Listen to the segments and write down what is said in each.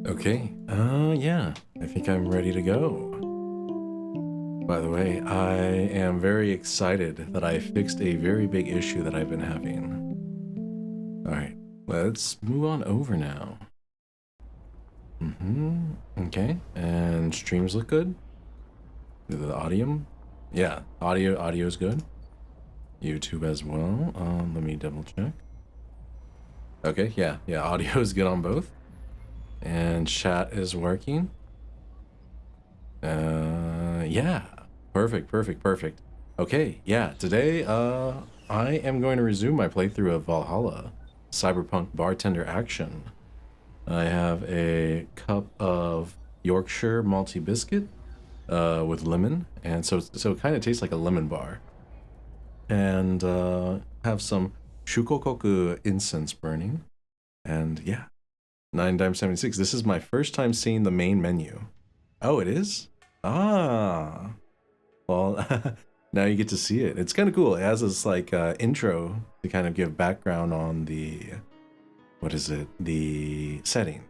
Okay, yeah, I think I'm ready to go. By the way, I am very excited that I fixed a very big issue that I've been having. Alright, let's move on over now. Okay, and streams look good? The audio? Yeah, audio is good. YouTube as well. Let me double check. Okay, yeah, audio is good on both. And chat is working. Yeah, perfect. Okay, yeah, today, I am going to resume my playthrough of Valhalla, Cyberpunk Bartender Action. I have a cup of Yorkshire malty biscuit, with lemon, and so it kind of tastes like a lemon bar. And, have some shukokoku incense burning, and yeah. 9 times 76. This is my first time seeing the main menu. Oh, it is? Ah. Well, now you get to see it. It's kind of cool. It has this like intro to kind of give background on the, what is it? The setting.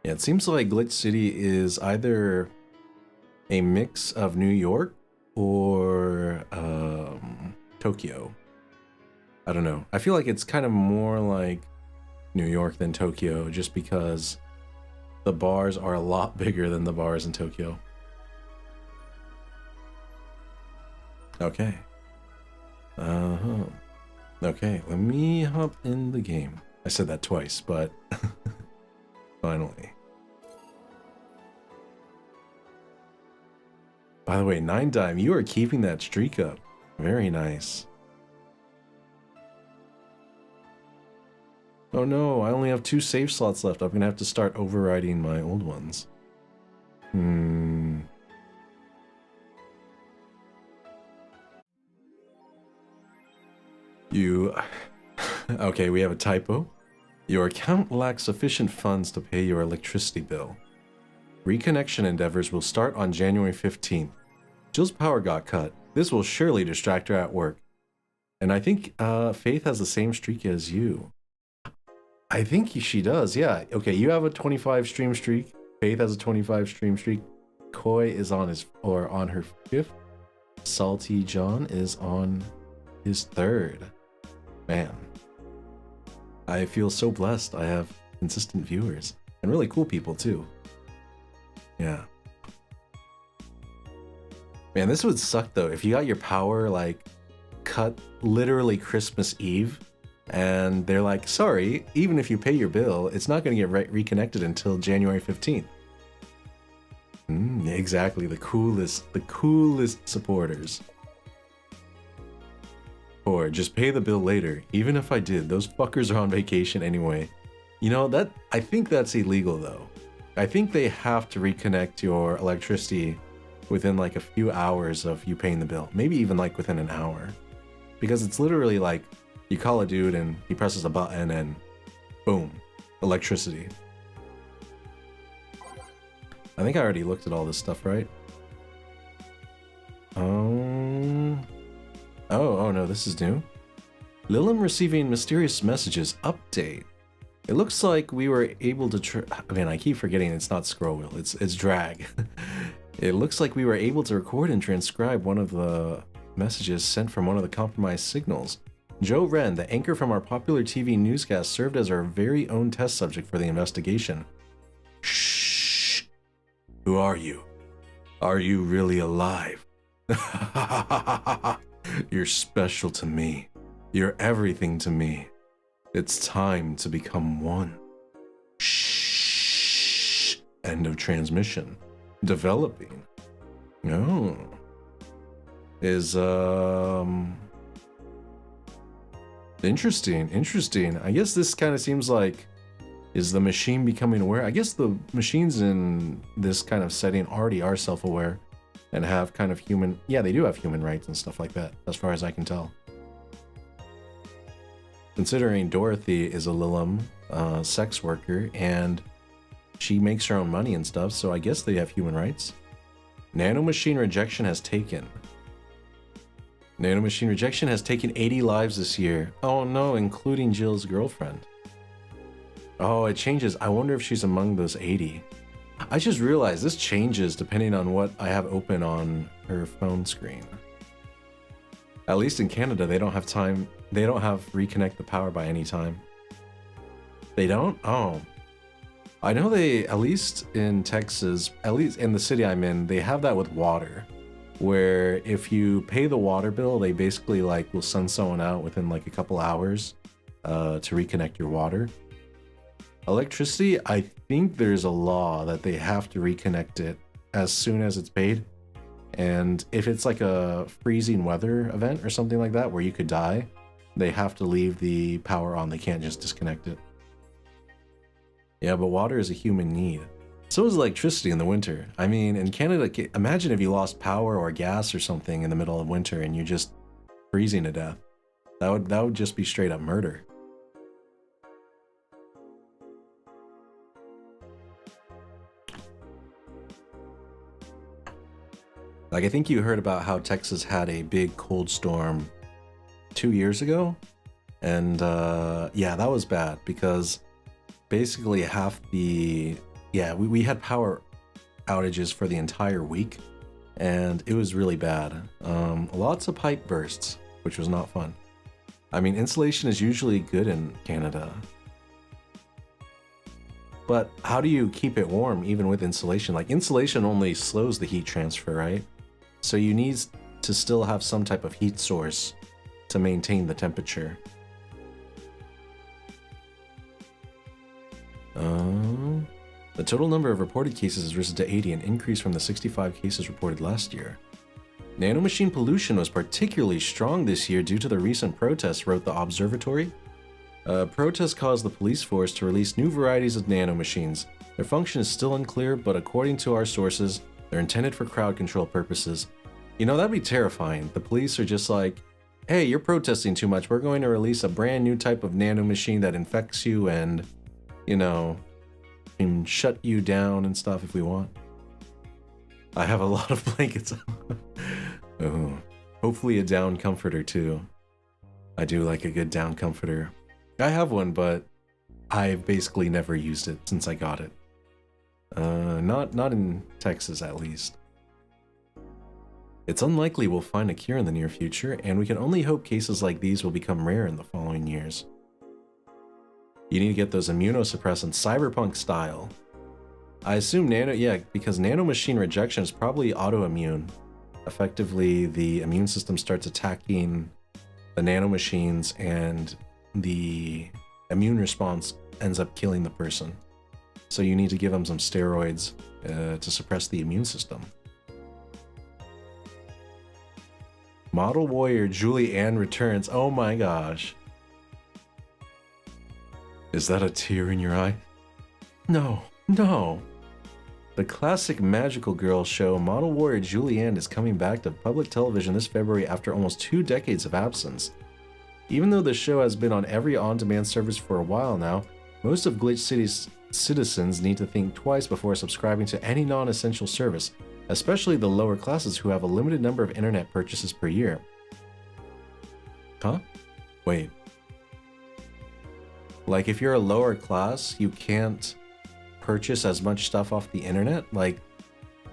Yeah, it seems like Glitch City is either a mix of New York or Tokyo. I don't know. I feel like it's kind of more like New York than Tokyo, just because the bars are a lot bigger than the bars in Tokyo. Okay. Okay, let me hop in the game. I said that twice, but finally. By the way, 9 Dime, you are keeping that streak up. Very nice. Oh no, I only have 2 save slots left. I'm gonna have to start overriding my old ones. Okay, we have a typo. Your account lacks sufficient funds to pay your electricity bill. Reconnection endeavors will start on January 15th. Jill's power got cut. This will surely distract her at work. And I think Faith has the same streak as you. I think she does, yeah. Okay, you have a 25 stream streak. Faith has a 25 stream streak. Koi is on her 5th. Salty John is on his 3rd. Man. I feel so blessed. I have consistent viewers. And really cool people too. Yeah. Man, this would suck though if you got your power like cut literally Christmas Eve. And they're like, sorry, even if you pay your bill, it's not going to get reconnected until January 15th. Exactly, the coolest supporters. Or just pay the bill later. Even if I did, those fuckers are on vacation anyway. You know, I think that's illegal though. I think they have to reconnect your electricity within like a few hours of you paying the bill. Maybe even like within an hour. Because it's literally like, you call a dude and he presses a button and boom, electricity. I think I already looked at all this stuff, right? Oh no, this is new. Lilim receiving mysterious messages. Update. It looks like we were able to I keep forgetting it's not scroll wheel, it's drag. It looks like we were able to record and transcribe one of the messages sent from one of the compromised signals. Joe Wren, the anchor from our popular TV newscast, served as our very own test subject for the investigation. Shh! Who are you? Are you really alive? You're special to me. You're everything to me. It's time to become one. Shh. End of transmission. Developing. Oh. Is, interesting. I guess this kind of seems like, is the machine becoming aware? I guess the machines in this kind of setting already are self-aware and have kind of human, yeah, they do have human rights and stuff like that, as far as I can tell. Considering Dorothy is a Lilum sex worker and she makes her own money and stuff, so I guess they have human rights. Nanomachine rejection has taken 80 lives this year. Oh no, including Jill's girlfriend. Oh, it changes. I wonder if she's among those 80. I just realized this changes depending on what I have open on her phone screen. At least in Canada, they don't have time. They don't have reconnect the power by any time. They don't? Oh. I know they, at least in Texas, at least in the city I'm in, they have that with water. Where if you pay the water bill, they basically like will send someone out within like a couple hours to reconnect your water. Electricity, I think there's a law that they have to reconnect it as soon as it's paid. And if it's like a freezing weather event or something like that where you could die, they have to leave the power on. They can't just disconnect it. Yeah, but water is a human need. So is electricity in the winter. I mean, in Canada, imagine if you lost power or gas or something in the middle of winter and you're just freezing to death. That would just be straight up murder. Like, I think you heard about how Texas had a big cold storm 2 years ago. And yeah, that was bad because basically half the... Yeah, we had power outages for the entire week, and it was really bad. Lots of pipe bursts, which was not fun. I mean, insulation is usually good in Canada. But how do you keep it warm even with insulation? Like, insulation only slows the heat transfer, right? So you need to still have some type of heat source to maintain the temperature. The total number of reported cases has risen to 80, an increase from the 65 cases reported last year. Nanomachine pollution was particularly strong this year due to the recent protests, wrote the observatory. Protests caused the police force to release new varieties of nanomachines. Their function is still unclear, but according to our sources, they're intended for crowd control purposes. You know, that'd be terrifying. The police are just like, hey, you're protesting too much. We're going to release a brand new type of nanomachine that infects you and, you know, can shut you down and stuff if we want. I have a lot of blankets. Oh, hopefully a down comforter too. I do like a good down comforter. I have one, but I've basically never used it since I got it. Not in Texas at least. It's unlikely we'll find a cure in the near future, and we can only hope cases like these will become rare in the following years. You need to get those immunosuppressants cyberpunk style. I assume because nanomachine rejection is probably autoimmune. Effectively, the immune system starts attacking the nanomachines and the immune response ends up killing the person. So you need to give them some steroids to suppress the immune system. Model warrior Julie Ann returns. Oh my gosh. Is that a tear in your eye? No, no. The classic magical girl show Model Warrior Julie Ann is coming back to public television this February after almost 2 decades of absence. Even though the show has been on every on-demand service for a while now, most of Glitch City's citizens need to think twice before subscribing to any non-essential service, especially the lower classes who have a limited number of internet purchases per year. Huh? Wait. Like, if you're a lower class, you can't purchase as much stuff off the internet? Like,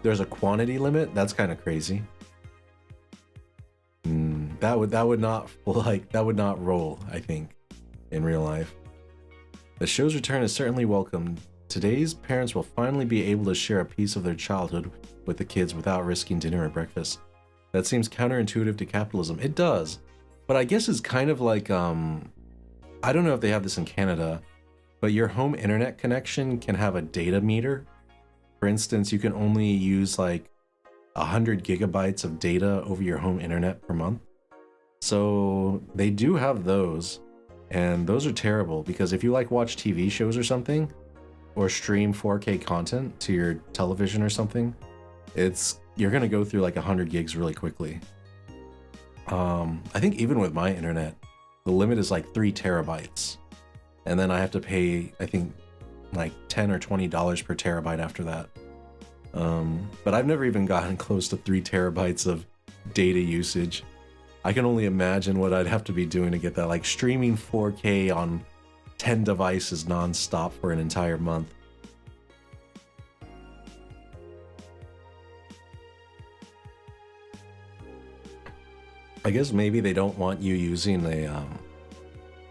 there's a quantity limit? That's kind of crazy. That would not roll, I think, in real life. The show's return is certainly welcome. Today's parents will finally be able to share a piece of their childhood with the kids without risking dinner or breakfast. That seems counterintuitive to capitalism. It does, but I guess it's kind of like I don't know if they have this in Canada, but your home internet connection can have a data meter. For instance, you can only use like 100 gigabytes of data over your home internet per month. So they do have those, and those are terrible because if you like watch TV shows or something, or stream 4K content to your television or something, you're gonna go through like 100 gigs really quickly. I think even with my internet, the limit is like 3 terabytes. And then I have to pay, I think, like $10 or $20 per terabyte after that. But I've never even gotten close to 3 terabytes of data usage. I can only imagine what I'd have to be doing to get that, like streaming 4K on 10 devices non-stop for an entire month. I guess maybe they don't want you using a,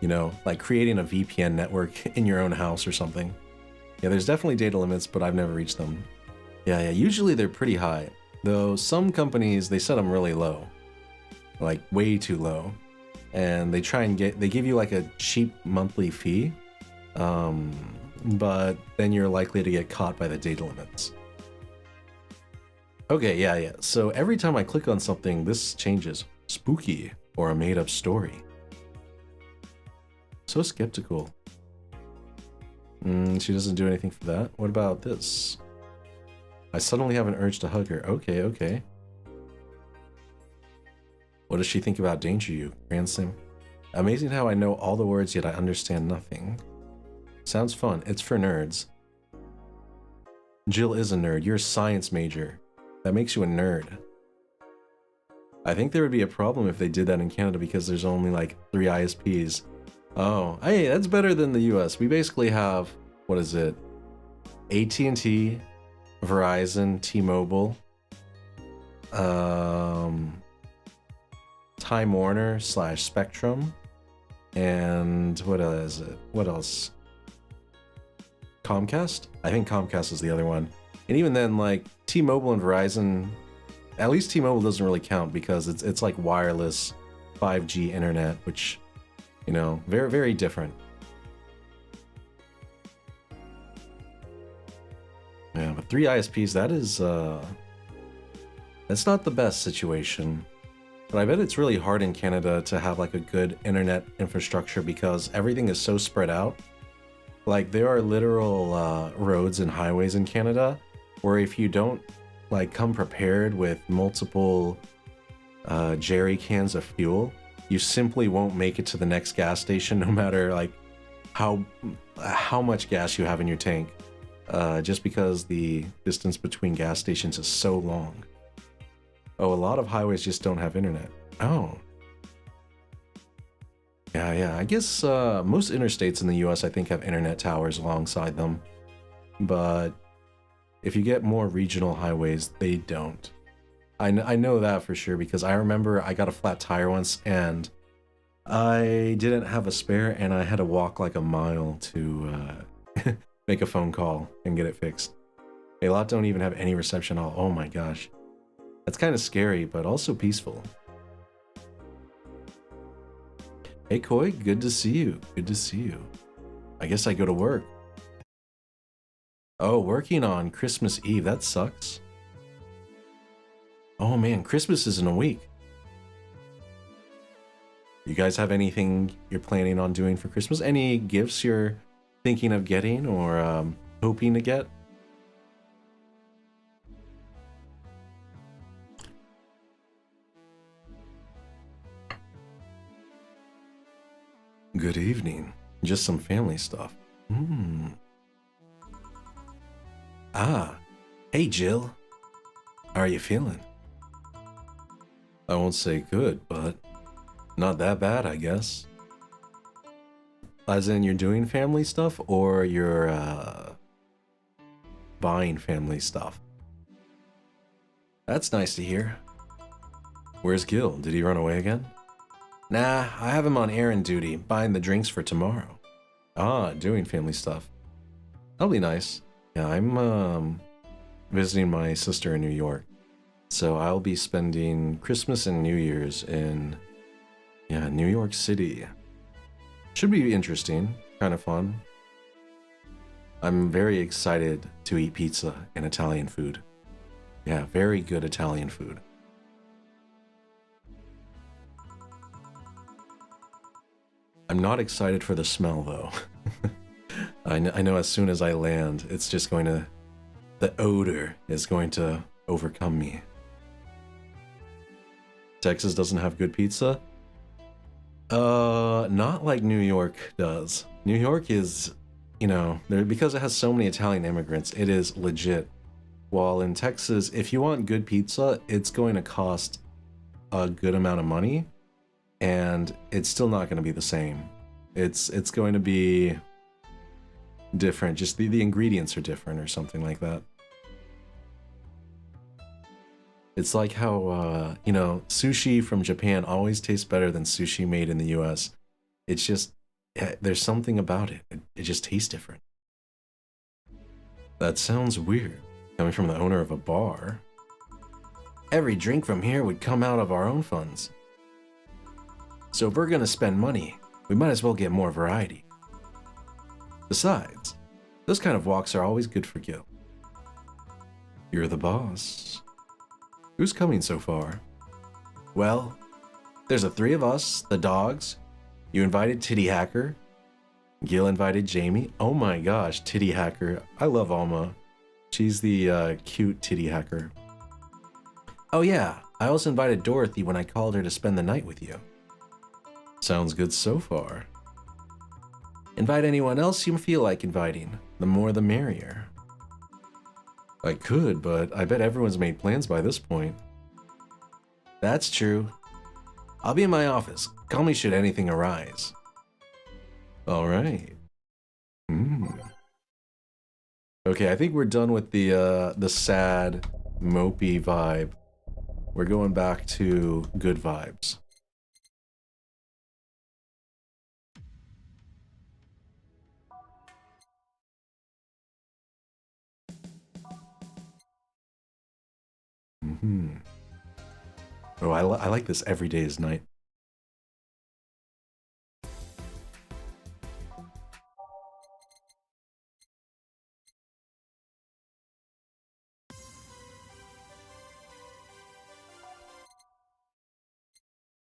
you know, like creating a VPN network in your own house or something. Yeah, there's definitely data limits, but I've never reached them. Yeah, usually they're pretty high. Though some companies, they set them really low. Like way too low. And they give you like a cheap monthly fee. But then you're likely to get caught by the data limits. Okay, yeah. So every time I click on something, this changes. Spooky or a made-up story. So skeptical. She doesn't do anything for that. What about this? I suddenly have an urge to hug her. Okay. What does she think about Danger You? Grand Slam. Amazing how I know all the words yet I understand nothing. Sounds fun. It's for nerds. Jill is a nerd. You're a science major. That makes you a nerd. I think there would be a problem if they did that in Canada because there's only like 3 ISPs. Oh, hey, that's better than the US. We basically have, what is it? AT&T, Verizon, T-Mobile, Time Warner / Spectrum, and what is it? What else? Comcast? I think Comcast is the other one. And even then, like, T-Mobile and Verizon, at least T-Mobile doesn't really count because it's like wireless 5G internet, which, you know, very, very different. Yeah, but 3 ISPs, that's not the best situation. But I bet it's really hard in Canada to have like a good internet infrastructure because everything is so spread out. Like there are literal roads and highways in Canada where if you don't like come prepared with multiple jerry cans of fuel, you simply won't make it to the next gas station no matter like how much gas you have in your tank. Just because the distance between gas stations is so long. Oh, a lot of highways just don't have internet. Oh. Yeah. I guess most interstates in the US, I think, have internet towers alongside them. But if you get more regional highways, they don't. I know that for sure because I remember I got a flat tire once and I didn't have a spare and I had to walk like a mile to make a phone call and get it fixed. A lot don't even have any reception at all. Oh my gosh. That's kind of scary, but also peaceful. Hey Koi, good to see you. Good to see you. I guess I go to work. Oh, working on Christmas Eve. That sucks. Oh man, Christmas is in a week. You guys have anything you're planning on doing for Christmas? Any gifts you're thinking of getting or hoping to get? Good evening. Just some family stuff. Ah, hey Jill. How are you feeling? I won't say good, but not that bad, I guess. As in you're doing family stuff or you're buying family stuff? That's nice to hear. Where's Gil? Did he run away again? Nah, I have him on errand duty, buying the drinks for tomorrow. Ah, doing family stuff. That'll be nice. Yeah, I'm visiting my sister in New York. So I'll be spending Christmas and New Year's in, New York City. Should be interesting, kind of fun. I'm very excited to eat pizza and Italian food. Yeah, very good Italian food. I'm not excited for the smell though. I know as soon as I land, it's just going to... the odor is going to overcome me. Texas doesn't have good pizza? Not like New York does. New York is, you know, because it has so many Italian immigrants, it is legit. While in Texas, if you want good pizza, it's going to cost a good amount of money, and it's still not going to be the same. It's going to be different. Just the ingredients are different or something like that. It's like how, you know, sushi from Japan always tastes better than sushi made in the US. It's just, there's something about it. It just tastes different. That sounds weird, coming from the owner of a bar. Every drink from here would come out of our own funds. So if we're gonna spend money, we might as well get more variety. Besides, those kind of walks are always good for Gil. You're the boss. Who's coming so far? Well, there's the three of us, the dogs. You invited Titty Hacker. Gil invited Jamie. Oh my gosh, Titty Hacker. I love Alma. She's the cute Titty Hacker. Oh yeah, I also invited Dorothy when I called her to spend the night with you. Sounds good so far. Invite anyone else you feel like inviting. The more the merrier. I could, but I bet everyone's made plans by this point. That's true. I'll be in my office. Call me should anything arise. All right. Okay, I think we're done with the sad, mopey vibe. We're going back to good vibes. Oh, I like this every day is night.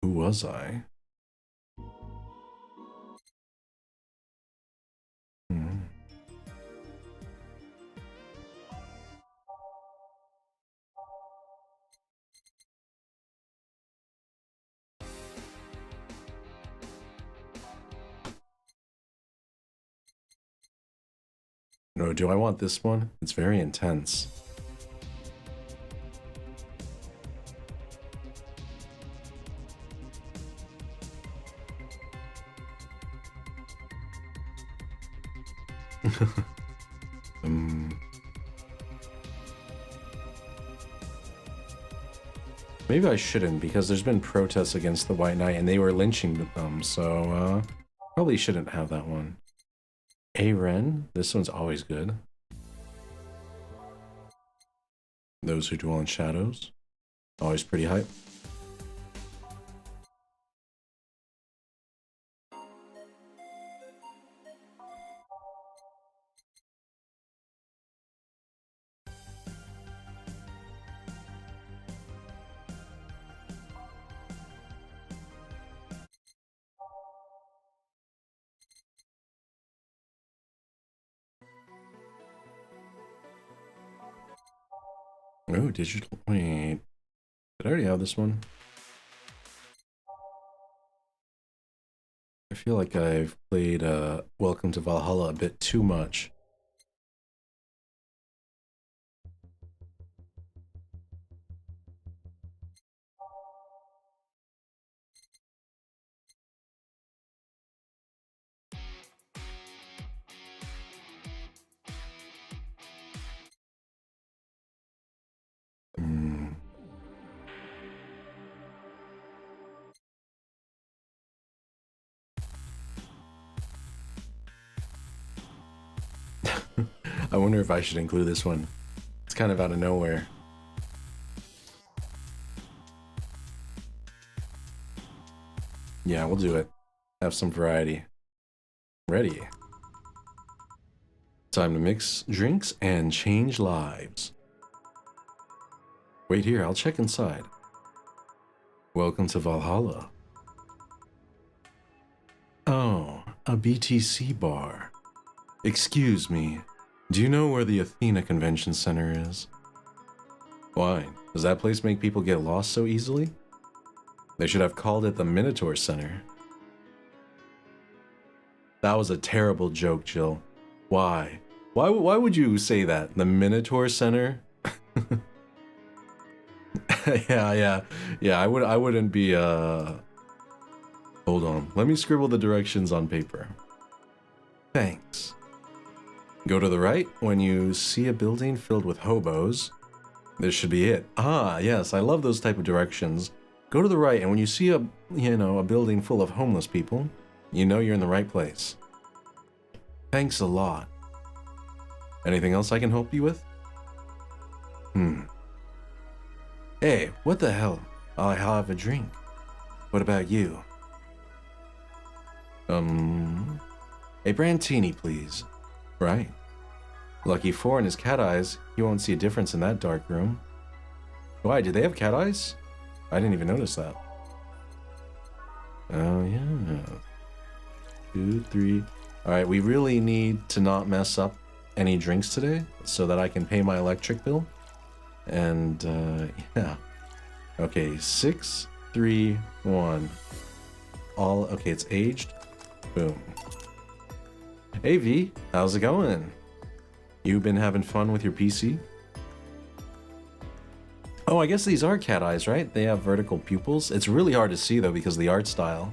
Who was I? No, do I want this one? It's very intense. Maybe I shouldn't, because there's been protests against the White Knight and they were lynching them, so probably shouldn't have that one. A-Ren, this one's always good. Those Who Dwell in Shadows, always pretty hype. Oh, digital. Wait. Did I already have this one? I feel like I've played Welcome to Valhalla a bit too much. I wonder if I should include this one. It's kind of out of nowhere. Yeah, we'll do it. Have some variety. Ready. Time to mix drinks and change lives. Wait here, I'll check inside. Welcome to Valhalla. Oh, a BTC bar. Excuse me, do you know where the Athena Convention Center is? Why? Does that place make people get lost so easily? They should have called it the Minotaur Center. That was a terrible joke, Jill. Why? Why would you say that? The Minotaur Center? Yeah, I wouldn't be, Hold on, let me scribble the directions on paper. Thanks. Go to the right when you see a building filled with hobos. This should be it. Ah, yes, I love those type of directions. Go to the right, and when you see a building full of homeless people, you know you're in the right place. Thanks a lot. Anything else I can help you with? Hey, what the hell? I'll have a drink. What about you? A Brantini, please. Right. Lucky 4 and his cat eyes. You won't see a difference in that dark room. Why, do they have cat eyes? I didn't even notice that. Oh, yeah. 2, 3. Alright, we really need to not mess up any drinks today so that I can pay my electric bill. And, yeah. Okay, 6, 3, 1. Okay, it's aged. Boom. Hey, V, how's it going? You been having fun with your PC? Oh, I guess these are cat eyes, right? They have vertical pupils. It's really hard to see though because of the art style.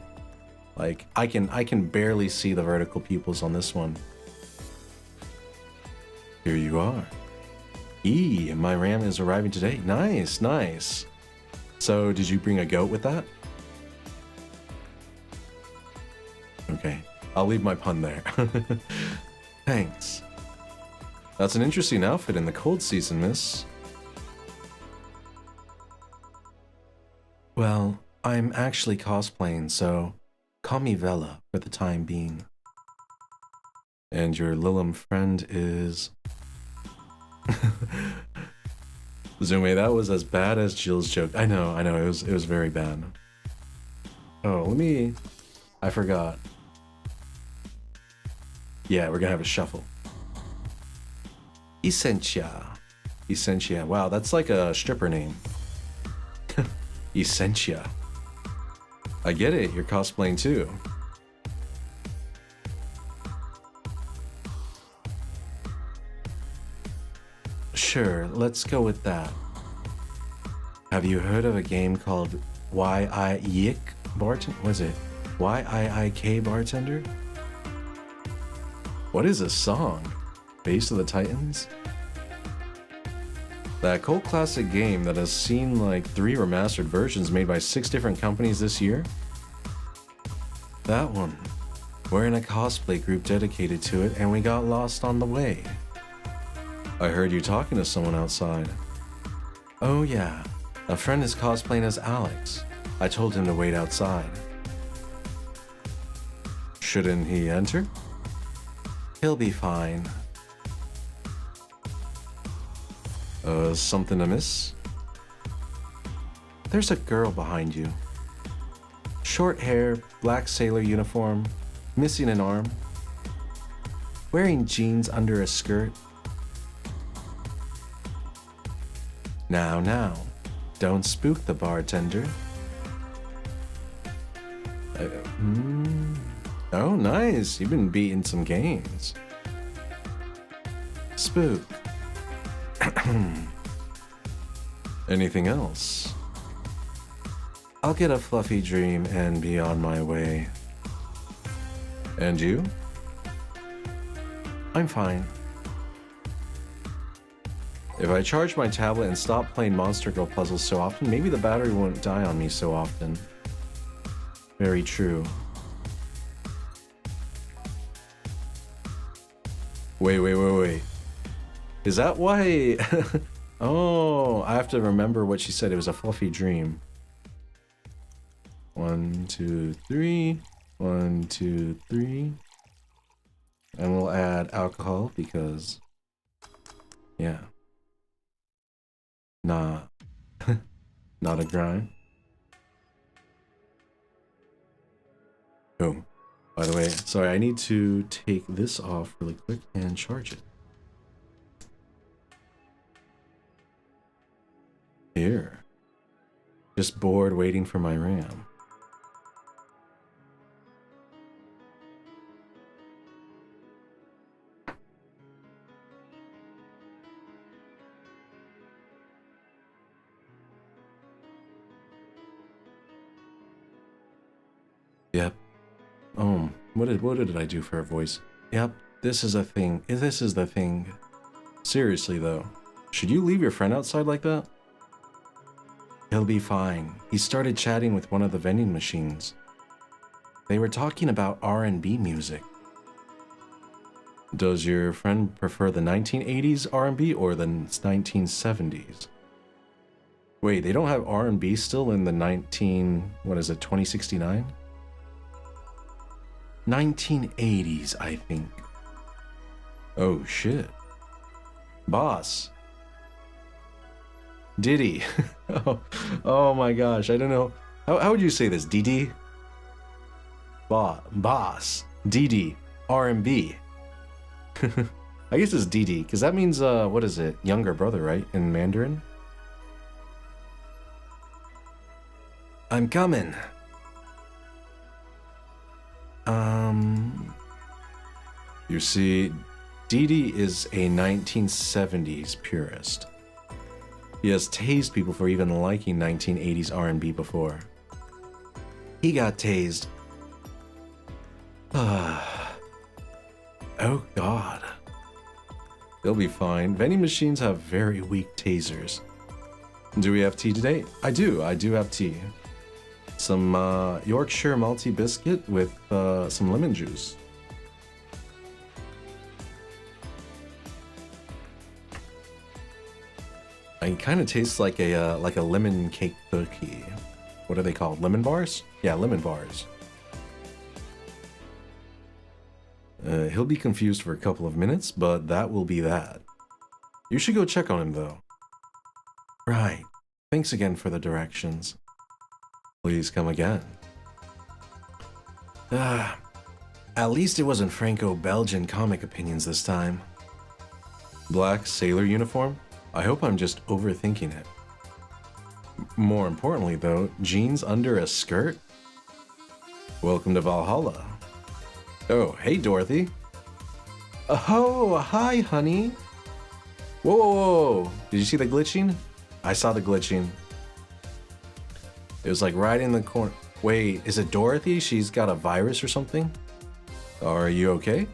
Like I can barely see the vertical pupils on this one. Here you are. My RAM is arriving today. Nice, nice. So, did you bring a goat with that? Okay, I'll leave my pun there. Thanks. That's an interesting outfit in the cold season, miss. Well, I'm actually cosplaying, so call me Vela for the time being. And your Lilim friend is... Zume, that was as bad as Jill's joke. I know, it was very bad. Oh, I forgot. Yeah, we're gonna have a shuffle. Essentia. Wow, that's like a stripper name. Essentia. I get it, you're cosplaying too. Sure, let's go with that. Have you heard of a game called YIK Bartender? What is it? YIIK Bartender? What is this song? Base of the Titans? That cult classic game that has seen like 3 remastered versions made by 6 different companies this year? That one. We're in a cosplay group dedicated to it and we got lost on the way. I heard you talking to someone outside. Oh yeah, a friend is cosplaying as Alex. I told him to wait outside. Shouldn't he enter? He'll be fine. Something amiss? There's a girl behind you. Short hair, black sailor uniform, missing an arm. Wearing jeans under a skirt. Now, don't spook the bartender. Oh, nice. You've been beating some games. Spook. Anything else? I'll get a fluffy dream and be on my way. And you? I'm fine. If I charge my tablet and stop playing Monster Girl puzzles so often, maybe the battery won't die on me so often. Very true. Wait. Is that why... Oh, I have to remember what she said. It was a fluffy dream. 1, 2, 3. 1, 2, 3. And we'll add alcohol because, yeah. Nah. Not a grind. Oh, by the way, sorry, I need to take this off really quick and charge it. Here. Just bored waiting for my RAM. Yep. What did I do for her voice? Yep, this is a thing. This is the thing. Seriously though, should you leave your friend outside like that? He'll be fine. He started chatting with one of the vending machines. They were talking about R&B music. Does your friend prefer the 1980s R&B or the 1970s? Wait, they don't have R&B still in the 2069? 1980s, I think. Oh, shit. Boss. Diddy. Oh my gosh, I don't know. How would you say this? DD? Boss. DD. R&B. I guess it's DD, because that means, what is it? Younger brother, right? In Mandarin? I'm coming. You see, Didi is a 1970s purist. He has tased people for even liking 1980s R&B before. He got tased. Oh God. They'll be fine. Vending machines have very weak tasers. Do we have tea today? I do have tea. Some Yorkshire malty biscuit with some lemon juice. It kind of tastes like a lemon cake cookie. What are they called? Lemon bars? Yeah, lemon bars. He'll be confused for a couple of minutes, but that will be that. You should go check on him, though. Right. Thanks again for the directions. Please come again. At least it wasn't Franco-Belgian comic opinions this time. Black sailor uniform? I hope I'm just overthinking it. More importantly, though, jeans under a skirt? Welcome to Valhalla. Oh, hey, Dorothy. Oh, hi, honey. Whoa, whoa, whoa. Did you see the glitching? I saw the glitching. It was like right in the corner. Wait, is it Dorothy? She's got a virus or something? Are you okay?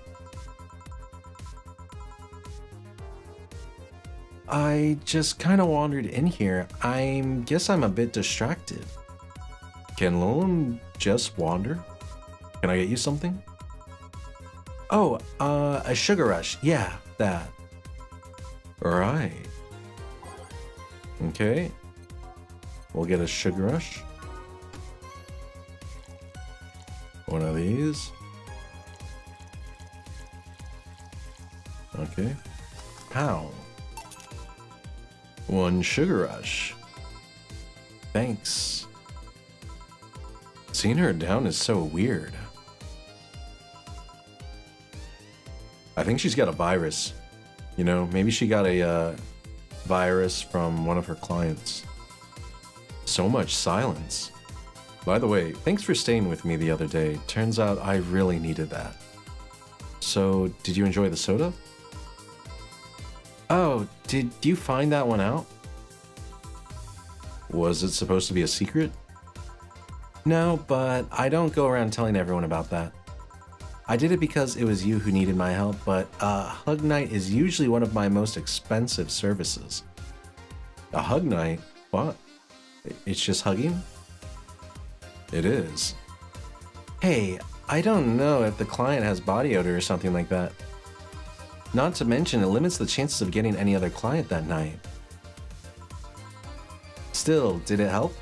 I just kind of wandered in here. Guess I'm a bit distracted. Can Lilum just wander? Can I get you something? Oh, a sugar rush. Yeah, that. Alright. Okay. We'll get a sugar rush. One of these. Okay. How? One sugar rush. Thanks. Seeing her down is so weird. I think she's got a virus. You know, maybe she got a virus from one of her clients. So much silence. By the way, thanks for staying with me the other day. Turns out I really needed that. So, did you enjoy the soda? Oh, did you find that one out? Was it supposed to be a secret? No, but I don't go around telling everyone about that. I did it because it was you who needed my help, but hug night is usually one of my most expensive services. A hug night? What? It's just hugging? It is. Hey, I don't know if the client has body odor or something like that. Not to mention, it limits the chances of getting any other client that night. Still, did it help?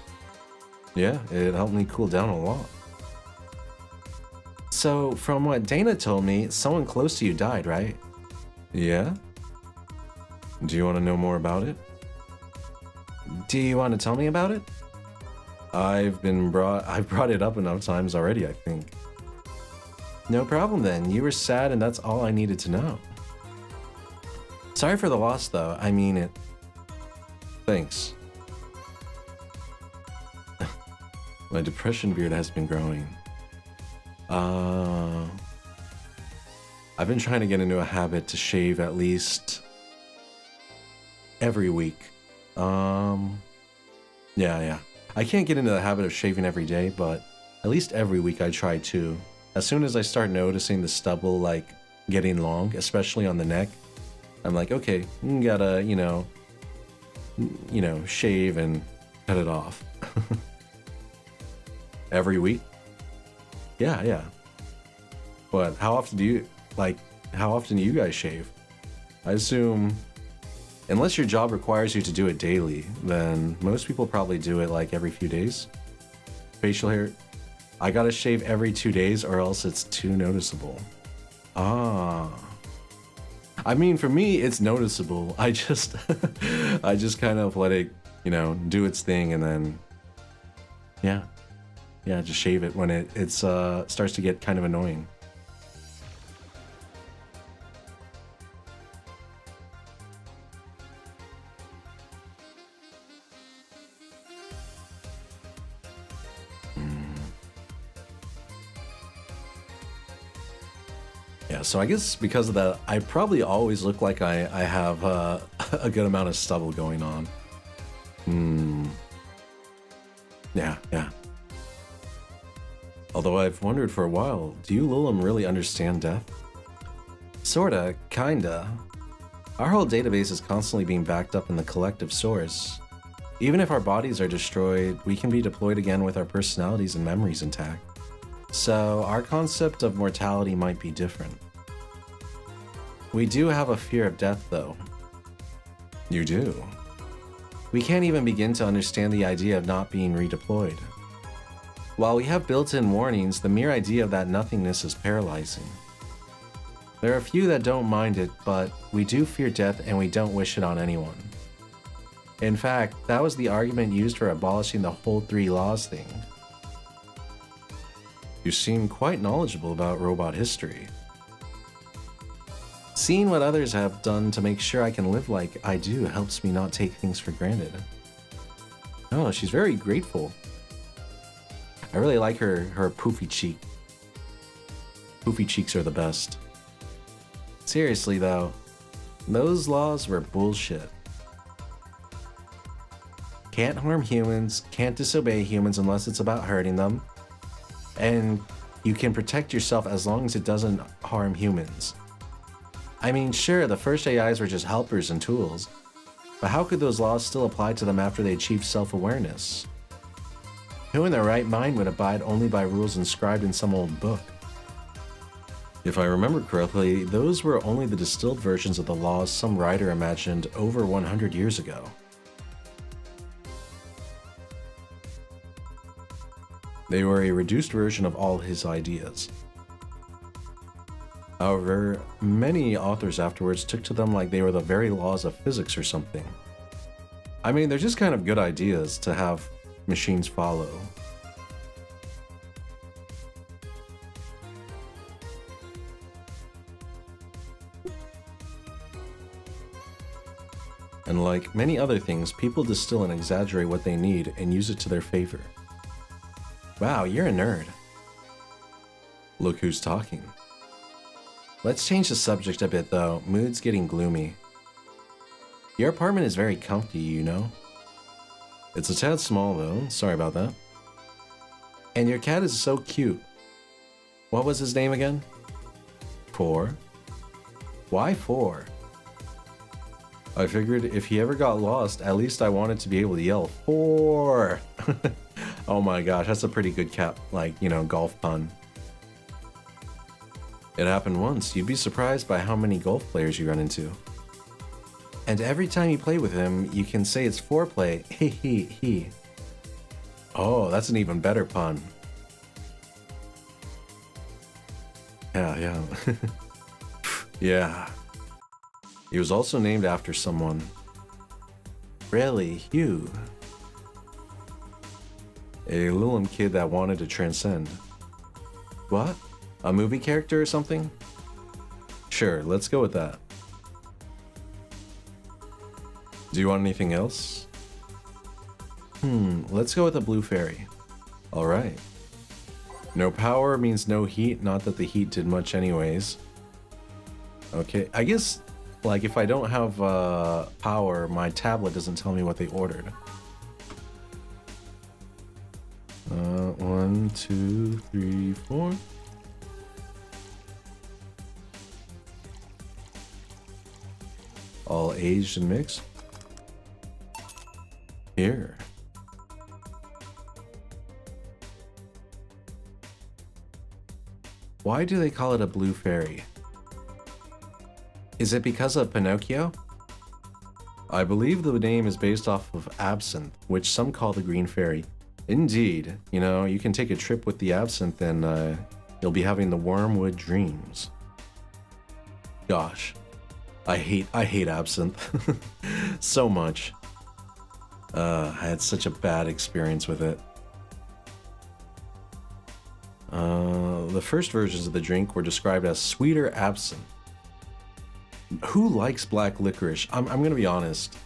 Yeah, it helped me cool down a lot. So, from what Dana told me, someone close to you died, right? Yeah? Do you want to know more about it? Do you want to tell me about it? I've brought it up enough times already, I think. No problem then. You were sad and that's all I needed to know. Sorry for the loss though. I mean it. Thanks. My depression beard has been growing. I've been trying to get into a habit to shave at least every week. Yeah. I can't get into the habit of shaving every day, but at least every week I try to. As soon as I start noticing the stubble like getting long, especially on the neck, I'm like, okay, gotta, shave and cut it off. Every week? Yeah. But how often do you guys shave? I assume, unless your job requires you to do it daily, then most people probably do it like every few days. Facial hair, I gotta shave every 2 days or else it's too noticeable. I mean, for me, it's noticeable. I just kind of let it, do its thing and then, yeah, just shave it when it starts to get kind of annoying. Yeah, so I guess because of that, I probably always look like I have a good amount of stubble going on. Yeah. Although I've wondered for a while, do you Lilim really understand death? Sorta, kinda. Our whole database is constantly being backed up in the collective source. Even if our bodies are destroyed, we can be deployed again with our personalities and memories intact. So our concept of mortality might be different. We do have a fear of death, though. You do? We can't even begin to understand the idea of not being redeployed. While we have built-in warnings, the mere idea of that nothingness is paralyzing. There are a few that don't mind it, but we do fear death and we don't wish it on anyone. In fact, that was the argument used for abolishing the whole 3 laws thing. You seem quite knowledgeable about robot history. Seeing what others have done to make sure I can live like I do helps me not take things for granted. Oh, she's very grateful. I really like her poofy cheek. Poofy cheeks are the best. Seriously though, those laws were bullshit. Can't harm humans, can't disobey humans unless it's about hurting them, and you can protect yourself as long as it doesn't harm humans. I mean, sure, the first AIs were just helpers and tools, but how could those laws still apply to them after they achieved self-awareness? Who in their right mind would abide only by rules inscribed in some old book? If I remember correctly, those were only the distilled versions of the laws some writer imagined over 100 years ago. They were a reduced version of all his ideas. However, many authors afterwards took to them like they were the very laws of physics or something. I mean, they're just kind of good ideas to have machines follow. And like many other things, people distill and exaggerate what they need and use it to their favor. Wow, you're a nerd. Look who's talking. Let's change the subject a bit though, mood's getting gloomy. Your apartment is very comfy, you know? It's a tad small though, sorry about that. And your cat is so cute. What was his name again? 4? Why 4? I figured if he ever got lost, at least I wanted to be able to yell 4! Oh my gosh, that's a pretty good cat, golf pun. It happened once. You'd be surprised by how many golf players you run into. And every time you play with him, you can say it's foreplay. He. Oh, that's an even better pun. Yeah. Yeah. He was also named after someone. Really, Hugh. A little kid that wanted to transcend. What? A movie character or something? Sure, let's go with that. Do you want anything else? Let's go with a blue fairy. Alright. No power means no heat, not that the heat did much anyways. Okay, I guess, like, if I don't have power, my tablet doesn't tell me what they ordered. 1, 2, 3, 4. All aged and mixed. Here. Why do they call it a blue fairy? Is it because of Pinocchio? I believe the name is based off of absinthe, which some call the green fairy. Indeed, you know, you can take a trip with the absinthe and you'll be having the wormwood dreams. Gosh, I hate absinthe so much. I had such a bad experience with it. The first versions of the drink were described as sweeter absinthe. Who likes black licorice? I'm gonna be honest.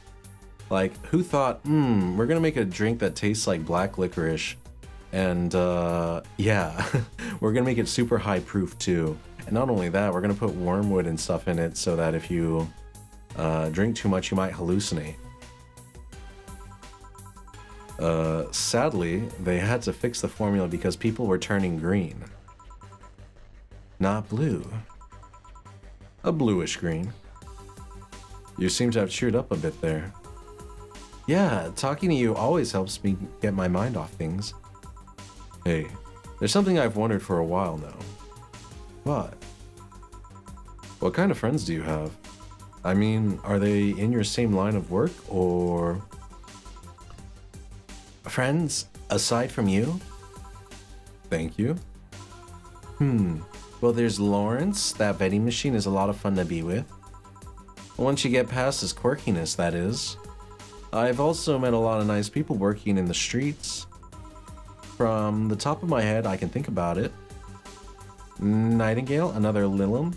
Like, who thought, we're gonna make a drink that tastes like black licorice, and yeah, we're gonna make it super high proof too. And not only that, we're gonna put wormwood and stuff in it so that if you drink too much, you might hallucinate. Sadly, they had to fix the formula because people were turning green. Not blue. A bluish green. You seem to have cheered up a bit there. Yeah, talking to you always helps me get my mind off things. Hey, there's something I've wondered for a while now. What? What kind of friends do you have? I mean, are they in your same line of work, or... Friends aside from you? Thank you. Well, there's Lawrence. That vending machine is a lot of fun to be with. Once you get past his quirkiness, that is. I've also met a lot of nice people working in the streets. From the top of my head, I can think about it. Nightingale, another Lilum.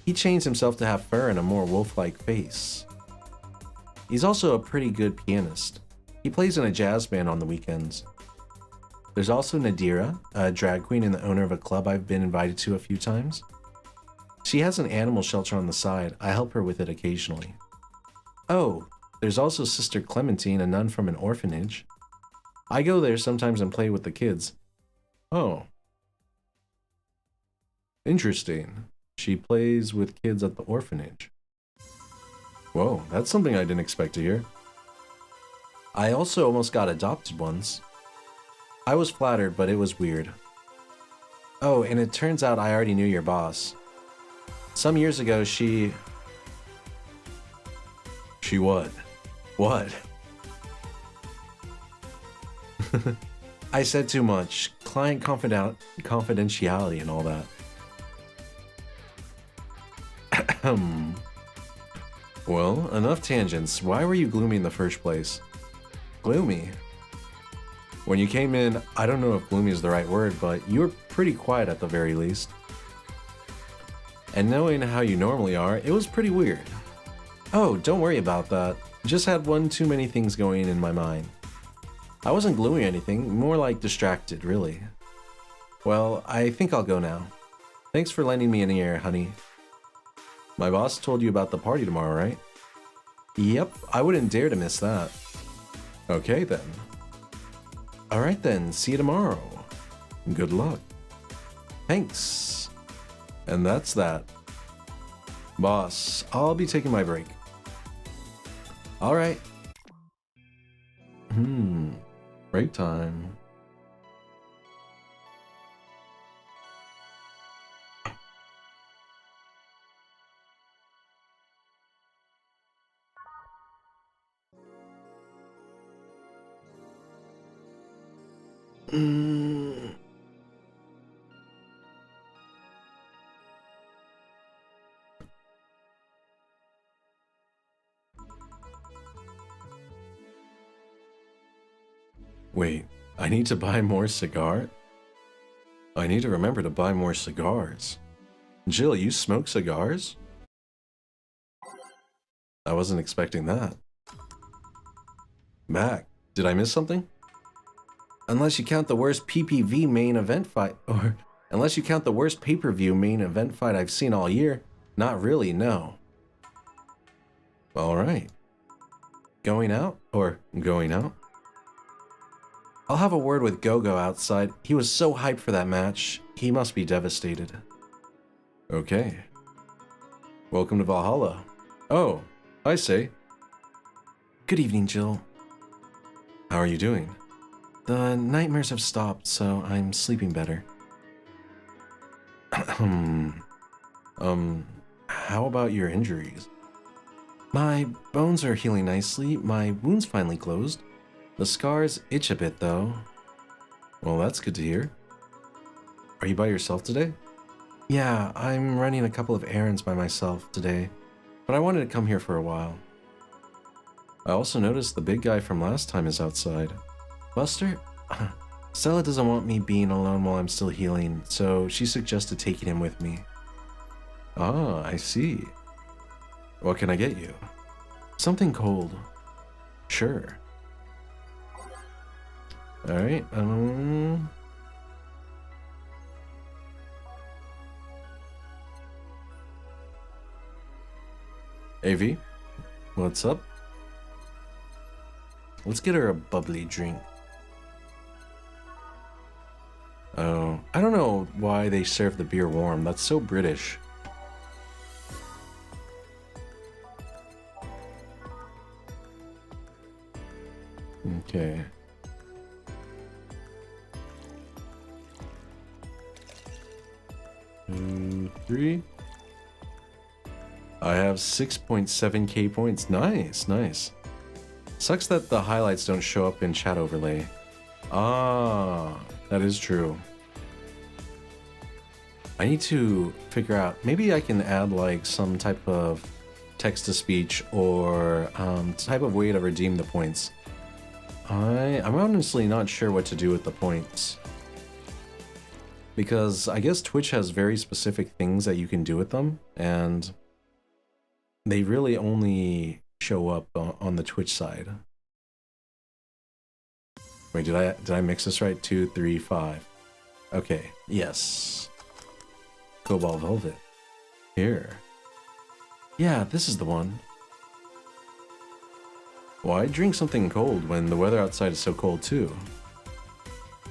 He changed himself to have fur and a more wolf-like face. He's also a pretty good pianist. He plays in a jazz band on the weekends. There's also Nadira, a drag queen and the owner of a club I've been invited to a few times. She has an animal shelter on the side. I help her with it occasionally. Oh, there's also Sister Clementine, a nun from an orphanage. I go there sometimes and play with the kids. Oh. Interesting. She plays with kids at the orphanage. Whoa, that's something I didn't expect to hear. I also almost got adopted once. I was flattered, but it was weird. Oh, and it turns out I already knew your boss. Some years ago, she what? What? I said too much. Client confidentiality and all that. Well, enough tangents. Why were you gloomy in the first place? Gloomy? When you came in, I don't know if gloomy is the right word, but you were pretty quiet at the very least. And knowing how you normally are, it was pretty weird. Oh, don't worry about that. Just had one too many things going in my mind. I wasn't gloomy or anything, more like distracted, really. Well, I think I'll go now. Thanks for lending me an ear, honey. My boss told you about the party tomorrow, right? Yep, I wouldn't dare to miss that. Okay then. Alright then, see you tomorrow. Good luck. Thanks. And that's that. Boss, I'll be taking my break. Alright. Break time. Wait, I need to buy more cigar? I need to remember to buy more cigars. Jill, you smoke cigars? I wasn't expecting that. Mac, did I miss something? Unless you count the worst PPV main event fight, or unless you count the worst pay-per-view main event fight I've seen all year. Not really, no. Alright. Going out? Or going out? I'll have a word with Gogo outside. He was so hyped for that match. He must be devastated. Okay. Welcome to Valhalla. Oh, I say. Good evening, Jill. How are you doing? The nightmares have stopped, so I'm sleeping better. How about your injuries? My bones are healing nicely, my wound's finally closed. The scars itch a bit, though. Well, that's good to hear. Are you by yourself today? Yeah, I'm running a couple of errands by myself today, but I wanted to come here for a while. I also noticed the big guy from last time is outside. Buster? Stella doesn't want me being alone while I'm still healing, so she suggested taking him with me. Ah, I see. What can I get you? Something cold. Sure. Alright, AV, what's up? Let's get her a bubbly drink. Oh, I don't know why they serve the beer warm. That's so British. Okay. Two, three. I have 6.7k points. Nice, nice. Sucks that the highlights don't show up in chat overlay. Ah, that is true. I need to figure out, maybe I can add like some type of text-to-speech or type of way to redeem the points. I'm honestly not sure what to do with the points. Because I guess Twitch has very specific things that you can do with them, and they really only show up on the Twitch side. Wait, did I mix this right? 2, 3, 5. Okay, yes. Cobalt Velvet. Here. Yeah, this is the one. Why drink something cold when the weather outside is so cold too?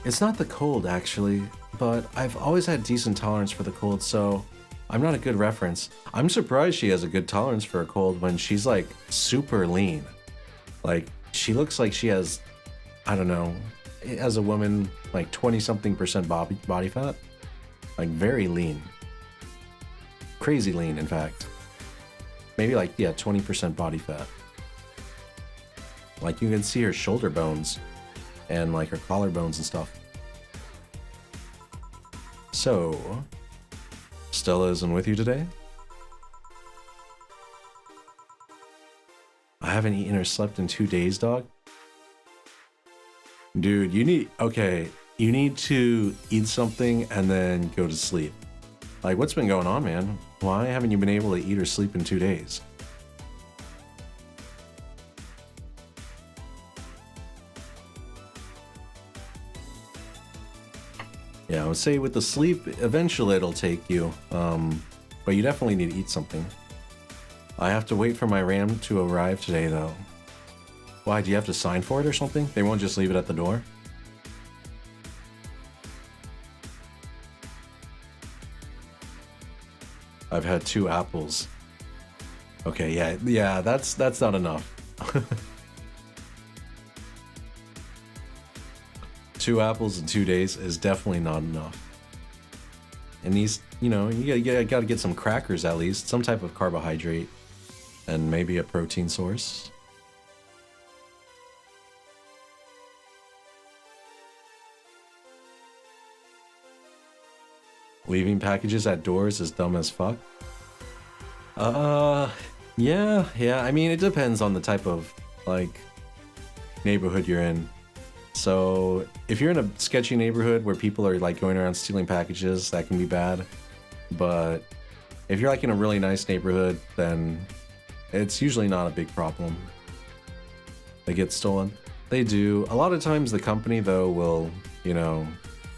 It's not the cold, actually, but I've always had decent tolerance for the cold, so I'm not a good reference. I'm surprised she has a good tolerance for a cold when she's like super lean. Like, she looks like she has, I don't know, as a woman, like 20-something% body fat. Like, very lean. Crazy lean, in fact. Maybe like, yeah, 20% body fat. Like, you can see her shoulder bones and like her collarbones and stuff. So, Stella isn't with you today? I haven't eaten or slept in 2 days, dog. Dude, you need to eat something and then go to sleep. Like, what's been going on, man? Why haven't you been able to eat or sleep in 2 days? Yeah, I would say with the sleep, eventually it'll take you, but you definitely need to eat something. I have to wait for my RAM to arrive today, though. Why, do you have to sign for it or something? They won't just leave it at the door? I've had 2 apples. Okay, yeah, that's not enough. 2 apples in 2 days is definitely not enough. And these, you know, you gotta get some crackers at least, some type of carbohydrate, and maybe a protein source. Leaving packages at doors is dumb as fuck. Yeah, I mean, it depends on the type of, like, neighborhood you're in. So if you're in a sketchy neighborhood where people are like going around stealing packages, that can be bad. But if you're like in a really nice neighborhood, then it's usually not a big problem. They get stolen. They do. A lot of times the company though will, you know,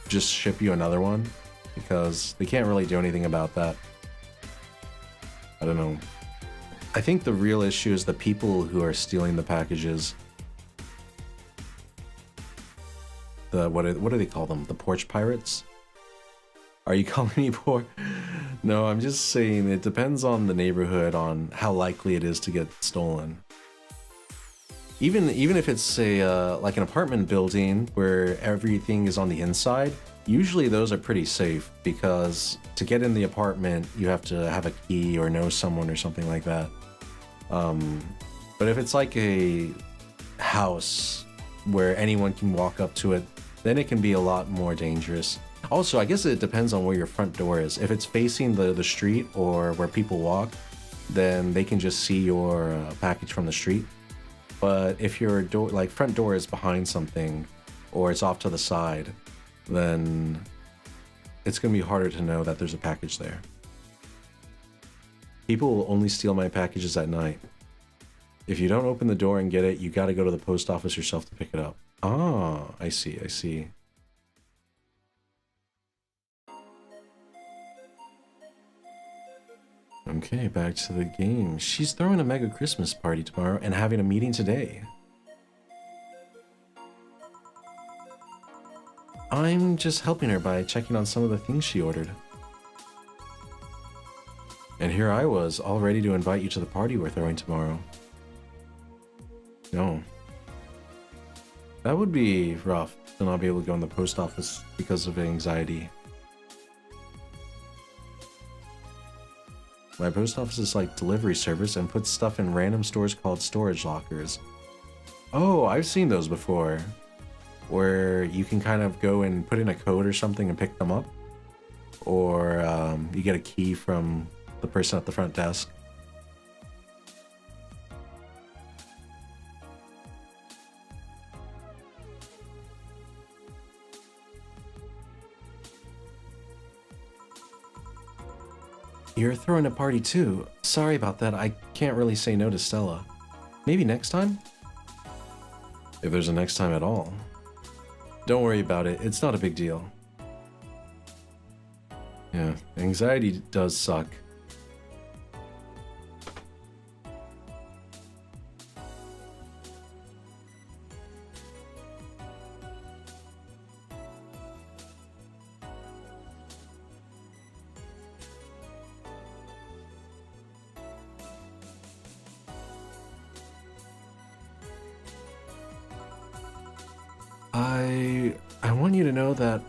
just ship you another one because they can't really do anything about that. I don't know. I think the real issue is the people who are stealing the packages. What do they call them? The porch pirates? Are you calling me poor? No, I'm just saying it depends on the neighborhood on how likely it is to get stolen. Even if it's a like an apartment building where everything is on the inside, usually those are pretty safe because to get in the apartment you have to have a key or know someone or something like that. But if it's like a house where anyone can walk up to it, then it can be a lot more dangerous. Also, I guess it depends on where your front door is. If it's facing the street or where people walk, then they can just see your package from the street. But if your door, like front door, is behind something or it's off to the side, then it's gonna be harder to know that there's a package there. People will only steal my packages at night. If you don't open the door and get it, you gotta go to the post office yourself to pick it up. Ah, I see, I see. Okay, back to the game. She's throwing a mega Christmas party tomorrow and having a meeting today. I'm just helping her by checking on some of the things she ordered. And here I was, all ready to invite you to the party we're throwing tomorrow. No. That would be rough to not be able to go in the post office because of anxiety. My post office is like delivery service and puts stuff in random stores called storage lockers. Oh, I've seen those before. Where you can kind of go and put in a code or something and pick them up. Or you get a key from the person at the front desk. You're throwing a party too. Sorry about that, I can't really say no to Stella. Maybe next time? If there's a next time at all. Don't worry about it, it's not a big deal. Yeah, anxiety does suck. I want you to know that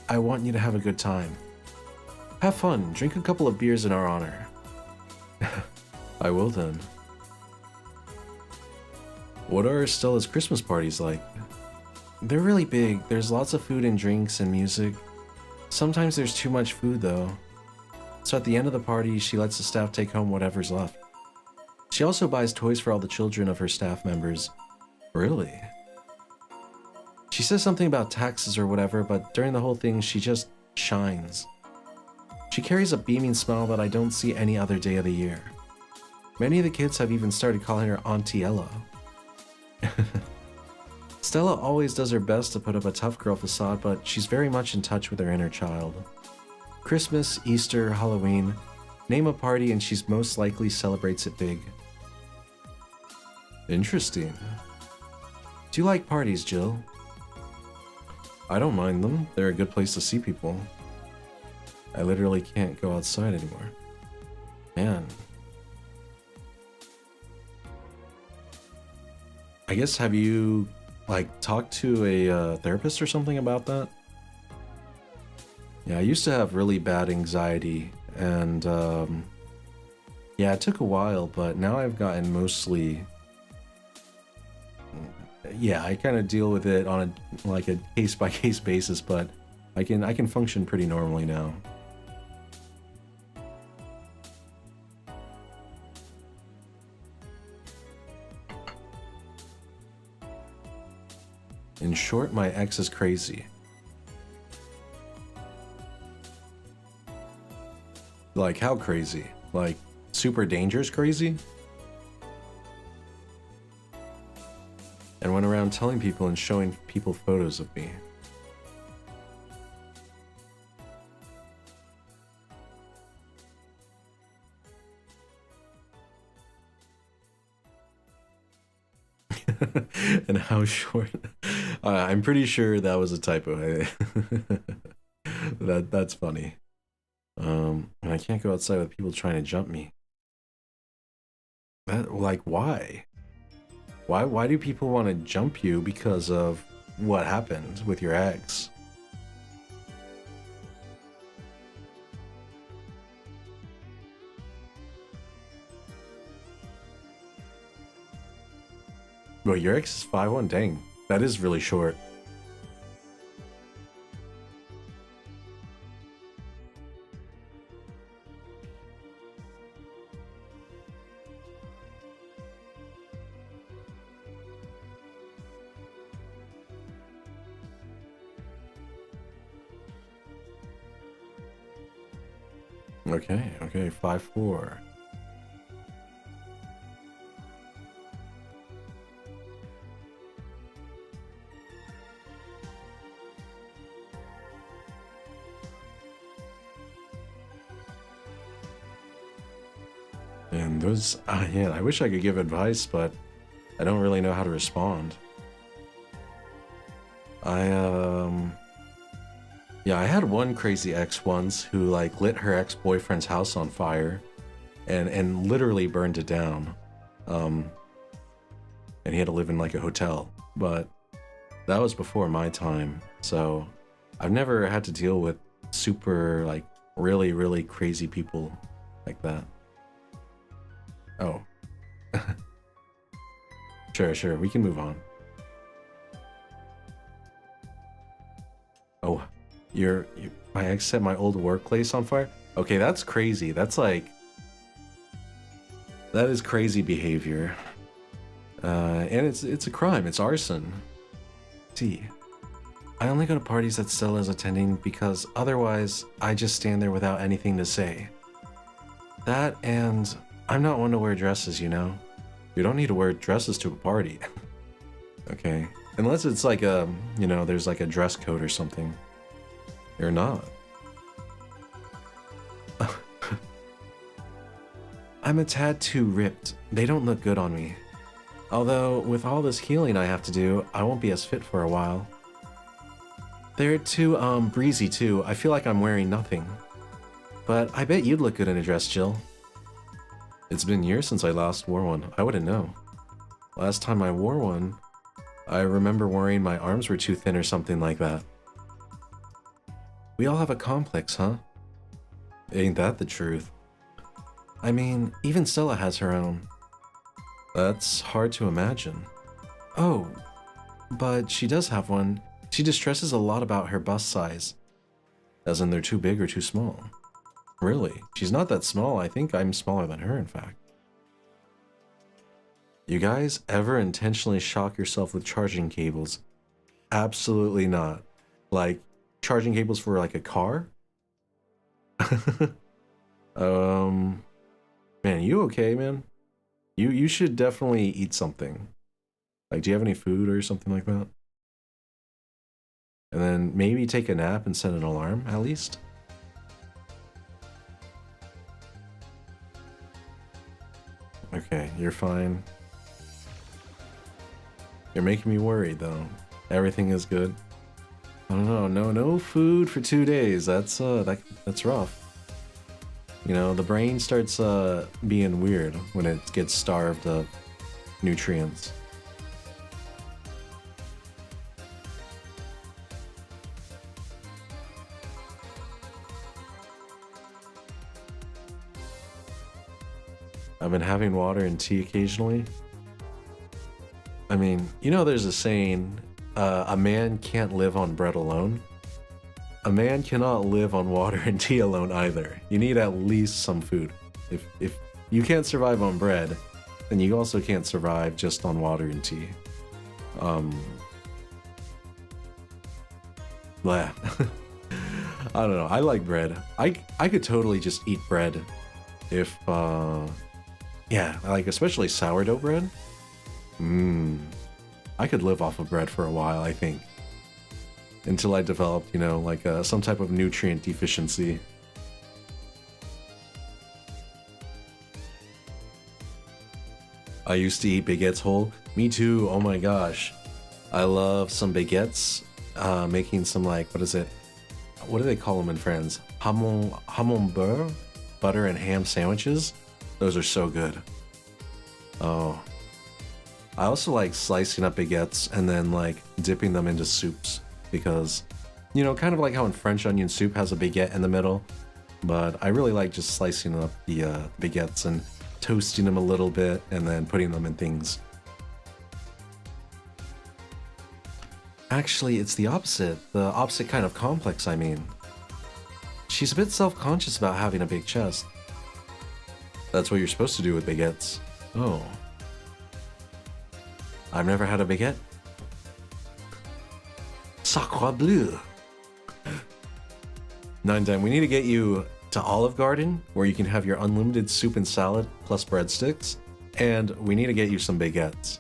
I want you to have a good time. Have fun, drink a couple of beers in our honor. I will then. What are Stella's Christmas parties like? They're really big, there's lots of food and drinks and music. Sometimes there's too much food though. So at the end of the party, she lets the staff take home whatever's left. She also buys toys for all the children of her staff members. Really? She says something about taxes or whatever, but during the whole thing, she just shines. She carries a beaming smile that I don't see any other day of the year. Many of the kids have even started calling her Auntie Ella. Stella always does her best to put up a tough girl facade, but she's very much in touch with her inner child. Christmas, Easter, Halloween, name a party and she's most likely celebrates it big. Interesting. Do you like parties, Jill? I don't mind them. They're a good place to see people. I literally can't go outside anymore. Man. I guess, have you, like, talked to a therapist or something about that? Yeah, I used to have really bad anxiety, and, yeah, it took a while, but now I've gotten mostly... Yeah, I kind of deal with it on a case-by-case basis, but I can function pretty normally now. In short, my ex is crazy. Like, how crazy? Like, super dangerous crazy? And went around telling people and showing people photos of me. And how short? I'm pretty sure that was a typo. That's funny. And I can't go outside with people trying to jump me. That, like, why? Why do people want to jump you because of what happened with your ex? Well, your ex is 5'1", dang. That is really short. Okay, 5'4". And those, yeah, I wish I could give advice, but I don't really know how to respond. Yeah, I had one crazy ex once who like lit her ex-boyfriend's house on fire and literally burned it down. And he had to live in like a hotel, but that was before my time. So I've never had to deal with super like really crazy people like that. Oh. Sure, we can move on. Oh, my ex set my old workplace on fire? Okay, that's crazy. That's like, that is crazy behavior. And it's a crime. It's arson. See, I only go to parties that Stella's attending because otherwise I just stand there without anything to say. That, and I'm not one to wear dresses, you know? You don't need to wear dresses to a party. Okay, unless it's like a, you know, there's like a dress code or something. You're not. I'm a tad too ripped. They don't look good on me. Although, with all this healing I have to do, I won't be as fit for a while. They're too, breezy too. I feel like I'm wearing nothing. But I bet you'd look good in a dress, Jill. It's been years since I last wore one. I wouldn't know. Last time I wore one, I remember worrying my arms were too thin or something like that. We all have a complex, huh? Ain't that the truth? I mean, even Stella has her own. That's hard to imagine. Oh, but she does have one. She distresses a lot about her bust size. As in they're too big or too small. Really? She's not that small. I think I'm smaller than her, in fact. You guys ever intentionally shock yourself with charging cables? Absolutely not. Like, charging cables for like a car? Man, you okay, man? You should definitely eat something. Like, do you have any food or something like that? And then maybe take a nap and set an alarm, at least? Okay, you're fine. You're making me worried, though. Everything is good. I don't know, no food for 2 days. That's rough. You know, the brain starts being weird when it gets starved of nutrients. I've been having water and tea occasionally. I mean, you know, there's a saying, a man can't live on bread alone. A man cannot live on water and tea alone either. You need at least some food. If you can't survive on bread, then you also can't survive just on water and tea. Blah. I don't know. I like bread. I could totally just eat bread if yeah, like especially sourdough bread. Mmm. I could live off of bread for a while, I think. Until I developed, you know, like some type of nutrient deficiency. I used to eat baguettes whole. Me too. Oh my gosh. I love some baguettes. Making some like, what is it? What do they call them in France? Hamon beurre? Butter and ham sandwiches? Those are so good. Oh. I also like slicing up baguettes and then like dipping them into soups because, you know, kind of like how in French onion soup has a baguette in the middle, but I really like just slicing up the baguettes and toasting them a little bit and then putting them in things. Actually, it's the opposite kind of complex, I mean. She's a bit self-conscious about having a big chest. That's what you're supposed to do with baguettes. Oh. I've never had a baguette. Sacre bleu! Nine Time, we need to get you to Olive Garden, where you can have your unlimited soup and salad plus breadsticks, and we need to get you some baguettes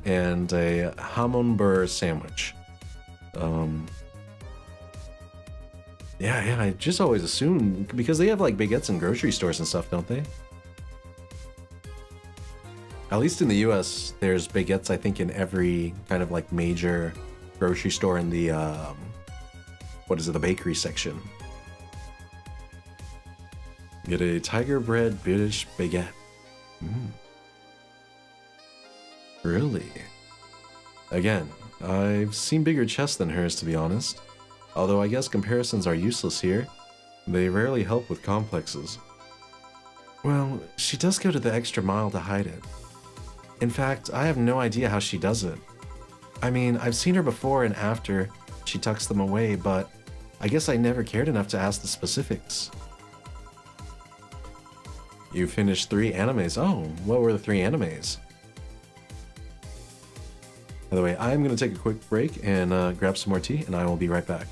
and a hamon beurre sandwich. Yeah, I just always assume because they have like baguettes in grocery stores and stuff, don't they? At least in the US, there's baguettes, I think, in every kind of like major grocery store in the, what is it, the bakery section. Get a tiger bread British baguette. Really? Again, I've seen bigger chests than hers, to be honest. Although I guess comparisons are useless here. They rarely help with complexes. Well, she does go to the extra mile to hide it. In fact, I have no idea how she does it. I mean, I've seen her before and after she tucks them away, but I guess I never cared enough to ask the specifics. You finished 3 animes. Oh, what were the 3 animes? By the way, I'm going to take a quick break and grab some more tea, and I will be right back.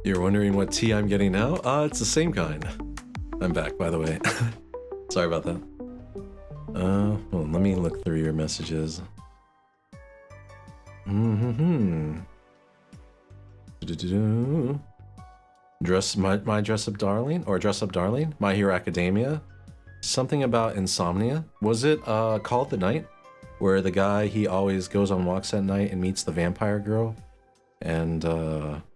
You're wondering what tea I'm getting now? It's the same kind. I'm back, by the way. Sorry about that. Well, let me look through your messages. My dress up darling, or dress up darling? My Hero Academia? Something about insomnia? Was it Call of the Night? Where the guy, he always goes on walks at night and meets the vampire girl? And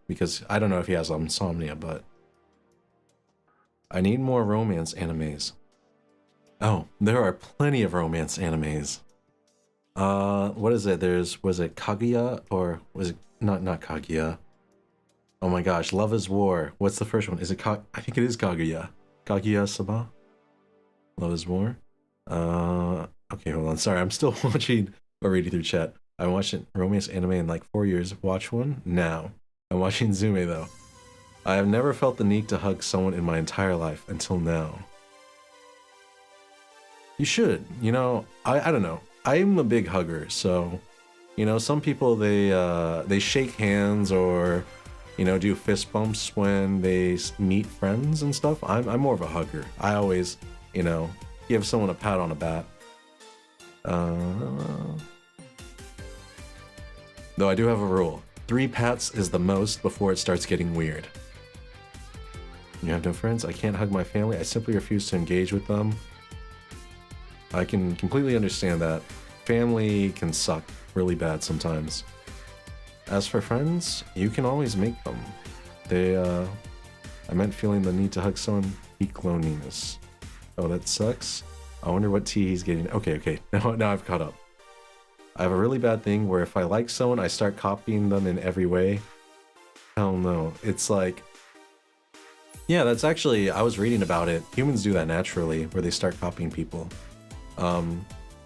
because I don't know if he has insomnia, but I need more romance animes. Oh, there are plenty of romance animes. What is it? Was it Kaguya, or was it not Kaguya? Oh my gosh, Love is War. What's the first one? Is it I think it is Kaguya. Kaguya-sama? Love is War? Okay, hold on. Sorry, I'm still watching or reading through chat. I watched romance anime in like 4 years. Watch one now. I'm watching Zume though. I have never felt the need to hug someone in my entire life until now. You should. You know, I don't know. I'm a big hugger, so you know, some people they shake hands or you know do fist bumps when they meet friends and stuff. I'm more of a hugger. I always you know give someone a pat on the back. Though I do have a rule. 3 pats is the most before it starts getting weird. You have no friends? I can't hug my family. I simply refuse to engage with them. I can completely understand that. Family can suck really bad sometimes. As for friends, you can always make them. I meant feeling the need to hug someone, peak loneliness. Oh, that sucks. I wonder what tea he's getting. Okay. Now I've caught up. I have a really bad thing where if I like someone, I start copying them in every way. Hell no. It's like... Yeah, that's actually... I was reading about it. Humans do that naturally, where they start copying people.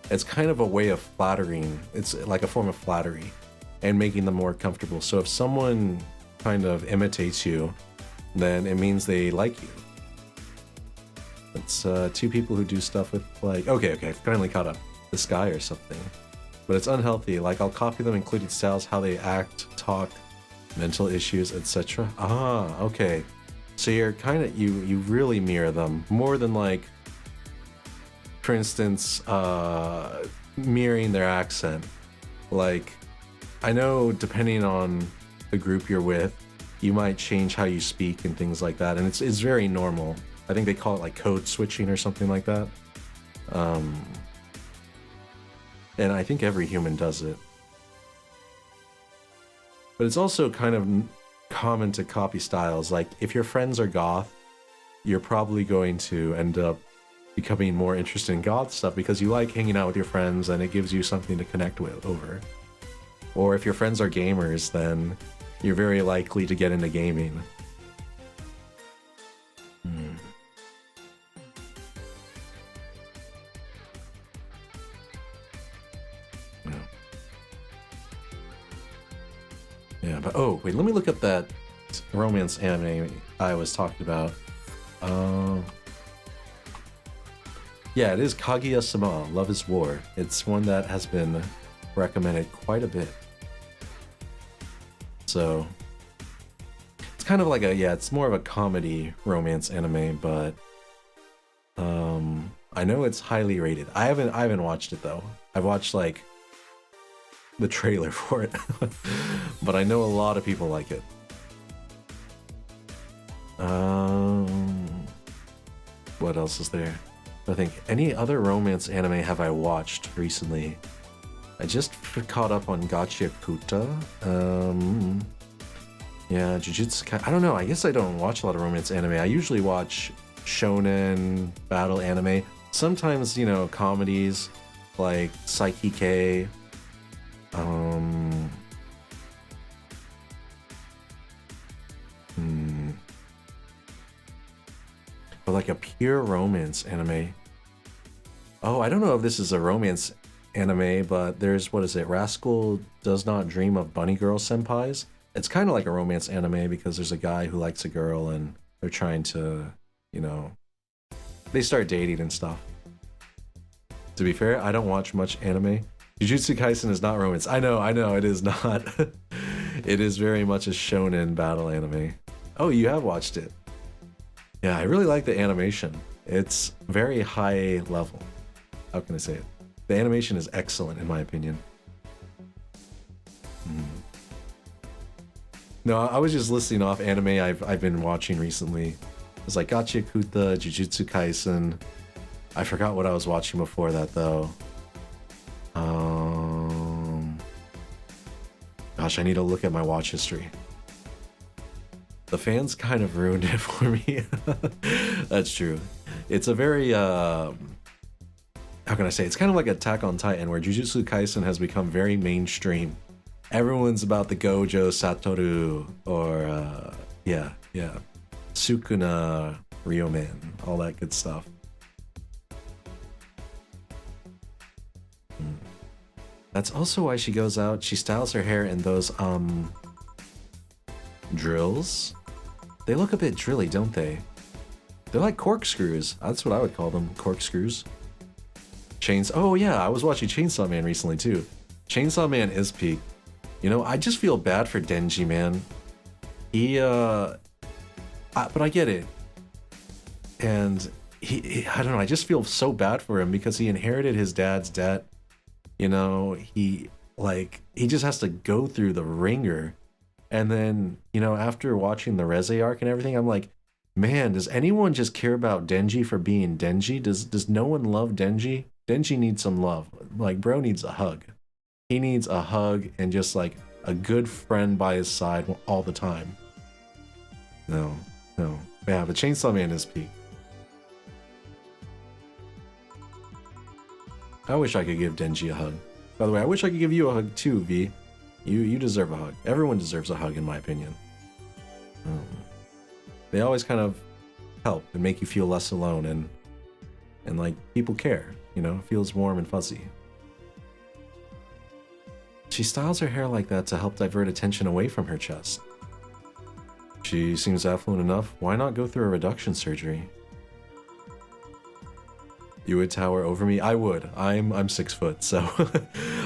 It's kind of a way of flattering. It's like a form of flattery and making them more comfortable. So if someone kind of imitates you, then it means they like you. It's 2 people who do stuff with like... Okay, I've finally caught up. The sky or something. But it's unhealthy. Like, I'll copy them, including styles, how they act, talk, mental issues, etc. Ah, okay. So you're kind of... You really mirror them. More than, like... For instance, mirroring their accent. Like, I know depending on the group you're with, you might change how you speak and things like that. And it's very normal. I think they call it, like, code switching or something like that. And I think every human does it. But it's also kind of common to copy styles. Like, if your friends are goth, you're probably going to end up becoming more interested in goth stuff because you like hanging out with your friends and it gives you something to connect with over. Or if your friends are gamers, then you're very likely to get into gaming. Yeah, but oh, wait, let me look up that romance anime I was talking about. Yeah, it is Kaguya-sama, Love is War. It's one that has been recommended quite a bit. So, it's kind of like a, yeah, it's more of a comedy romance anime, but I know it's highly rated. I haven't watched it though. I've watched like the trailer for it, but I know a lot of people like it. What else is there? I think any other romance anime have I watched recently? I just caught up on Gachiakuta. Yeah, Jujutsu Kaisen. I don't know. I guess I don't watch a lot of romance anime. I usually watch shonen, battle anime. Sometimes, you know, comedies like Psyche. But like a pure romance anime. Oh, I don't know if this is a romance anime, but there's, what is it? Rascal Does Not Dream of Bunny Girl Senpais. It's kind of like a romance anime because there's a guy who likes a girl and they're trying to, you know, they start dating and stuff. To be fair, I don't watch much anime. Jujutsu Kaisen is not romance. I know, it is not. It is very much a shonen battle anime. Oh, you have watched it. Yeah, I really like the animation. It's very high level. How can I say it? The animation is excellent in my opinion. No, I was just listing off anime I've been watching recently. It's like Gachiakuta, Jujutsu Kaisen. I forgot what I was watching before that though. Gosh, I need to look at my watch history. The fans kind of ruined it for me. That's true. It's a very, how can I say? It's kind of like Attack on Titan, where Jujutsu Kaisen has become very mainstream. Everyone's about the Gojo Satoru, or, yeah, Sukuna Ryomen, all that good stuff. That's also why she goes out, she styles her hair in those, drills. They look a bit drilly, don't they? They're like corkscrews. That's what I would call them, corkscrews. Oh yeah, I was watching Chainsaw Man recently too. Chainsaw Man is peak. You know, I just feel bad for Denji, man. He, but I get it. And I don't know, I just feel so bad for him because he inherited his dad's debt. You know, he just has to go through the ringer. And then, you know, after watching the Reze arc and everything, I'm like, man, does anyone just care about Denji for being Denji? Does no one love Denji? Denji needs some love. Like, bro needs a hug. He needs a hug and just like a good friend by his side all the time. No. Yeah, but Chainsaw Man is peak. I wish I could give Denji a hug. By the way, I wish I could give you a hug too, V. You deserve a hug. Everyone deserves a hug, in my opinion. They always kind of help and make you feel less alone, and like people care. You know, it feels warm and fuzzy. She styles her hair like that to help divert attention away from her chest. She seems affluent enough. Why not go through a reduction surgery? You would tower over me? I would. I'm 6 foot, so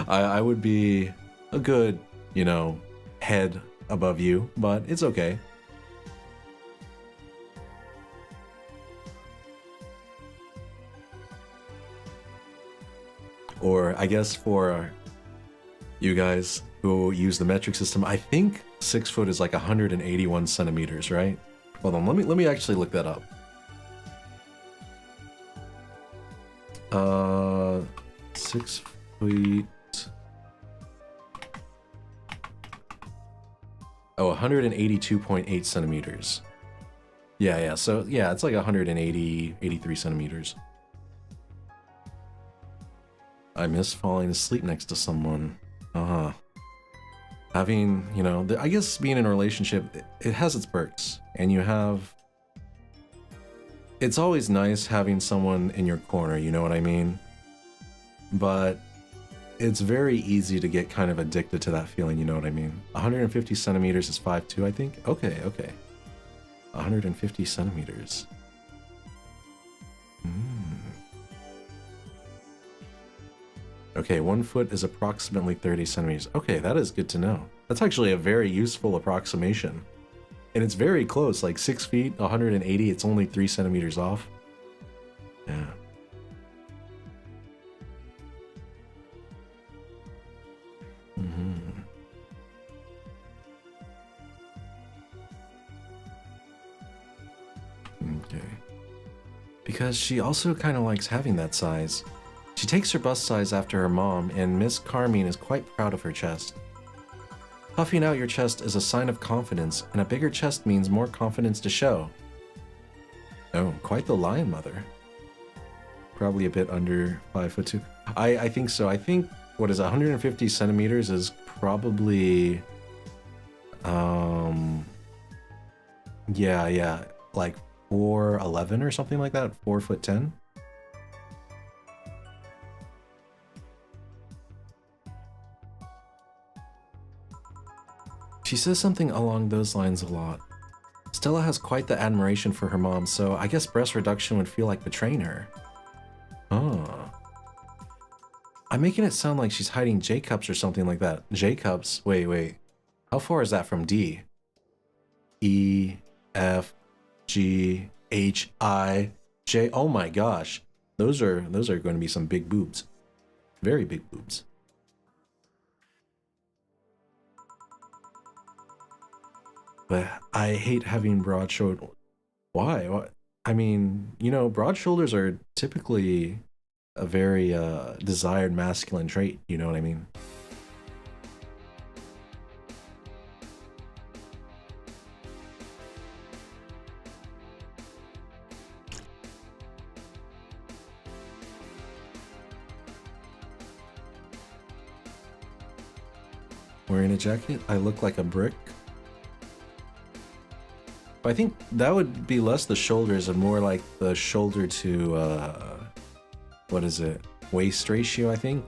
I would be a good, you know, head above you, but it's okay. Or I guess for you guys who use the metric system, I think 6 foot is like 181 centimeters, right? Hold on, let me actually look that up. 6 feet. Oh, 182.8 centimeters. Yeah, yeah. So yeah, it's like 180, 83 centimeters. I miss falling asleep next to someone. Uh-huh. Having, you know, I guess being in a relationship, it has its perks. And you have... It's always nice having someone in your corner, you know what I mean? But it's very easy to get kind of addicted to that feeling, you know what I mean? 150 centimeters is 5'2", I think? Okay, okay. 150 centimeters. Okay, 1 foot is approximately 30 centimeters. Okay, that is good to know. That's actually a very useful approximation. And it's very close, like 6 feet, 180, it's only 3 centimeters off. Yeah. Okay. Because she also kind of likes having that size. She takes her bust size after her mom, and Miss Carmine is quite proud of her chest. Puffing out your chest is a sign of confidence, and a bigger chest means more confidence to show. Oh, quite the lion mother. Probably a bit under 5'2". I think so. I think, what is it, 150 centimeters is probably... Yeah, like 4'11" or something like that, 4'10". She says something along those lines a lot. Stella has quite the admiration for her mom, so I guess breast reduction would feel like betraying her. Oh. I'm making it sound like she's hiding J-cups or something like that. J-cups? Wait. How far is that from D? E, F, G, H, I, J. Oh my gosh. Those are going to be some big boobs. Very big boobs. But I hate having broad shoulders. Why? What? I mean, you know, broad shoulders are typically a very desired masculine trait, you know what I mean? Wearing a jacket, I look like a brick. I think that would be less the shoulders and more like the shoulder to, what is it? Waist ratio, I think.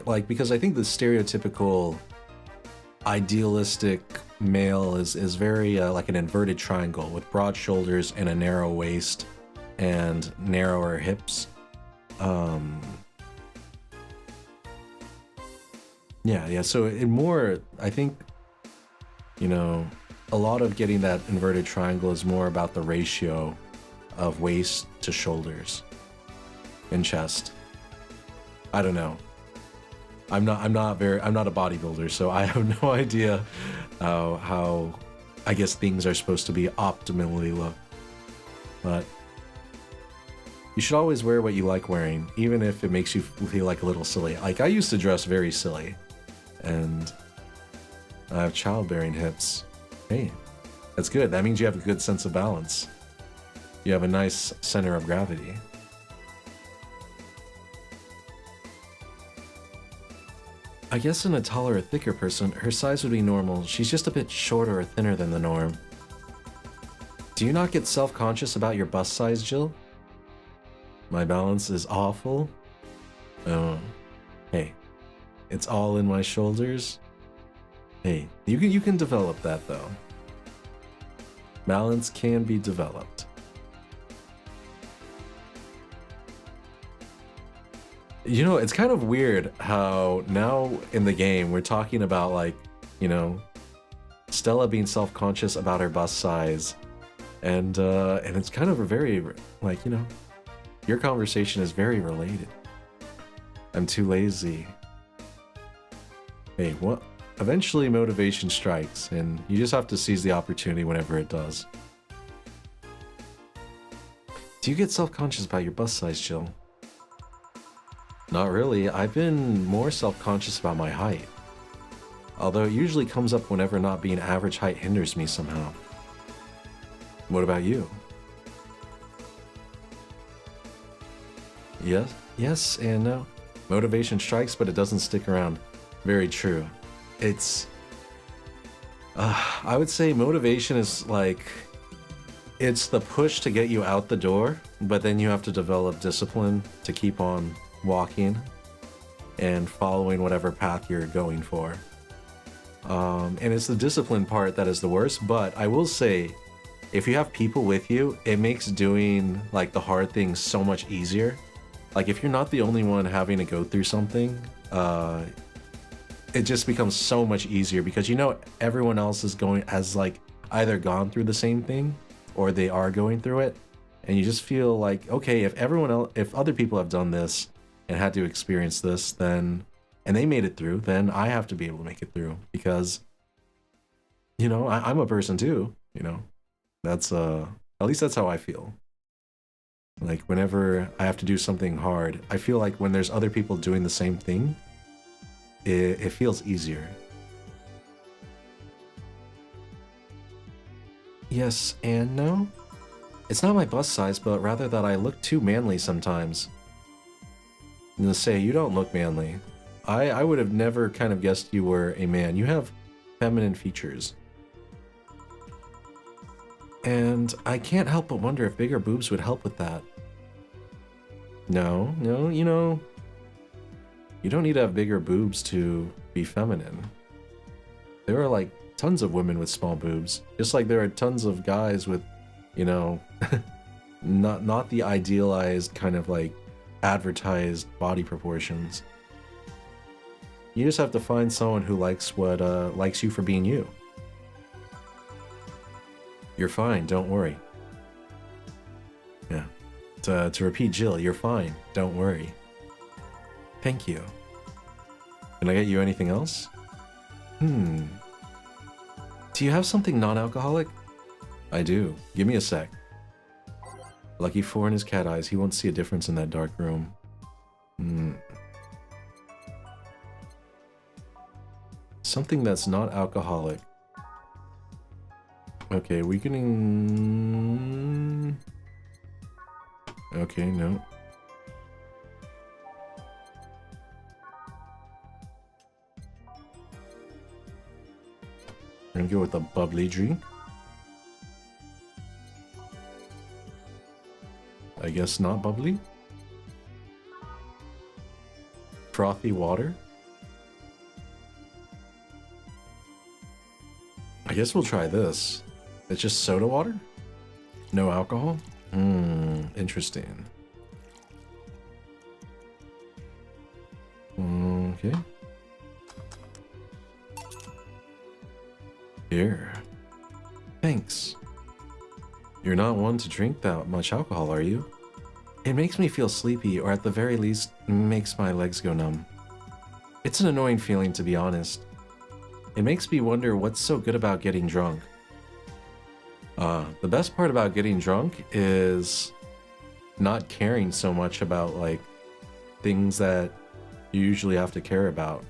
Like, because I think the stereotypical idealistic male is very like an inverted triangle with broad shoulders and a narrow waist and narrower hips. Yeah, so it more, I think, you know, a lot of getting that inverted triangle is more about the ratio of waist to shoulders and chest. I don't know. I'm not a bodybuilder, so I have no idea how I guess things are supposed to be optimally look. But you should always wear what you like wearing, even if it makes you feel like a little silly. Like, I used to dress very silly, and I have childbearing hips. Hey, that's good. That means you have a good sense of balance. You have a nice center of gravity. I guess in a taller or thicker person, her size would be normal. She's just a bit shorter or thinner than the norm. Do you not get self-conscious about your bust size, Jill? My balance is awful. Oh, hey, it's all in my shoulders. Hey, you can develop that though. Balance can be developed. You know, it's kind of weird how now in the game we're talking about, like, you know, Stella being self-conscious about her bust size, and it's kind of a very, like, you know, your conversation is very related. I'm too lazy. Hey, what? Eventually motivation strikes, and you just have to seize the opportunity whenever it does. Do you get self-conscious about your bust size, Jill? Not really. I've been more self-conscious about my height. Although it usually comes up whenever not being average height hinders me somehow. What about you? Yes, yes and no. Motivation strikes, but it doesn't stick around. Very true. It's... I would say motivation is like... It's the push to get you out the door, but then you have to develop discipline to keep on walking and following whatever path you're going for. And it's the discipline part that is the worst, but I will say, if you have people with you, it makes doing like the hard things so much easier. Like if you're not the only one having to go through something, it just becomes so much easier because you know everyone else has like either gone through the same thing or they are going through it, and you just feel like, okay, if other people have done this and had to experience this, then and they made it through, then I have to be able to make it through because, you know, I'm a person too, you know. That's at least that's how I feel. Like whenever I have to do something hard, I feel like when there's other people doing the same thing, it feels easier. Yes and no. It's not my bust size, but rather that I look too manly sometimes. I'm gonna say, you don't look manly. I would have never kind of guessed you were a man. You have feminine features. And I can't help but wonder if bigger boobs would help with that. No, you know, you don't need to have bigger boobs to be feminine. There are like tons of women with small boobs, just like there are tons of guys with, you know, not the idealized kind of like advertised body proportions. You just have to find someone who likes likes you for being you. You're fine, don't worry. Yeah. To repeat Jill, you're fine, don't worry. Thank you. Can I get you anything else? Do you have something non-alcoholic? I do. Give me a sec. Lucky 4 in his cat eyes. He won't see a difference in that dark room. Something that's not alcoholic. Okay, weakening... Okay, no. I'm gonna go with a bubbly drink. I guess not bubbly. Frothy water. I guess we'll try this. It's just soda water? No alcohol? Interesting. Okay. Here. Thanks. You're not one to drink that much alcohol, are you? It makes me feel sleepy, or at the very least, makes my legs go numb. It's an annoying feeling, to be honest. It makes me wonder what's so good about getting drunk. The best part about getting drunk is not caring so much about, like, things that you usually have to care about.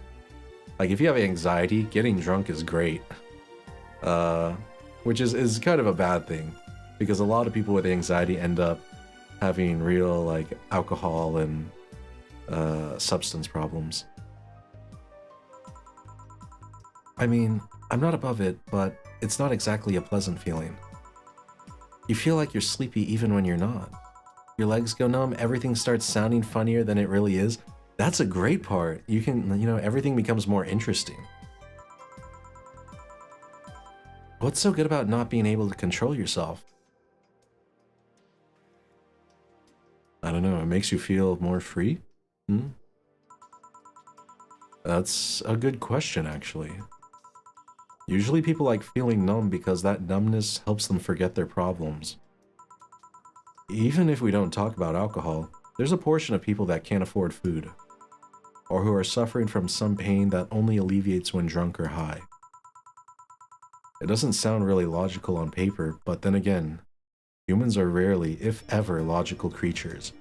Like, if you have anxiety, getting drunk is great. Which is kind of a bad thing, because a lot of people with anxiety end up having real, like, alcohol and substance problems. I mean, I'm not above it, but it's not exactly a pleasant feeling. You feel like you're sleepy even when you're not. Your legs go numb, everything starts sounding funnier than it really is. That's a great part. You can, you know, everything becomes more interesting. What's so good about not being able to control yourself? I don't know, it makes you feel more free? That's a good question, actually. Usually people like feeling numb because that numbness helps them forget their problems. Even if we don't talk about alcohol, there's a portion of people that can't afford food, or who are suffering from some pain that only alleviates when drunk or high. It doesn't sound really logical on paper, but then again, humans are rarely, if ever, logical creatures.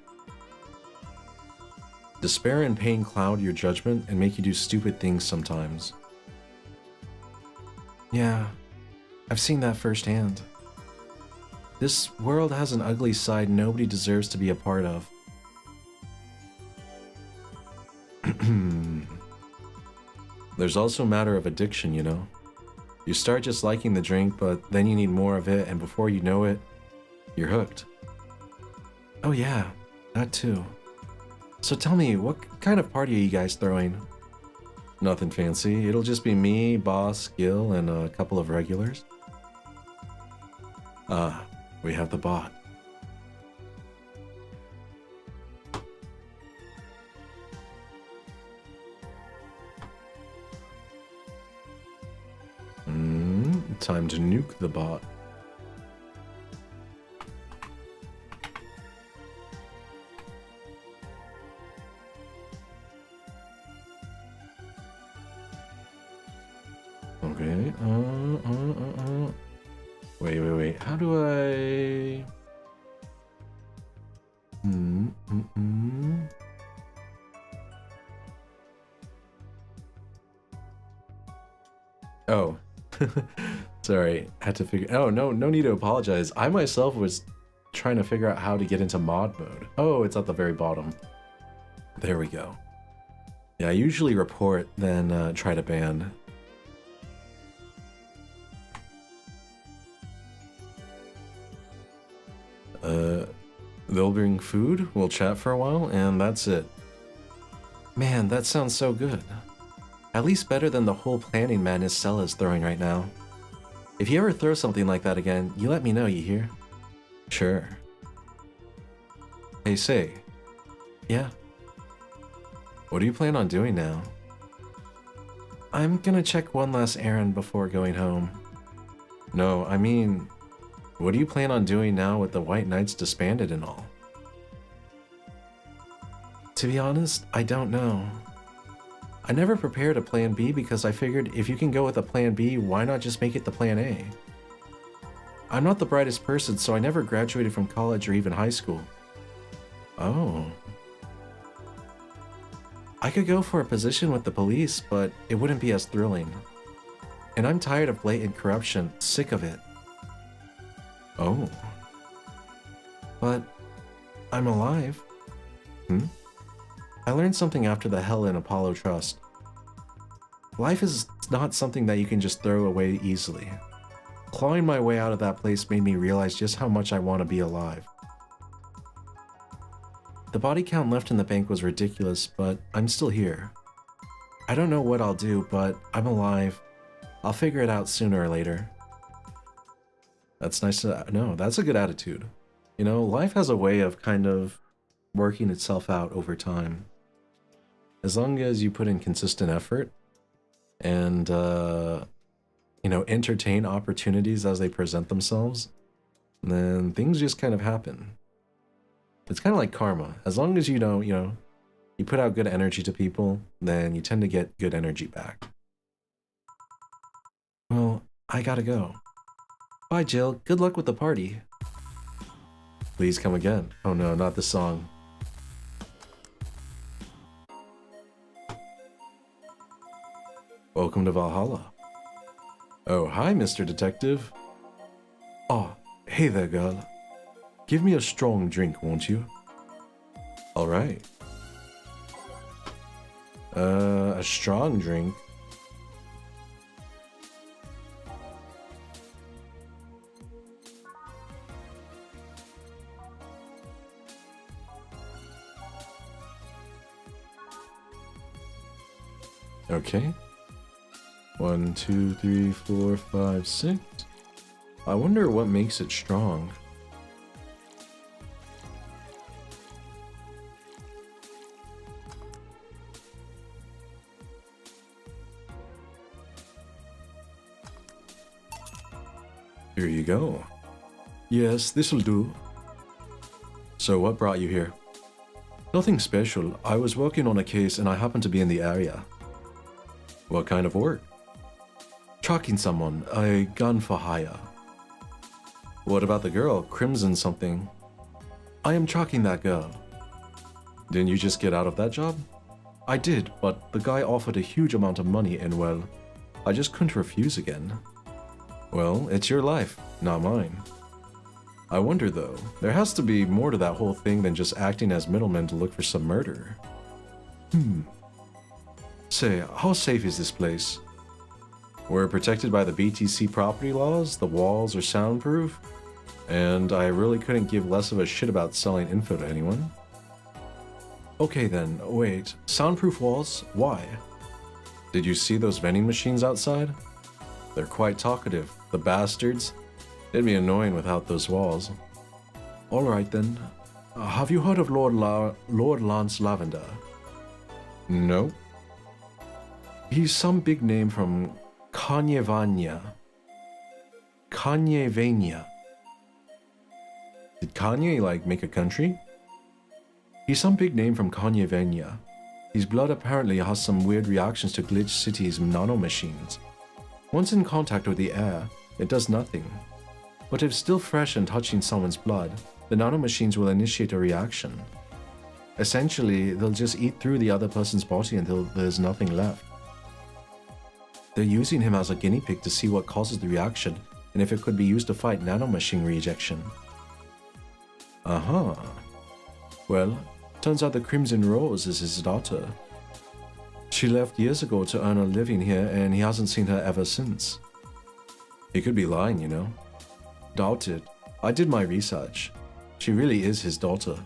Despair and pain cloud your judgment and make you do stupid things sometimes. Yeah, I've seen that firsthand. This world has an ugly side nobody deserves to be a part of. There's also a matter of addiction, you know? You start just liking the drink, but then you need more of it, and before you know it, you're hooked. Oh yeah, that too. So tell me, what kind of party are you guys throwing? Nothing fancy. It'll just be me, Boss, Gil, and a couple of regulars. Ah, we have the bot. Time to nuke the bot. Okay, Wait. How do I... Oh. Sorry, had to figure... Oh, no need to apologize. I myself was trying to figure out how to get into mod mode. Oh, it's at the very bottom. There we go. Yeah, I usually report, then try to ban. They'll bring food, we'll chat for a while, and that's it. Man, that sounds so good. At least better than the whole planning madness Stella is throwing right now. If you ever throw something like that again, you let me know, you hear? Sure. Hey, say. Yeah? What do you plan on doing now? I'm gonna check one last errand before going home. No, I mean... What do you plan on doing now with the White Knights disbanded and all? To be honest, I don't know. I never prepared a plan B because I figured if you can go with a plan B, why not just make it the plan A? I'm not the brightest person, so I never graduated from college or even high school. Oh. I could go for a position with the police, but it wouldn't be as thrilling. And I'm tired of blatant corruption, sick of it. Oh. But I'm alive. I learned something after the Hell in Apollo Trust. Life is not something that you can just throw away easily. Clawing my way out of that place made me realize just how much I want to be alive. The body count left in the bank was ridiculous, but I'm still here. I don't know what I'll do, but I'm alive. I'll figure it out sooner or later. That's nice to know. That's a good attitude. You know, life has a way of kind of working itself out over time. As long as you put in consistent effort and, you know, entertain opportunities as they present themselves, then things just kind of happen. It's kind of like karma. As long as you don't, you know, you put out good energy to people, then you tend to get good energy back. Well, I gotta go. Bye, Jill. Good luck with the party. Please come again. Oh no, not this song. Welcome to Valhalla. Oh, hi, Mr. Detective. Oh, hey there, girl. Give me a strong drink, won't you? All right. A strong drink? Okay. 1, 2, 3, 4, 5, 6. I wonder what makes it strong. Here you go. Yes, this'll do. So what brought you here? Nothing special. I was working on a case and I happened to be in the area. What kind of work? Tracking someone, a gun for hire. What about the girl, Crimson something? I am tracking that girl. Didn't you just get out of that job? I did, but the guy offered a huge amount of money and well, I just couldn't refuse again. Well, it's your life, not mine. I wonder though, there has to be more to that whole thing than just acting as middlemen to look for some murder. Say, how safe is this place? We're protected by the BTC property laws, the walls are soundproof, and I really couldn't give less of a shit about selling info to anyone. Okay then, wait, soundproof walls? Why? Did you see those vending machines outside? They're quite talkative, the bastards. It'd be annoying without those walls. Alright then, have you heard of Lord Lance Lavender? No. He's some big name from Kanyevania. Kanyevania. Did Kanye, like, make a country? He's some big name from Kanyevania. His blood apparently has some weird reactions to Glitch City's nanomachines. Once in contact with the air, it does nothing. But if still fresh and touching someone's blood, the nanomachines will initiate a reaction. Essentially, they'll just eat through the other person's body until there's nothing left. They're using him as a guinea pig to see what causes the reaction and if it could be used to fight nanomachine rejection. Uh-huh. Well, turns out the Crimson Rose is his daughter. She left years ago to earn a living here and he hasn't seen her ever since. He could be lying, you know. Doubt it. I did my research. She really is his daughter.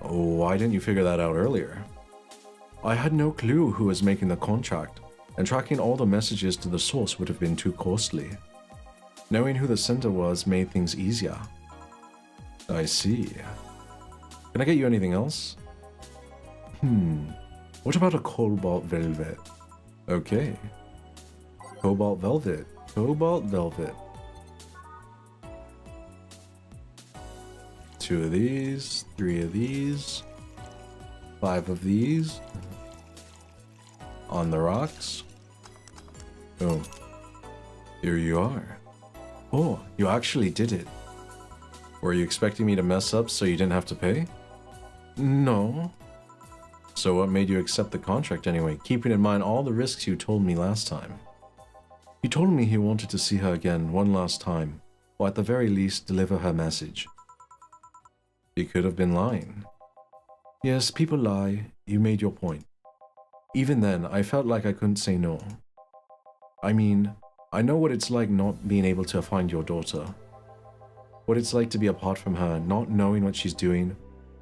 Why didn't you figure that out earlier? I had no clue who was making the contract, and tracking all the messages to the source would have been too costly. Knowing who the sender was made things easier. I see. Can I get you anything else? What about a cobalt velvet? Okay. Cobalt velvet. Cobalt velvet. 2 of these, 3 of these, 5 of these. On the rocks. Boom. Here you are. Oh, you actually did it. Were you expecting me to mess up so you didn't have to pay? No. So what made you accept the contract anyway, keeping in mind all the risks you told me last time? He told me he wanted to see her again one last time, or at the very least deliver her message. He could have been lying. Yes, people lie. You made your point. Even then, I felt like I couldn't say no. I mean, I know what it's like not being able to find your daughter. What it's like to be apart from her, not knowing what she's doing,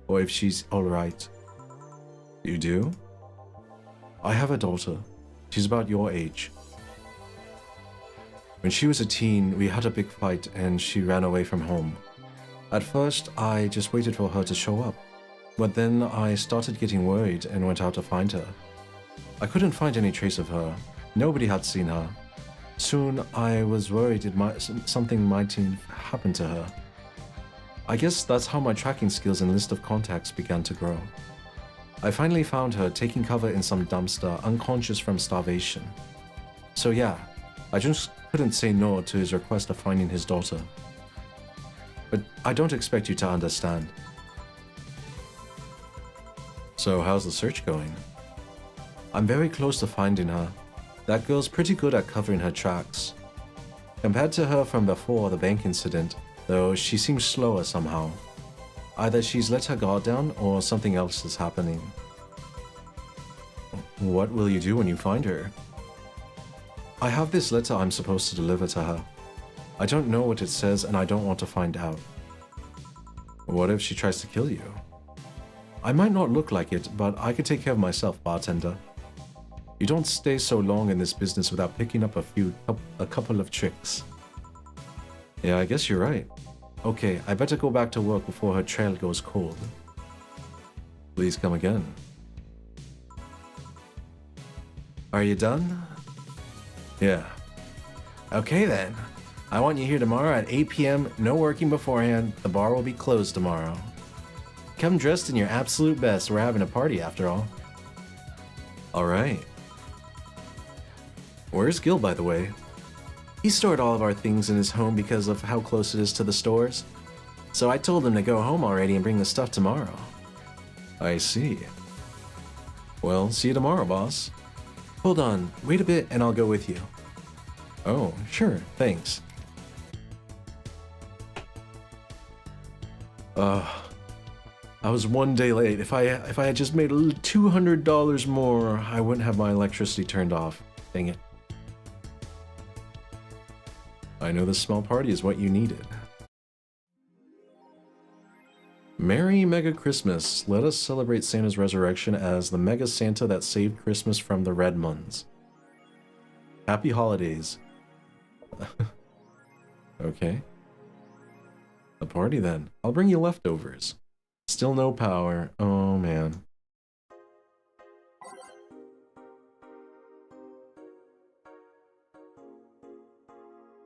or if she's alright. You do? I have a daughter. She's about your age. When she was a teen, we had a big fight and she ran away from home. At first, I just waited for her to show up, but then I started getting worried and went out to find her. I couldn't find any trace of her. Nobody had seen her. Soon, I was worried something might happen to her. I guess that's how my tracking skills and list of contacts began to grow. I finally found her taking cover in some dumpster, unconscious from starvation. So yeah, I just couldn't say no to his request of finding his daughter. But I don't expect you to understand. So how's the search going? I'm very close to finding her. That girl's pretty good at covering her tracks. Compared to her from before the bank incident, though, she seems slower somehow. Either she's let her guard down or something else is happening. What will you do when you find her? I have this letter I'm supposed to deliver to her. I don't know what it says and I don't want to find out. What if she tries to kill you? I might not look like it, but I could take care of myself, bartender. You don't stay so long in this business without picking up a couple of tricks. Yeah, I guess you're right. Okay, I better go back to work before her trail goes cold. Please come again. Are you done? Yeah. Okay then. I want you here tomorrow at 8 p.m. No working beforehand. The bar will be closed tomorrow. Come dressed in your absolute best. We're having a party after all. Alright. Where's Gil, by the way? He stored all of our things in his home because of how close it is to the stores. So I told him to go home already and bring the stuff tomorrow. I see. Well, see you tomorrow, boss. Hold on, wait a bit and I'll go with you. Oh, sure, thanks. I was one day late. If I had just made $200 more, I wouldn't have my electricity turned off. Dang it. I know this small party is what you needed. Merry Mega Christmas. Let us celebrate Santa's resurrection as the Mega Santa that saved Christmas from the Redmonds. Happy holidays. Okay. A party then. I'll bring you leftovers. Still no power. Oh man.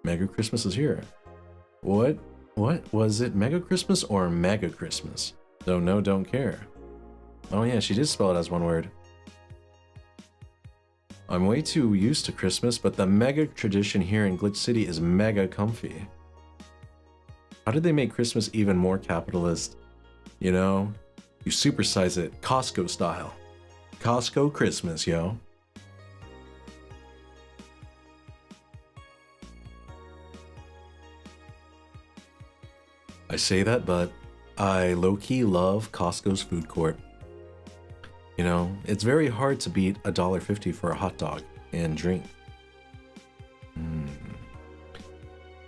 Mega Christmas is here. What was it? Mega Christmas or Mega Christmas? Don't know, don't care. Oh yeah, she did spell it as one word. I'm way too used to Christmas, but the mega tradition here in Glitch City is mega comfy. How did they make Christmas even more capitalist? You know, you supersize it, Costco style. Costco Christmas, yo. I say that, but I low-key love Costco's food court. You know, it's very hard to beat $1.50 for a hot dog and drink.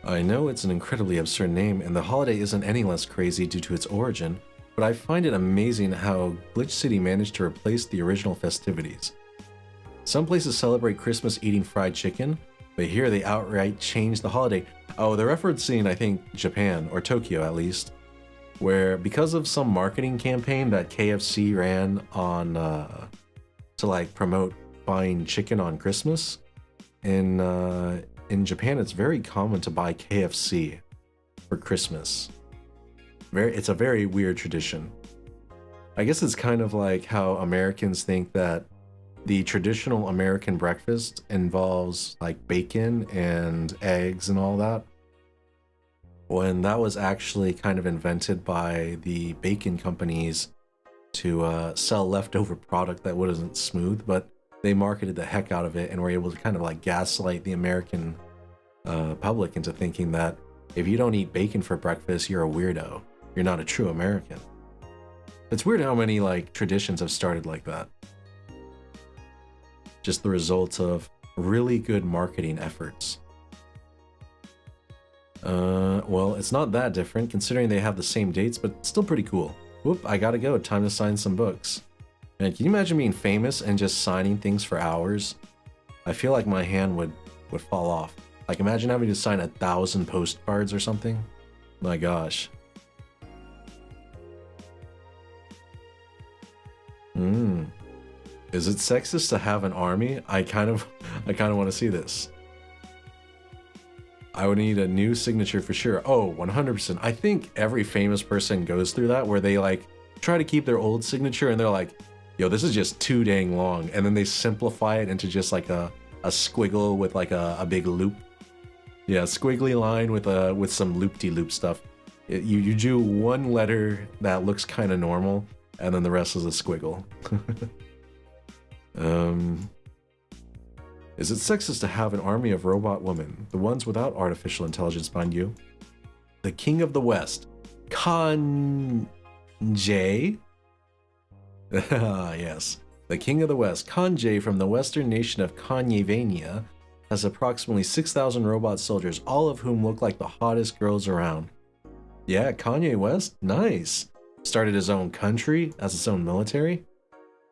I know it's an incredibly absurd name, and the holiday isn't any less crazy due to its origin, but I find it amazing how Glitch City managed to replace the original festivities. Some places celebrate Christmas eating fried chicken, but here they outright changed the holiday. Oh, they're referencing, I think, Japan, or Tokyo at least, where because of some marketing campaign that KFC ran on to like promote buying chicken on Christmas, in Japan it's very common to buy KFC for Christmas. It's a very weird tradition. I guess it's kind of like how Americans think that the traditional American breakfast involves like bacon and eggs and all that, when that was actually kind of invented by the bacon companies to sell leftover product that wasn't smooth, but they marketed the heck out of it and were able to kind of like gaslight the American public into thinking that if you don't eat bacon for breakfast, you're a weirdo. You're not a true American. It's weird how many like traditions have started like that. Just the result of really good marketing efforts. Well, it's not that different considering they have the same dates, but still pretty cool. Whoop, I gotta go. Time to sign some books. Man, can you imagine being famous and just signing things for hours? I feel like my hand would fall off. Like imagine having to sign 1,000 postcards or something. My gosh. Is it sexist to have an army? I kind of want to see this. I would need a new signature for sure. Oh, 100%. I think every famous person goes through that where they like try to keep their old signature and they're like, yo, this is just too dang long. And then they simplify it into just like a squiggle with like a big loop. Yeah, squiggly line with some loop-de-loop stuff. You do one letter that looks kind of normal and then the rest is a squiggle. Is it sexist to have an army of robot women? The ones without artificial intelligence, mind you. The King of the West. Kanye? Yes. The King of the West, Kanye from the western nation of Kanyevania, has approximately 6,000 robot soldiers, all of whom look like the hottest girls around. Yeah, Kanye West? Nice. Started his own country, has its own military.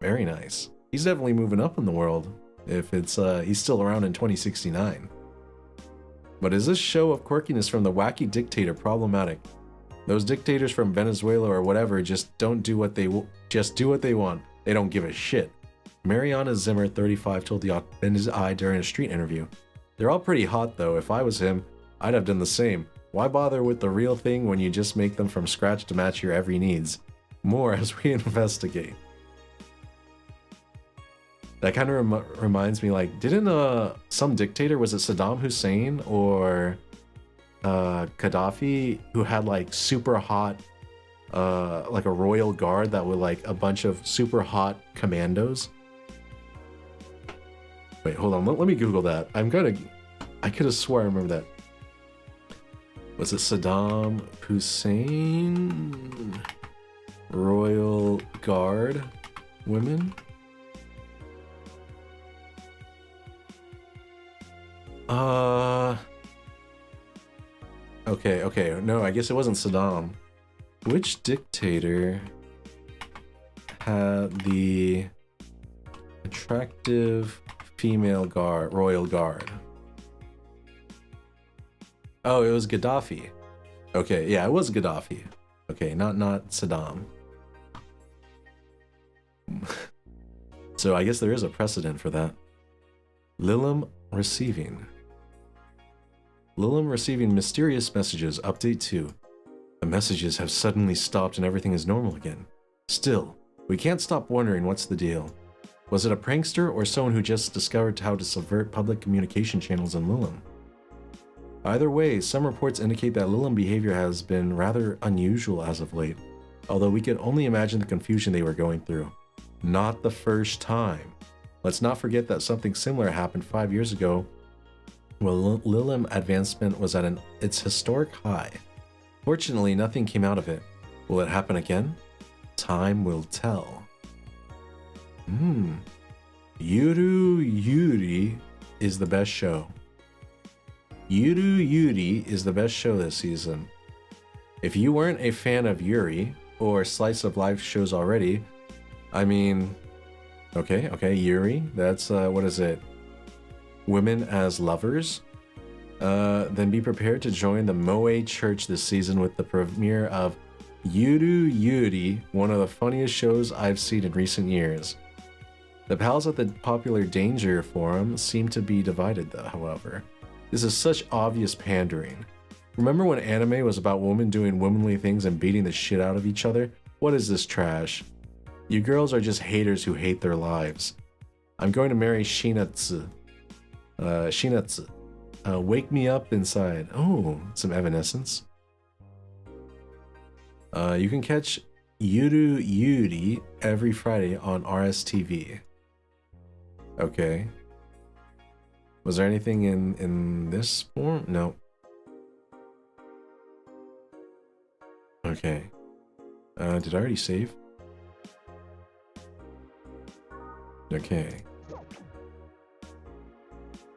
Very nice. He's definitely moving up in the world. If it's he's still around in 2069. But is this show of quirkiness from the wacky dictator problematic? Those dictators from Venezuela or whatever just don't do what they do what they want. They don't give a shit. Mariana Zimmer, 35, told the Offended Eye during a street interview. They're all pretty hot though. If I was him, I'd have done the same. Why bother with the real thing when you just make them from scratch to match your every needs? More as we investigate. That kind of reminds me, like, didn't some dictator, was it Saddam Hussein or Gaddafi, who had like super hot, like a royal guard that were like a bunch of super hot commandos? Wait, hold on, let me Google that. I could have swore I remember that. Was it Saddam Hussein? Royal Guard women? Okay. No, I guess it wasn't Saddam. Which dictator had the attractive female guard, royal guard? Oh, it was Gaddafi. Okay, yeah, it was Gaddafi. Okay, not Saddam. So I guess there is a precedent for that. Lilim receiving. Lilim receiving mysterious messages. Update 2. The messages have suddenly stopped and everything is normal again. Still, we can't stop wondering what's the deal. Was it a prankster or someone who just discovered how to subvert public communication channels in Lilim? Either way, some reports indicate that Lilim behavior has been rather unusual as of late, although we could only imagine the confusion they were going through. Not the first time. Let's not forget that something similar happened 5 years ago when Lilim advancement was at its historic high. Fortunately, nothing came out of it. Will it happen again? Time will tell. Yuru Yuri is the best show. Yuru Yuri is the best show this season. If you weren't a fan of Yuri or slice of life shows already, I mean, okay, Yuri, that's, what is it? Women as lovers? Then be prepared to join the Moe Church this season with the premiere of Yuru Yuri, one of the funniest shows I've seen in recent years. The pals at the popular Danger forum seem to be divided, though, however. This is such obvious pandering. Remember when anime was about women doing womanly things and beating the shit out of each other? What is this trash? You girls are just haters who hate their lives. I'm going to marry Shinatsu. Wake me up inside. Oh, some evanescence. You can catch Yuru Yuri every Friday on RSTV. Okay. Was there anything in this form? No. Okay. Did I already save? Okay.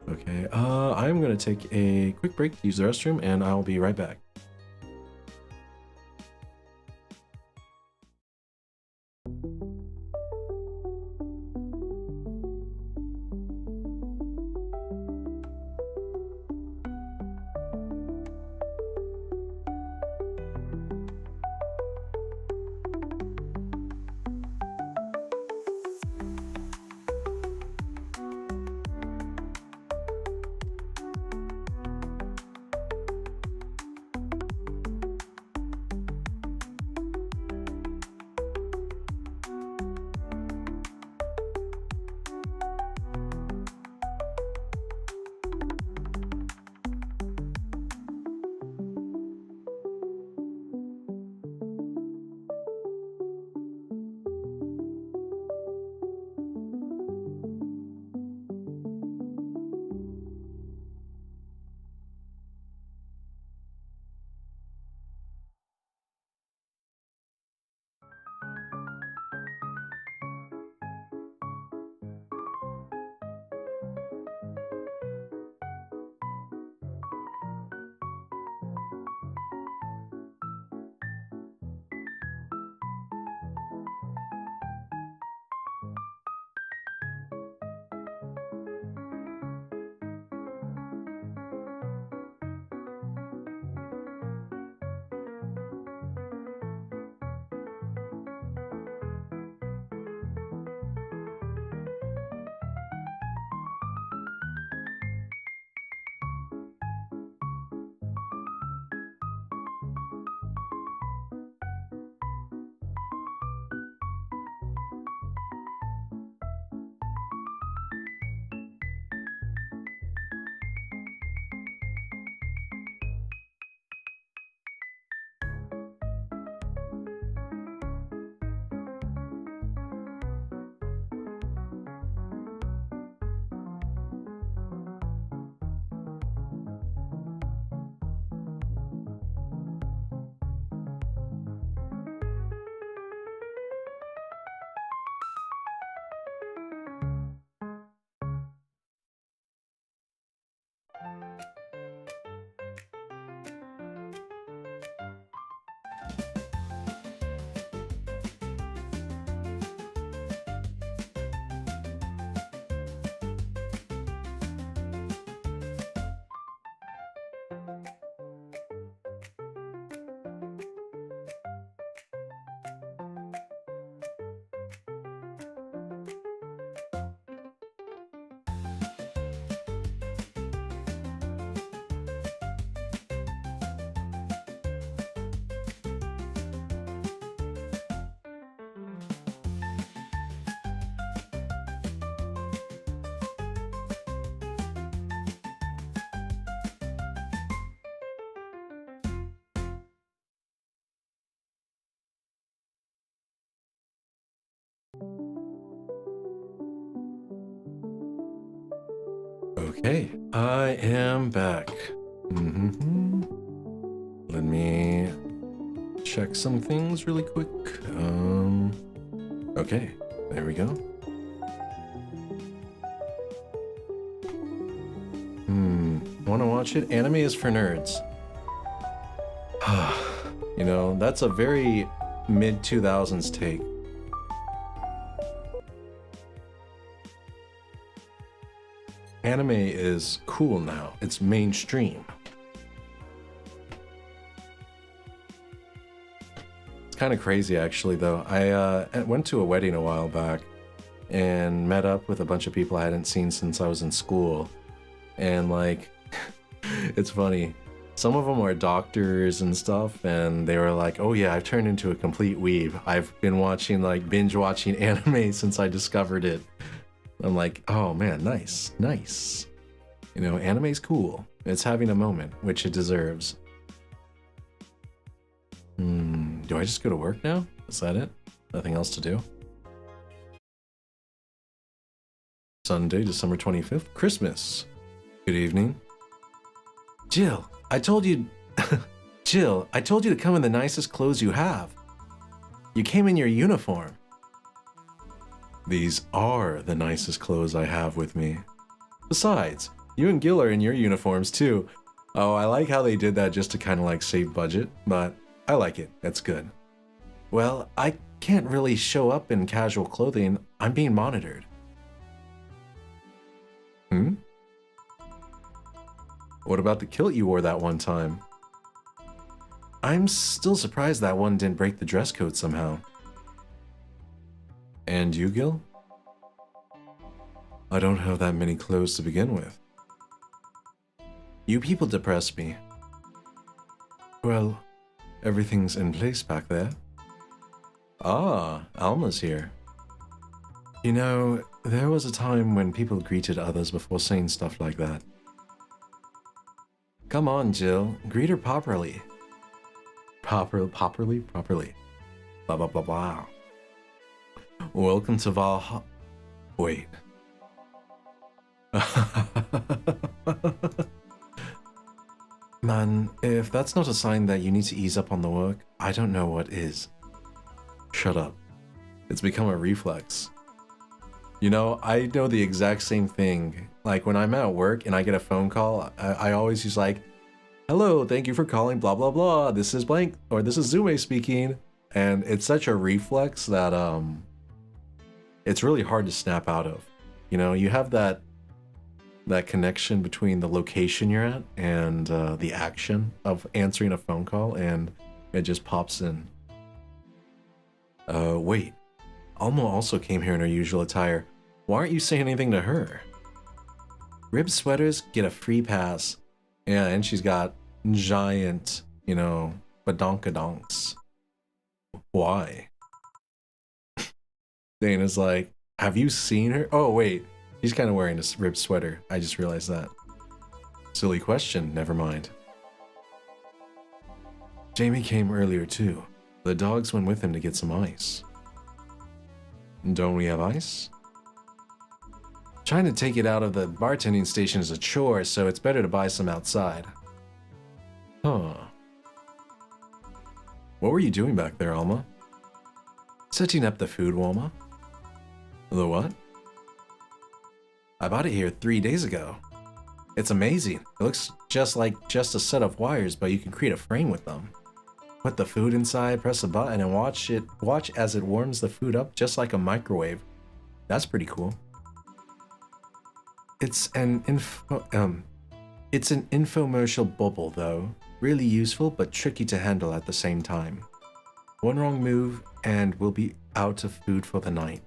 Okay, I'm gonna take a quick break to use the restroom, and I'll be right back. Okay, I am back. Let me check some things really quick. Okay, there we go. Wanna watch it? Anime is for nerds. You know, that's a very mid-2000s take. Anime is cool now. It's mainstream. It's kind of crazy, actually, though. I went to a wedding a while back and met up with a bunch of people I hadn't seen since I was in school. And, like, it's funny. Some of them were doctors and stuff, and they were like, oh yeah, I've turned into a complete weeb. I've been watching, like, binge-watching anime since I discovered it. I'm like, oh man, nice, nice. You know, anime's cool. It's having a moment, which it deserves. Do I just go to work now? Is that it? Nothing else to do? Sunday, December 25th, Christmas. Good evening. Jill, I told you... Jill, I told you to come in the nicest clothes you have. You came in your uniform. These are the nicest clothes I have with me. Besides, you and Gil are in your uniforms too. Oh, I like how they did that just to kind of like save budget, but I like it. That's good. Well, I can't really show up in casual clothing. I'm being monitored. What about the kilt you wore that one time? I'm still surprised that one didn't break the dress code somehow. And you, Gil? I don't have that many clothes to begin with. You people depress me. Well, everything's in place back there. Ah, Alma's here. You know, there was a time when people greeted others before saying stuff like that. Come on, Jill. Greet her properly. Properly? Blah, blah, blah, blah. Welcome to Valhalla. Wait. Man, if that's not a sign that you need to ease up on the work, I don't know what is. Shut up. It's become a reflex. You know, I know the exact same thing. Like, when I'm at work and I get a phone call, I always use like, hello, thank you for calling, blah, blah, blah. This is blank, or this is Zume speaking. And it's such a reflex that, it's really hard to snap out of. You know, you have that connection between the location you're at and the action of answering a phone call, and it just pops in. Wait. Alma also came here in her usual attire. Why aren't you saying anything to her? Rib sweaters get a free pass. Yeah, and she's got giant, you know, badonkadonks. Why? Dana's like, have you seen her? Oh, wait. She's kind of wearing a ribbed sweater. I just realized that. Silly question. Never mind. Jamie came earlier too. The dogs went with him to get some ice. Don't we have ice? Trying to take it out of the bartending station is a chore, so it's better to buy some outside. Huh. What were you doing back there, Alma? Setting up the food, Walma. The what? I bought it here 3 days ago. It's amazing. It looks just like just a set of wires, but you can create a frame with them. Put the food inside, press a button, and watch as it warms the food up just like a microwave. That's pretty cool. It's an infomercial bubble though. Really useful but tricky to handle at the same time. One wrong move and we'll be out of food for the night.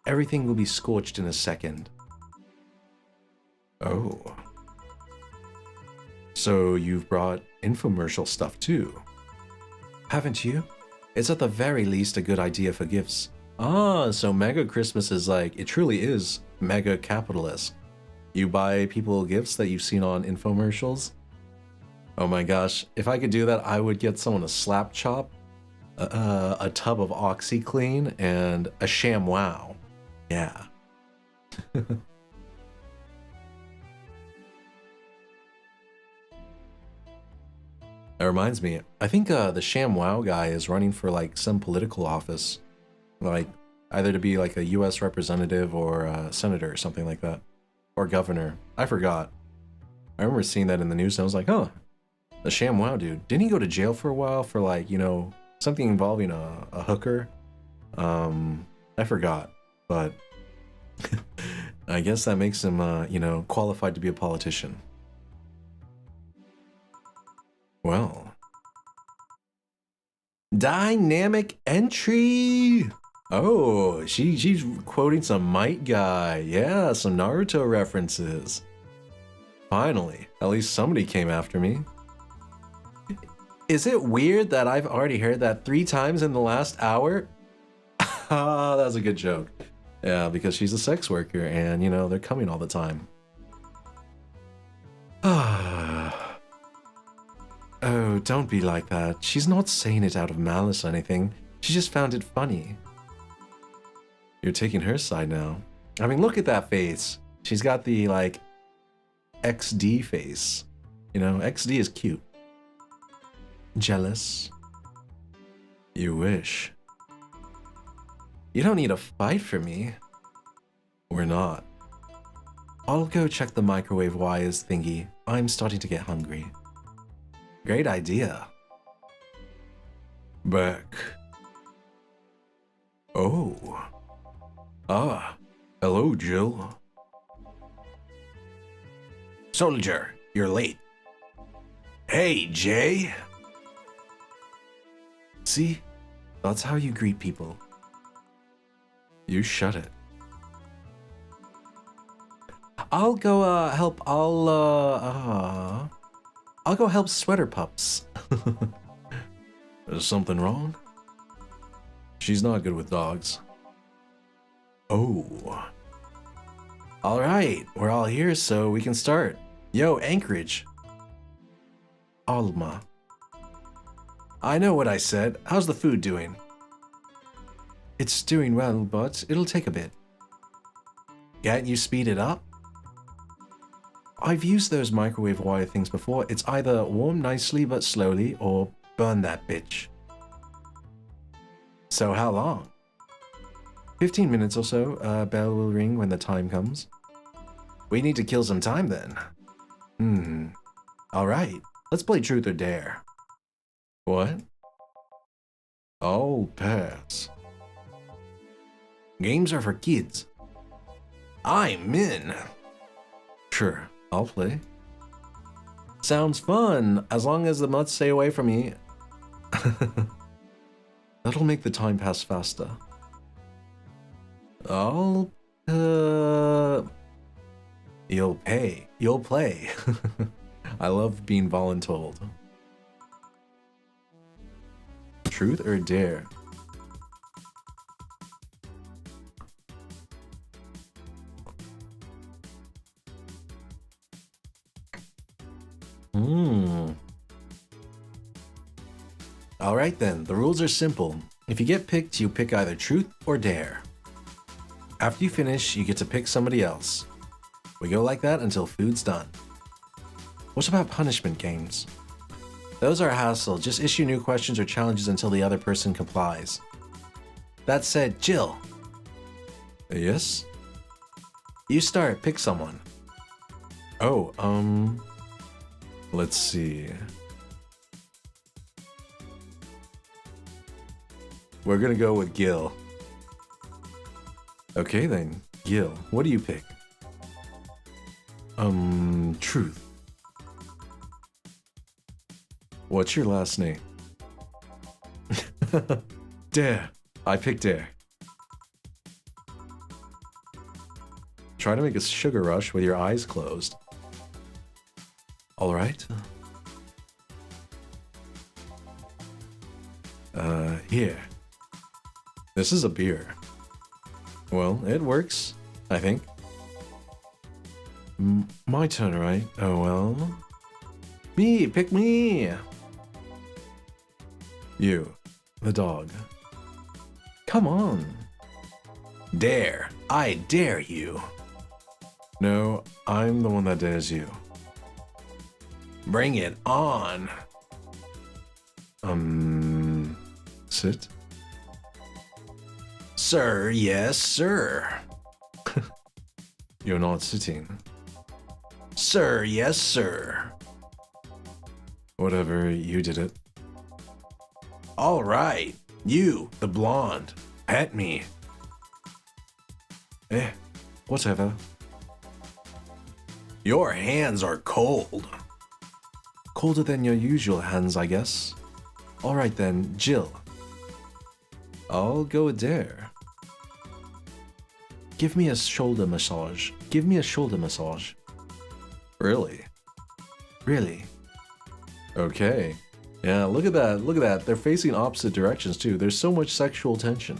Everything will be scorched in a second. Oh. So you've brought infomercial stuff too? Haven't you? It's at the very least a good idea for gifts. Ah, so Mega Christmas is like, it truly is mega capitalist. You buy people gifts that you've seen on infomercials? Oh my gosh, if I could do that, I would get someone a slap chop, a tub of OxyClean, and a ShamWow. Yeah. That reminds me, I think the ShamWow guy is running for like some political office. Like either to be like a US representative or a senator or something like that. Or governor. I forgot. I remember seeing that in the news and I was like, huh, the ShamWow dude. Didn't he go to jail for a while for like, you know, something involving a hooker? I forgot, but I guess that makes him, you know, qualified to be a politician. Well. Dynamic entry! Oh, she's quoting some Might Guy. Yeah, some Naruto references. Finally, at least somebody came after me. Is it weird that I've already heard that 3 times in the last hour? Ah, that was a good joke. Yeah, because she's a sex worker and, you know, they're coming all the time. Oh, don't be like that. She's not saying it out of malice or anything. She just found it funny. You're taking her side now. I mean, look at that face. She's got the, like, XD face. You know, XD is cute. Jealous? You wish. You don't need to fight for me. We're not. I'll go check the microwave wires thingy. I'm starting to get hungry. Great idea. Back. Oh. Ah. Hello, Jill. Soldier, you're late. Hey, Jay. See? That's how you greet people. You shut it. I'll go help. I'll go help Sweater Pups. Is something wrong? She's not good with dogs. Oh. All right, we're all here, so we can start. Yo, Anchorage. Alma. I know what I said. How's the food doing? It's doing well, but it'll take a bit. Can't you speed it up? I've used those microwave wire things before. It's either warm nicely but slowly, or burn that bitch. So how long? 15 minutes or so. Bell will ring when the time comes. We need to kill some time then. Alright, let's play Truth or Dare. What? I'll pass. Games are for kids. I'm in. Sure, I'll play. Sounds fun, as long as the mutts stay away from me. That'll make the time pass faster. I'll, You'll pay. You'll play. I love being voluntold. Truth or Dare? Alright then, the rules are simple. If you get picked, you pick either Truth or Dare. After you finish, you get to pick somebody else. We go like that until food's done. What about punishment games? Those are a hassle. Just issue new questions or challenges until the other person complies. That said, Jill. Yes? You start, pick someone. Oh, let's see. We're gonna go with Gil. Okay then, Gil, what do you pick? Truth. What's your last name? Dare. I picked Dare. Try to make a sugar rush with your eyes closed. Alright. Here. This is a beer. Well, it works, I think. My turn, right? Oh well. Me, pick me! You, the dog. Come on. Dare. I dare you. No, I'm the one that dares you. Bring it on. Sit. Sir, yes, sir. You're not sitting. Sir, yes, sir. Whatever, you did it. All right, you, the blonde, pet me. Whatever. Your hands are cold. Colder than your usual hands, I guess. All right then, Jill. I'll go with Dare. Give me a shoulder massage. Give me a shoulder massage. Really? Really? Okay. Yeah, look at that. Look at that. They're facing opposite directions too. There's so much sexual tension.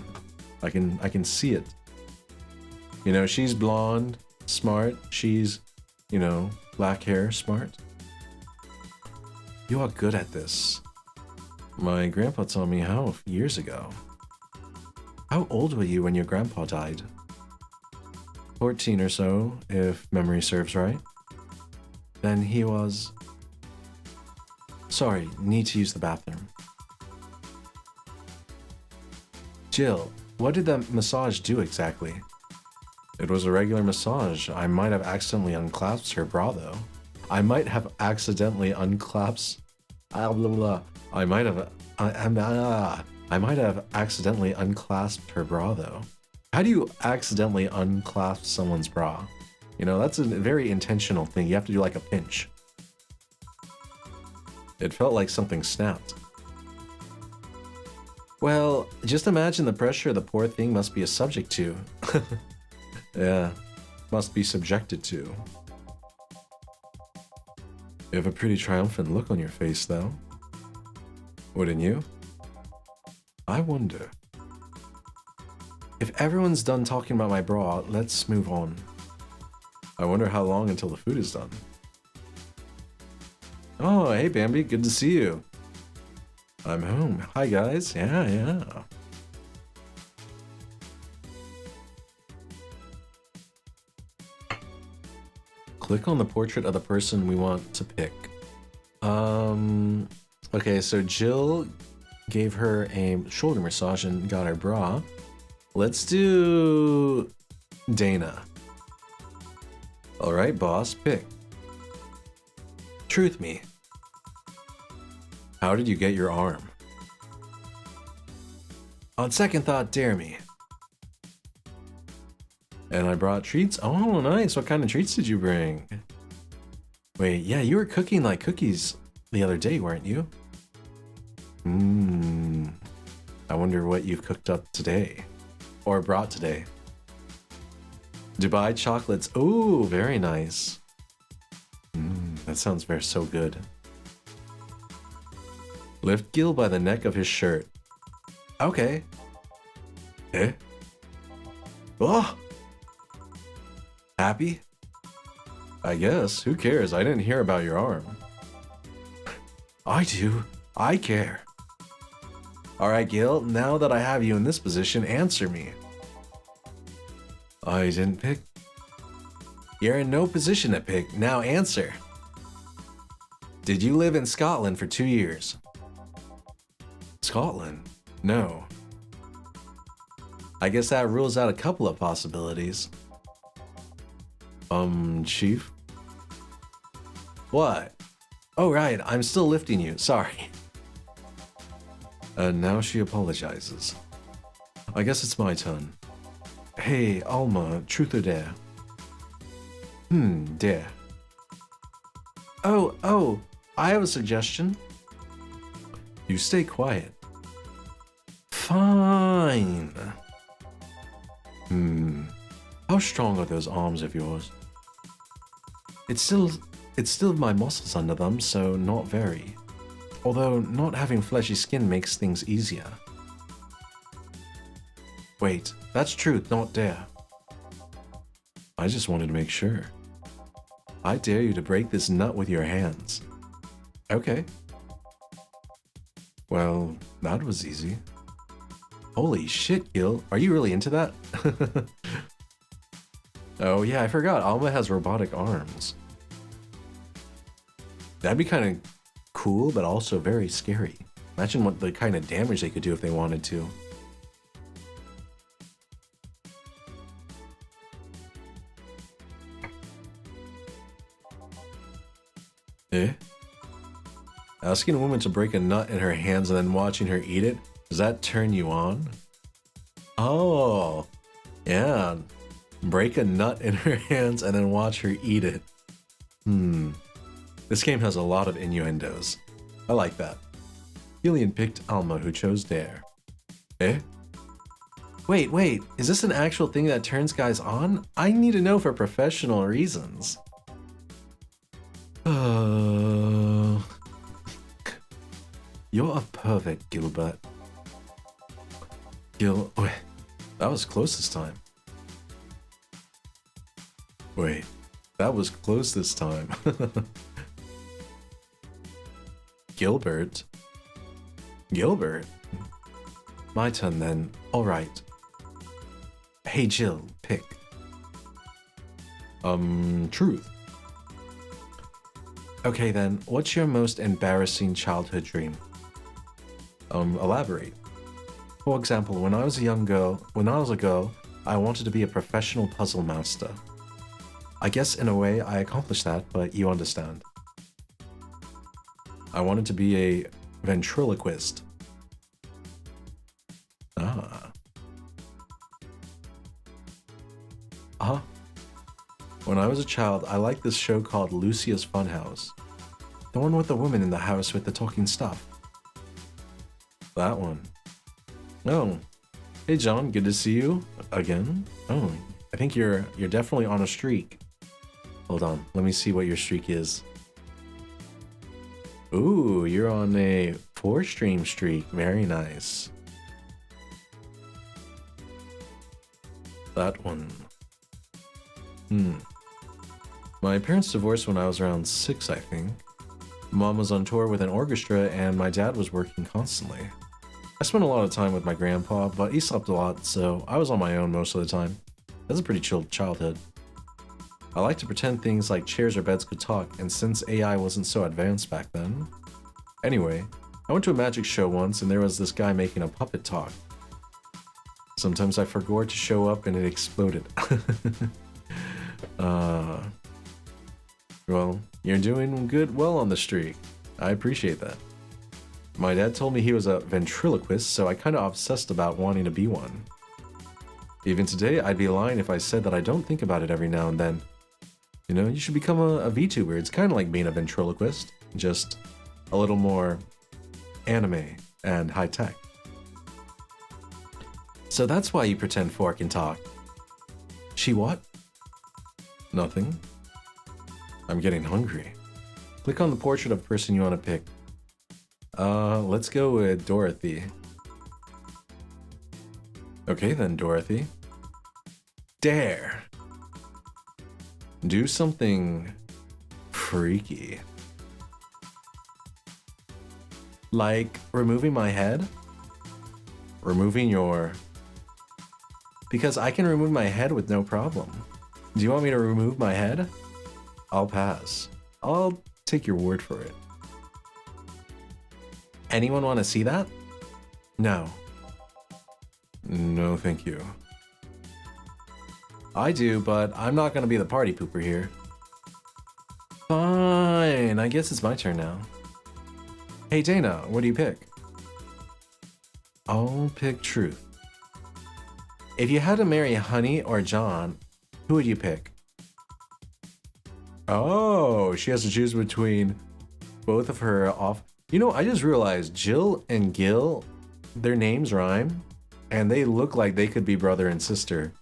I can see it. You know, she's blonde, smart. She's, you know, black hair, smart. You are good at this. My grandpa told me how years ago. How old were you when your grandpa died? 14 or so, if memory serves right. Then he was... Sorry, need to use the bathroom. Jill, what did that massage do exactly? It was a regular massage. I might have accidentally unclasped her bra though. I might have accidentally unclasped... blah, blah, blah. I might have accidentally unclasped her bra though. How do you accidentally unclasp someone's bra? You know, that's a very intentional thing. You have to do like a pinch. It felt like something snapped. Well, just imagine the pressure the poor thing must be a subject to. Yeah, must be subjected to. You have a pretty triumphant look on your face, though. Wouldn't you? I wonder. If everyone's done talking about my bra, let's move on. I wonder how long until the food is done. Oh, hey Bambi, good to see you. I'm home. Hi guys. Yeah. Click on the portrait of the person we want to pick. Okay, so Jill gave her a shoulder massage and got her bra. Let's do Dana. All right, boss, pick. Truth me. How did you get your arm? On second thought, dare me. And I brought treats. Oh, nice. What kind of treats did you bring? Wait, yeah, you were cooking like cookies the other day, weren't you? I wonder what you've cooked up today. Or brought today. Dubai chocolates. Ooh, very nice. That sounds so good. Lift Gil by the neck of his shirt. Okay. Eh? Oh! Happy? I guess. Who cares? I didn't hear about your arm. I do. I care. Alright, Gil. Now that I have you in this position, answer me. I didn't pick. You're in no position to pick. Now answer. Did you live in Scotland for 2 years? Scotland? No. I guess that rules out a couple of possibilities. Chief? What? Oh, right, I'm still lifting you, sorry. Now she apologizes. I guess it's my turn. Hey, Alma, truth or dare? Dare. Oh, I have a suggestion. You stay quiet. Fine. How strong are those arms of yours? It's still my muscles under them, so not very. Although not having fleshy skin makes things easier. Wait, that's truth, not dare. I just wanted to make sure. I dare you to break this nut with your hands. Okay. Well, that was easy. Holy shit, Gil. Are you really into that? Oh yeah, I forgot. Alma has robotic arms. That'd be kind of cool, but also very scary. Imagine what the kind of damage they could do if they wanted to. Eh? Asking a woman to break a nut in her hands and then watching her eat it, does that turn you on? Oh, yeah. Break a nut in her hands and then watch her eat it. This game has a lot of innuendos. I like that. Helion picked Alma, who chose Dare. Eh? Wait, is this an actual thing that turns guys on? I need to know for professional reasons. You're a pervert, Gilbert. Wait, that was close this time. Wait, that was close this time. Gilbert? My turn then. Alright. Hey Jill, pick. Truth. Okay then, what's your most embarrassing childhood dream? Elaborate. For example, when I was a girl, I wanted to be a professional puzzle master. I guess in a way I accomplished that, but you understand. I wanted to be a ventriloquist. Ah. Uh-huh. When I was a child, I liked this show called Lucia's Funhouse. The one with the woman in the house with the talking stuff. That one. Oh. Hey John, good to see you again. Oh, I think you're definitely on a streak. Hold on, let me see what your streak is. Ooh, you're on a 4-stream streak. Very nice. That one. My parents divorced when I was around 6, I think. Mom was on tour with an orchestra and my dad was working constantly. I spent a lot of time with my grandpa, but he slept a lot, so I was on my own most of the time. That's a pretty chill childhood. I like to pretend things like chairs or beds could talk, and since AI wasn't so advanced back then. Anyway, I went to a magic show once and there was this guy making a puppet talk. Sometimes I forgot to show up and it exploded. Well, you're doing well on the streak. I appreciate that. My dad told me he was a ventriloquist, so I kinda obsessed about wanting to be one. Even today, I'd be lying if I said that I don't think about it every now and then. You know, you should become a VTuber. It's kinda like being a ventriloquist, just a little more anime and high-tech. So that's why you pretend Fork can talk. She what? Nothing. I'm getting hungry. Click on the portrait of person you want to pick. Let's go with Dorothy. Okay then, Dorothy. Dare. Do something freaky. Like removing my head? Removing your... Because I can remove my head with no problem. Do you want me to remove my head? I'll pass. I'll take your word for it. Anyone want to see that? No. No, thank you. I do, but I'm not gonna be the party pooper here. Fine, I guess it's my turn now. Hey Dana, what do you pick? I'll pick Truth. If you had to marry Honey or John, who would you pick? Oh, she has to choose between both of her off. You know, I just realized Jill and Gil, their names rhyme, and they look like they could be brother and sister.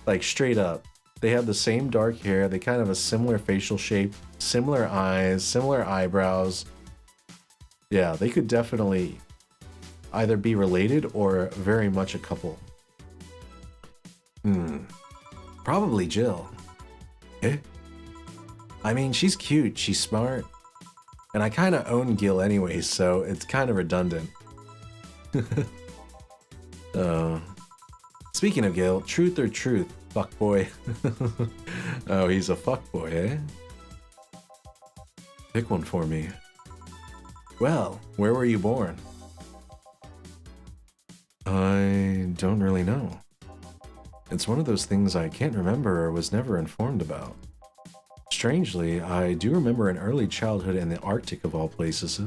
Like straight up. They have the same dark hair, they kind of have a similar facial shape, similar eyes, similar eyebrows. Yeah, they could definitely either be related or very much a couple. Probably Jill. Eh? I mean, she's cute, she's smart. And I kind of own Gil anyways, so it's kind of redundant. Speaking of Gil, truth or truth, fuckboy. Oh, he's a fuckboy, eh? Pick one for me. Well, where were you born? I don't really know. It's one of those things I can't remember or was never informed about. Strangely, I do remember an early childhood in the Arctic of all places.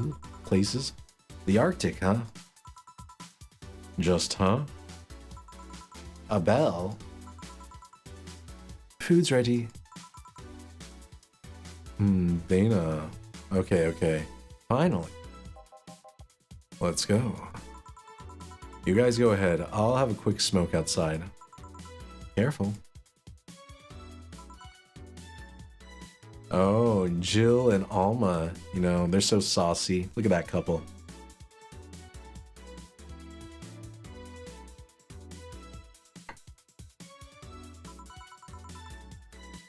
The Arctic, huh? Just huh? A bell? Food's ready. Dana. Okay. Finally. Let's go. You guys go ahead. I'll have a quick smoke outside. Careful. Oh, Jill and Alma. You know, they're so saucy. Look at that couple.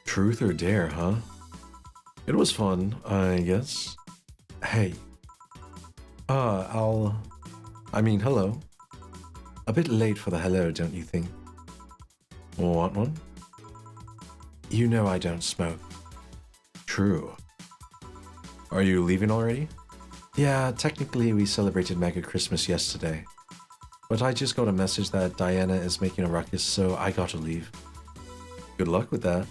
Truth or dare, huh? It was fun, I guess. Hey. Hello. A bit late for the hello, don't you think? Want one? You know I don't smoke. True. Are you leaving already? Yeah, technically we celebrated Mega Christmas yesterday. But I just got a message that Diana is making a ruckus, so I gotta leave. Good luck with that.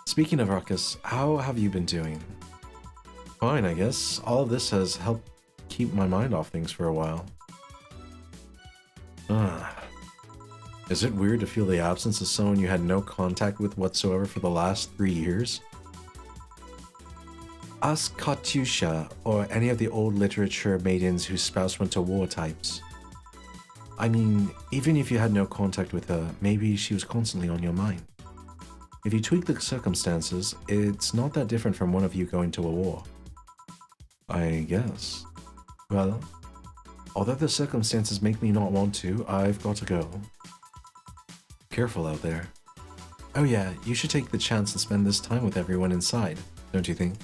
Speaking of ruckus, how have you been doing? Fine, I guess. All of this has helped keep my mind off things for a while. Is it weird to feel the absence of someone you had no contact with whatsoever for the last 3 years? Ask Katyusha or any of the old literature maidens whose spouse went to war types. I mean, even if you had no contact with her, maybe she was constantly on your mind. If you tweak the circumstances, it's not that different from one of you going to a war. I guess. Well, although the circumstances make me not want to, I've got to go. Careful out there. Oh yeah, you should take the chance and spend this time with everyone inside, don't you think?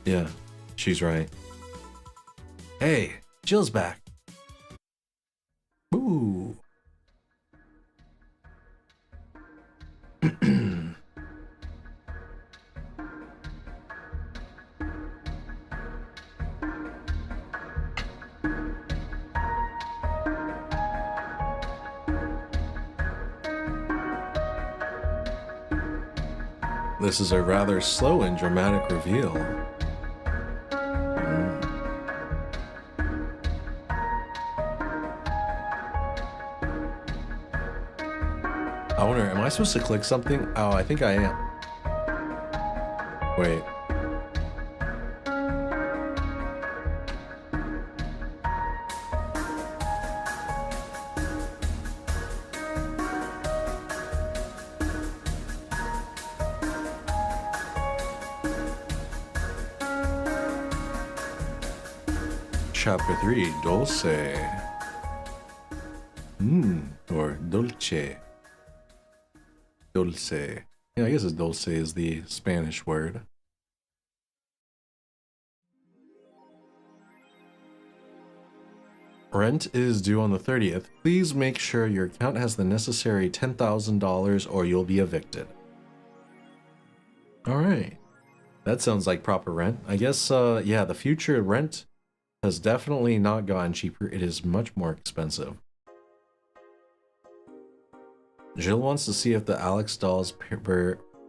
Yeah, she's right. Hey, Jill's back. Ooh. This is a rather slow and dramatic reveal. I wonder, am I supposed to click something? Oh, I think I am. Wait. Chapter 3, Dulce. Or Dulce. Dulce. Yeah, I guess it's dulce is the Spanish word. Rent is due on the 30th. Please make sure your account has the necessary $10,000 or you'll be evicted. Alright. That sounds like proper rent. I guess, yeah, the future rent has definitely not gotten cheaper. It is much more expensive. Jill wants to see if the Alex doll's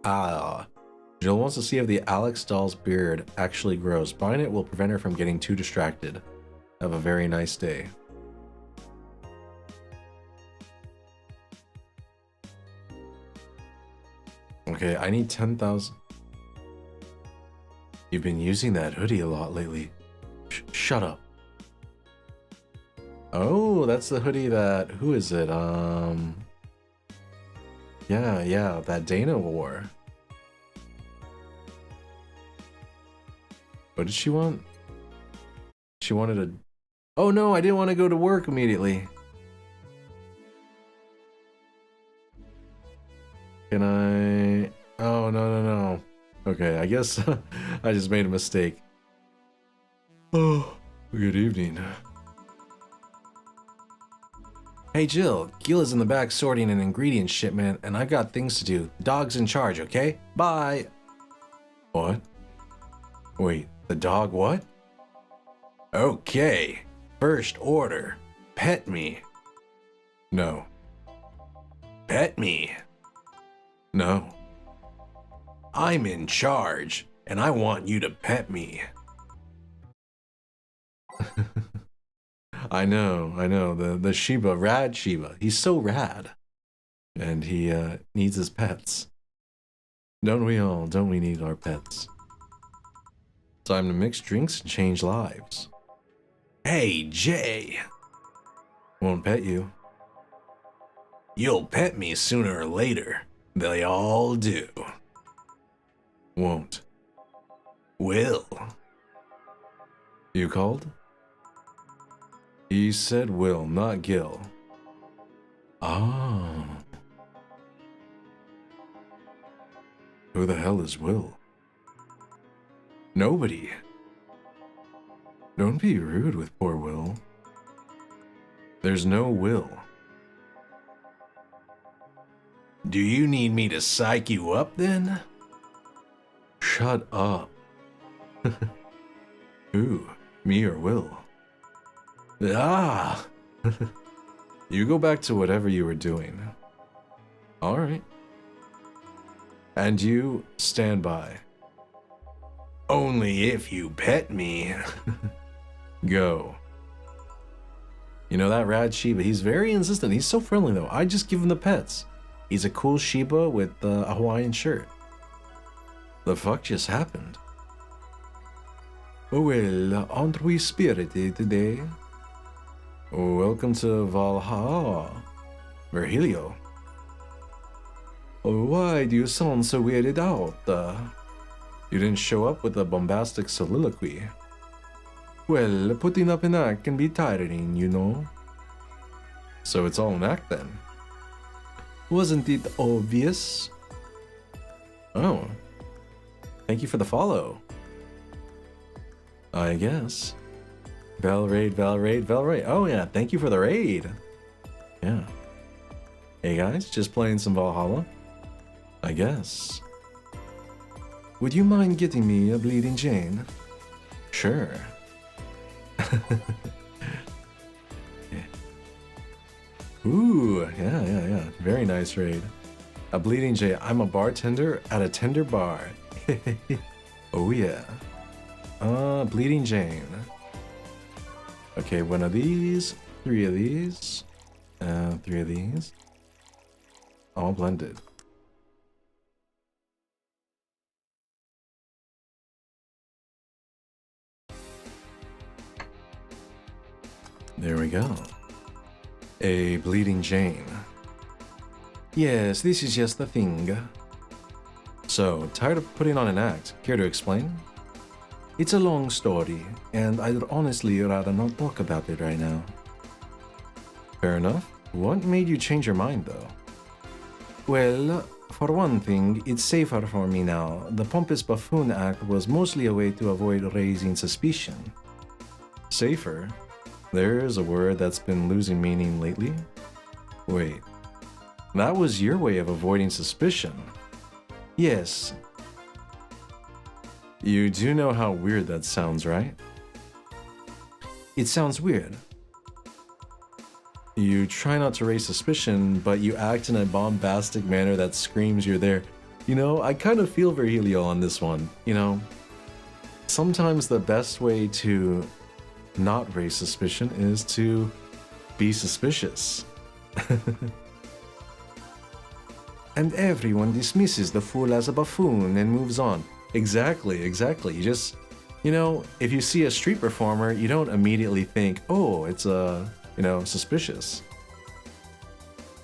Jill wants to see if the Alex doll's beard actually grows. Buying it will prevent her from getting too distracted. Have a very nice day. Okay, I need 10,000. You've been using that hoodie a lot lately. Shut up. Oh, that's the hoodie that, who is it? Yeah, that Dana wore. What did she want? She wanted a... Oh no, I didn't want to go to work immediately. Can I... Oh, no. Okay, I guess I just made a mistake. Oh, good evening. Hey Jill, Gila's in the back sorting an ingredient shipment, and I've got things to do. The dog's in charge, okay? Bye! What? Wait, the dog what? Okay. First order, pet me. No. Pet me. No. I'm in charge, and I want you to pet me. I know, the Shiba, rad Shiba. He's so rad. And he needs his pets. Don't we all? Don't we need our pets? Time to mix drinks and change lives. Hey, Jay. Won't pet you. You'll pet me sooner or later. They all do. Won't. Will. You called? He said Will, not Gil. Ah. Who the hell is Will? Nobody. Don't be rude with poor Will. There's no Will. Do you need me to psych you up then? Shut up. Who? Me or Will? Ah! You go back to whatever you were doing. Alright. And you stand by. Only if you pet me. Go. You know that rad Shiba, he's very insistent. He's so friendly though. I just give him the pets. He's a cool Shiba with a Hawaiian shirt. The fuck just happened? Oh well, aren't we spirited today? Welcome to Valhalla, Virgilio. Why do you sound so weirded out? You didn't show up with a bombastic soliloquy. Well, putting up an act can be tiring, you know. So it's all an act then? Wasn't it obvious? Oh. Thank you for the follow. I guess. Val raid. Oh yeah, thank you for the raid. Yeah. Hey guys, just playing some Valhalla. I guess. Would you mind getting me a Bleeding Jane? Sure. Yeah. Ooh, yeah. Very nice raid. A Bleeding Jane. I'm a bartender at a tender bar. Oh yeah. Bleeding Jane. Okay, one of these, three of these, three of these. All blended. There we go. A Bleeding Jane. Yes, this is just the thing. So, tired of putting on an act? Care to explain? It's a long story, and I'd honestly rather not talk about it right now. Fair enough. What made you change your mind, though? Well, for one thing, it's safer for me now. The pompous buffoon act was mostly a way to avoid raising suspicion. Safer? There's a word that's been losing meaning lately. Wait, that was your way of avoiding suspicion? Yes. You do know how weird that sounds, right? It sounds weird. You try not to raise suspicion, but you act in a bombastic manner that screams you're there. You know, I kind of feel Virgilio on this one, you know? Sometimes the best way to not raise suspicion is to be suspicious. And everyone dismisses the fool as a buffoon and moves on. Exactly. You just, you know, if you see a street performer, you don't immediately think, oh, it's suspicious.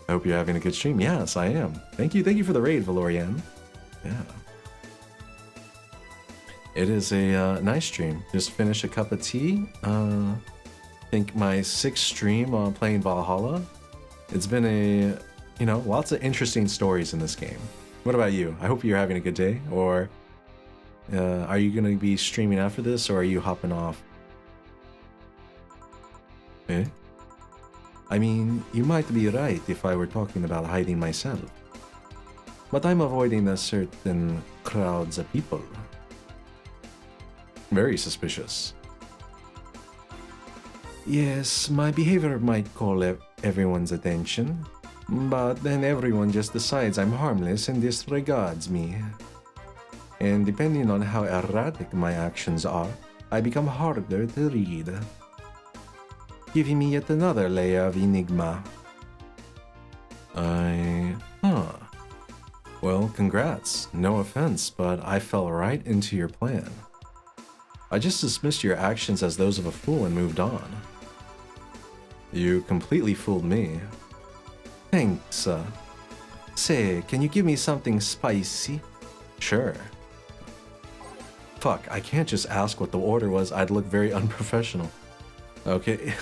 I hope you're having a good stream. Yes, I am. Thank you for the raid, Valorian. Yeah. It is a nice stream. Just finished a cup of tea. I think my 6th stream on playing Valhalla. It's been lots of interesting stories in this game. What about you? I hope you're having a good day. Or are you going to be streaming after this, or are you hopping off? Eh? I mean, you might be right if I were talking about hiding myself. But I'm avoiding a certain crowds of people. Very suspicious. Yes, my behavior might call everyone's attention, but then everyone just decides I'm harmless and disregards me. And depending on how erratic my actions are, I become harder to read, giving me yet another layer of enigma. Well, congrats. No offense, but I fell right into your plan. I just dismissed your actions as those of a fool and moved on. You completely fooled me. Thanks. Say, can you give me something spicy? Sure. Fuck, I can't just ask what the order was. I'd look very unprofessional. Okay.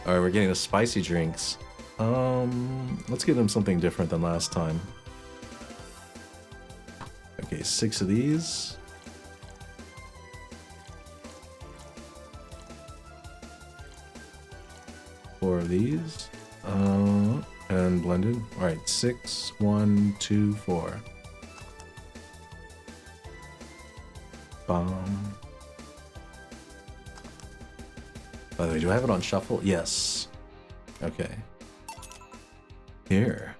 Alright, we're getting the spicy drinks. Let's get him something different than last time. Okay, 6 of these. Four of these. And blended. Alright, 6, 1, 2, 4. Bomb. By the way, do I have it on shuffle? Yes. Okay. Here.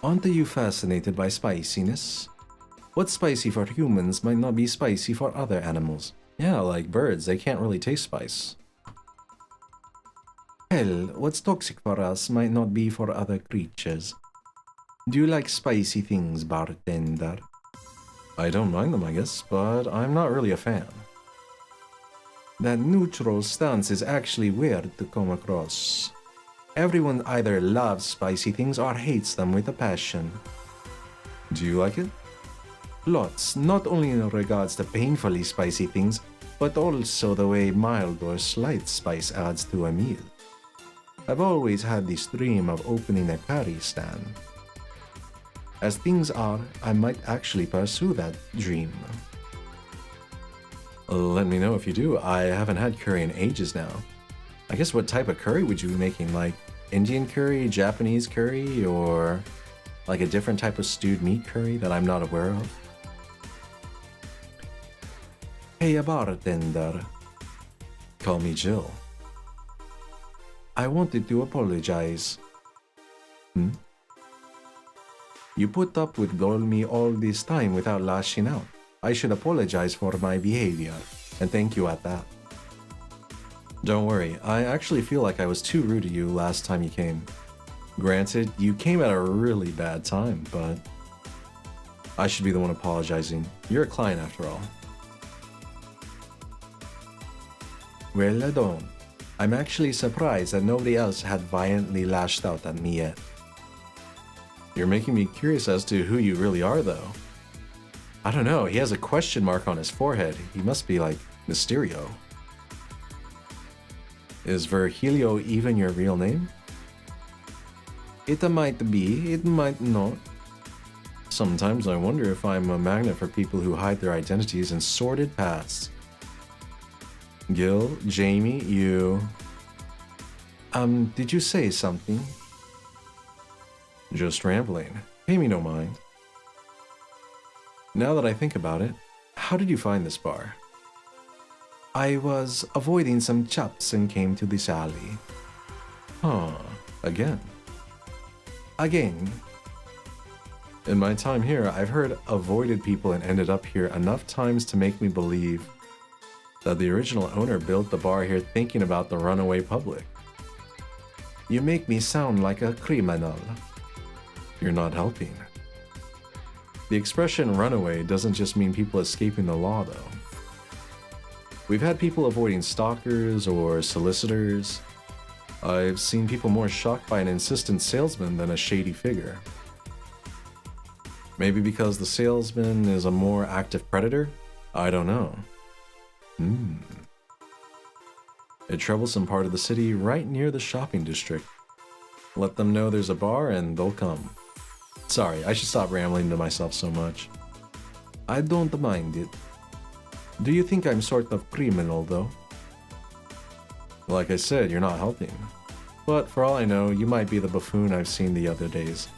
Aren't you fascinated by spiciness? What's spicy for humans might not be spicy for other animals. Yeah, like birds, they can't really taste spice. Hell, what's toxic for us might not be for other creatures. Do you like spicy things, bartender? I don't mind them, I guess, but I'm not really a fan. That neutral stance is actually weird to come across. Everyone either loves spicy things or hates them with a passion. Do you like it? Lots, not only in regards to painfully spicy things, but also the way mild or slight spice adds to a meal. I've always had this dream of opening a curry stand. As things are, I might actually pursue that dream. Let me know if you do. I haven't had curry in ages now. I guess what type of curry would you be making? Like Indian curry, Japanese curry, or like a different type of stewed meat curry that I'm not aware of? Hey, bartender. Call me Jill. I wanted to apologize. You put up with me all this time without lashing out. I should apologize for my behavior, and thank you at that. Don't worry, I actually feel like I was too rude to you last time you came. Granted, you came at a really bad time, but I should be the one apologizing. You're a client after all. Well, I don't. I'm actually surprised that nobody else had violently lashed out at me yet. You're making me curious as to who you really are, though. I don't know, he has a question mark on his forehead. He must be like Mysterio. Is Virgilio even your real name? It might be, it might not. Sometimes I wonder if I'm a magnet for people who hide their identities in sordid pasts. Gil, Jamie, you... did you say something? Just rambling. Pay me no mind. Now that I think about it, how did you find this bar? I was avoiding some chaps and came to this alley. Huh, again? Again. In my time here, I've heard avoided people and ended up here enough times to make me believe that the original owner built the bar here thinking about the runaway public. You make me sound like a criminal. You're not helping. The expression runaway doesn't just mean people escaping the law, though. We've had people avoiding stalkers or solicitors. I've seen people more shocked by an insistent salesman than a shady figure. Maybe because the salesman is a more active predator? I don't know. A troublesome part of the city right near the shopping district. Let them know there's a bar and they'll come. Sorry, I should stop rambling to myself so much. I don't mind it. Do you think I'm sort of criminal, though? Like I said, you're not helping. But for all I know, you might be the buffoon I've seen the other days.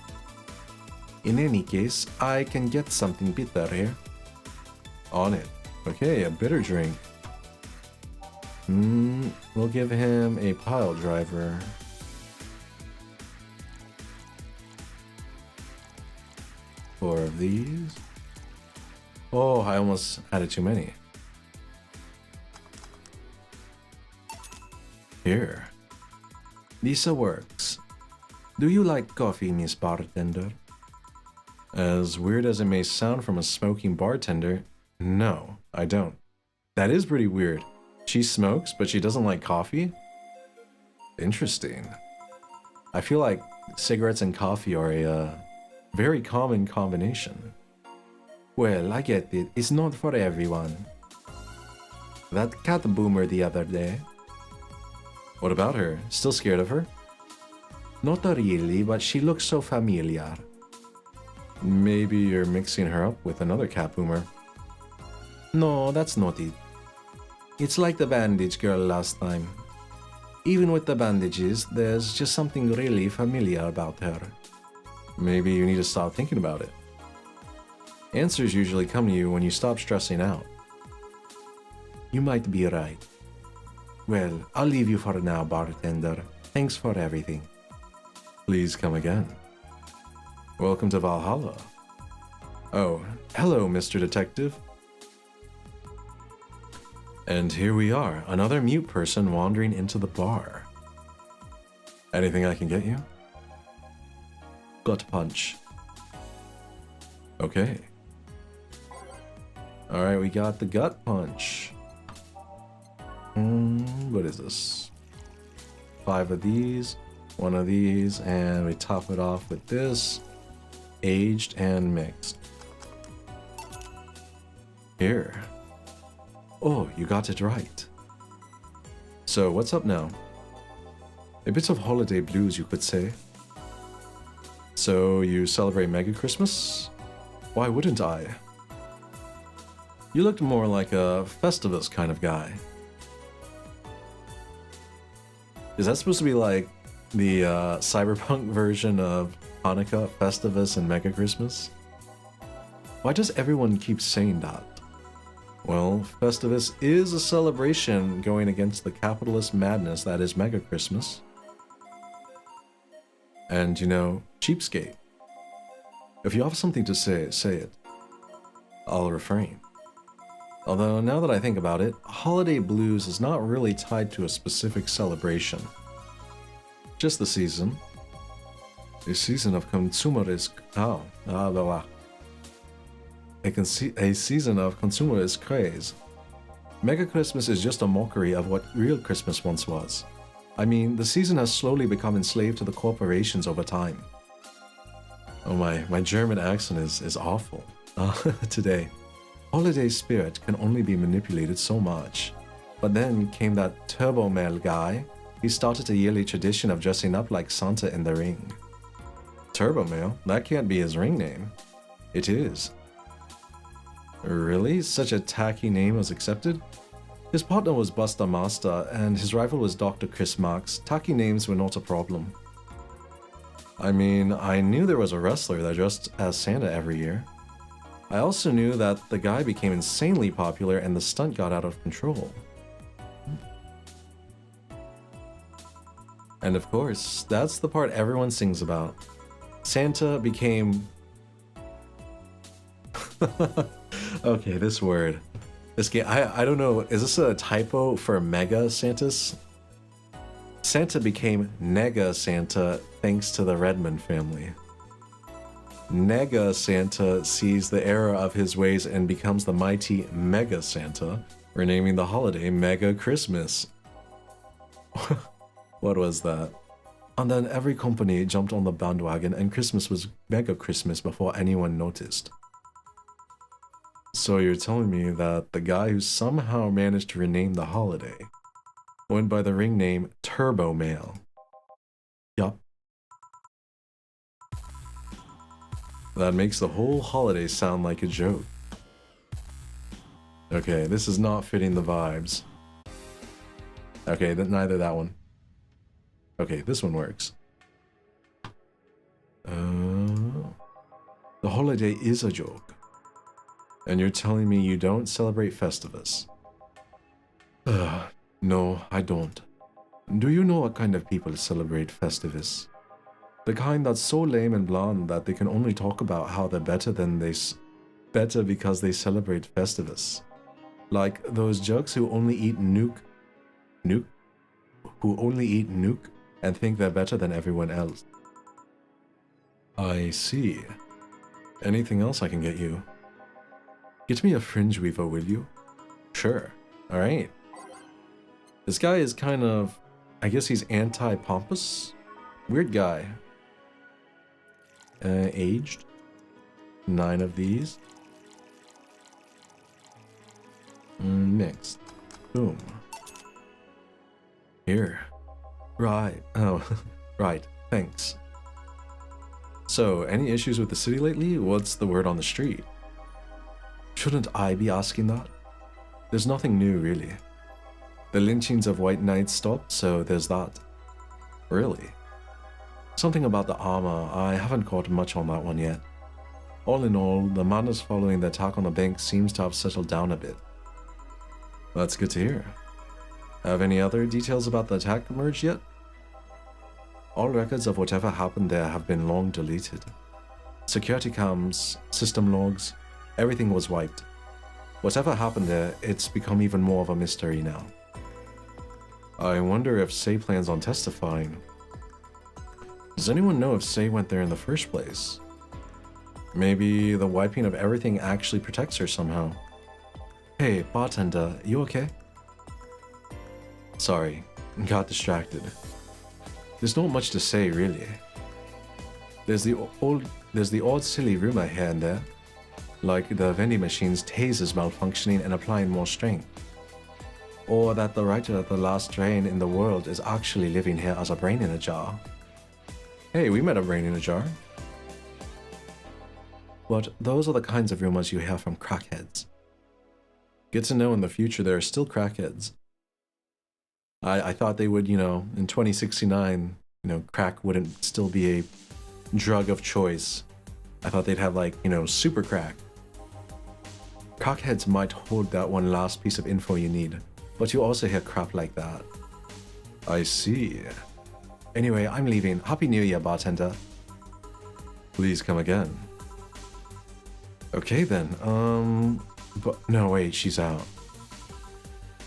In any case, I can get something bitter here. On it. Okay, a bitter drink. We'll give him a pile driver. Four of these. Oh, I almost added too many. Here. Lisa works. Do you like coffee, Miss Bartender? As weird as it may sound from a smoking bartender, no, I don't. That is pretty weird. She smokes, but she doesn't like coffee? Interesting. I feel like cigarettes and coffee are a very common combination. Well, I get it. It's not for everyone. That cat boomer the other day. What about her? Still scared of her? Not really, but she looks so familiar. Maybe you're mixing her up with another cat boomer. No, that's not it. It's like the bandage girl last time. Even with the bandages, there's just something really familiar about her. Maybe you need to stop thinking about it. Answers usually come to you when you stop stressing out. You might be right. Well, I'll leave you for now, bartender. Thanks for everything. Please come again. Welcome to Valhalla. Oh, hello, Mr. Detective. And here we are, another mute person wandering into the bar. Anything I can get you? Gut punch. Okay. Alright, we got the gut punch. What is this? 5 of these, 1 of these, and we top it off with this. Aged and mixed. Here. Oh, you got it right. So, what's up now? A bit of holiday blues, you could say. So, you celebrate Mega Christmas? Why wouldn't I? You looked more like a Festivus kind of guy. Is that supposed to be like the cyberpunk version of Hanukkah, Festivus, and Mega Christmas? Why does everyone keep saying that? Well, Festivus is a celebration going against the capitalist madness that is Mega Christmas. And, you know, cheapskate. If you have something to say, say it. I'll refrain. Although, now that I think about it, holiday blues is not really tied to a specific celebration. Just the season. A season of consumerist... A season of consumerist craze. Mega Christmas is just a mockery of what real Christmas once was. I mean, the season has slowly become enslaved to the corporations over time. Oh my German accent is awful today. Holiday spirit can only be manipulated so much. But then came that Turbo Male guy. He started a yearly tradition of dressing up like Santa in the ring. Turbo Male? That can't be his ring name. It is. Really? Such a tacky name was accepted? His partner was Busta Master, and his rival was Dr. Chris Marks. Tacky names were not a problem. I mean, I knew there was a wrestler that dressed as Santa every year. I also knew that the guy became insanely popular and the stunt got out of control. And of course, that's the part everyone sings about. Santa became... Okay, this word. This game, I don't know, is this a typo for Mega Santas? Santa became Nega Santa thanks to the Redmond family. Nega Santa sees the error of his ways and becomes the mighty Mega Santa, renaming the holiday Mega Christmas. What was that? And then every company jumped on the bandwagon and Christmas was Mega Christmas before anyone noticed. So you're telling me that the guy who somehow managed to rename the holiday went by the ring name Turbo Male. Yup. That makes the whole holiday sound like a joke. Okay, this is not fitting the vibes. Okay, neither that one. Okay, this one works. The holiday is a joke. And you're telling me you don't celebrate Festivus. Ugh. No, I don't. Do you know what kind of people celebrate Festivus? The kind that's so lame and bland that they can only talk about how they're better because they celebrate Festivus. Like those jerks who only eat nuke, who only eat nuke and think they're better than everyone else. I see. Anything else I can get you? Get me a fringe weaver, will you? Sure. Alright. This guy is kind of... I guess he's anti-pompous? Weird guy. Aged. 9 of these. Mixed. Boom. Here. Right. Oh, right. Thanks. So, any issues with the city lately? What's the word on the street? Shouldn't I be asking that? There's nothing new, really. The lynchings of white knights stopped, so there's that. Really? Something about the armor, I haven't caught much on that one yet. All in all, the madness following the attack on the bank seems to have settled down a bit. That's good to hear. Have any other details about the attack emerged yet? All records of whatever happened there have been long deleted. Security cams, system logs, everything was wiped. Whatever happened there, it's become even more of a mystery now. I wonder if Say plans on testifying. Does anyone know if Say went there in the first place? Maybe the wiping of everything actually protects her somehow. Hey, bartender, you okay? Sorry, got distracted. There's not much to say, really. There's the odd silly rumor here and there, like the vending machine's tasers malfunctioning and applying more strength. Or that the writer of the last train in the world is actually living here as a brain in a jar. Hey, we met a brain in a jar. But those are the kinds of rumors you hear from crackheads. Good to know in the future there are still crackheads. I thought they would, in 2069, crack wouldn't still be a drug of choice. I thought they'd have super crack. Crackheads might hold that one last piece of info you need, but you also hear crap like that. I see. Anyway, I'm leaving. Happy New Year, bartender. Please come again. Okay then, but no, wait, she's out.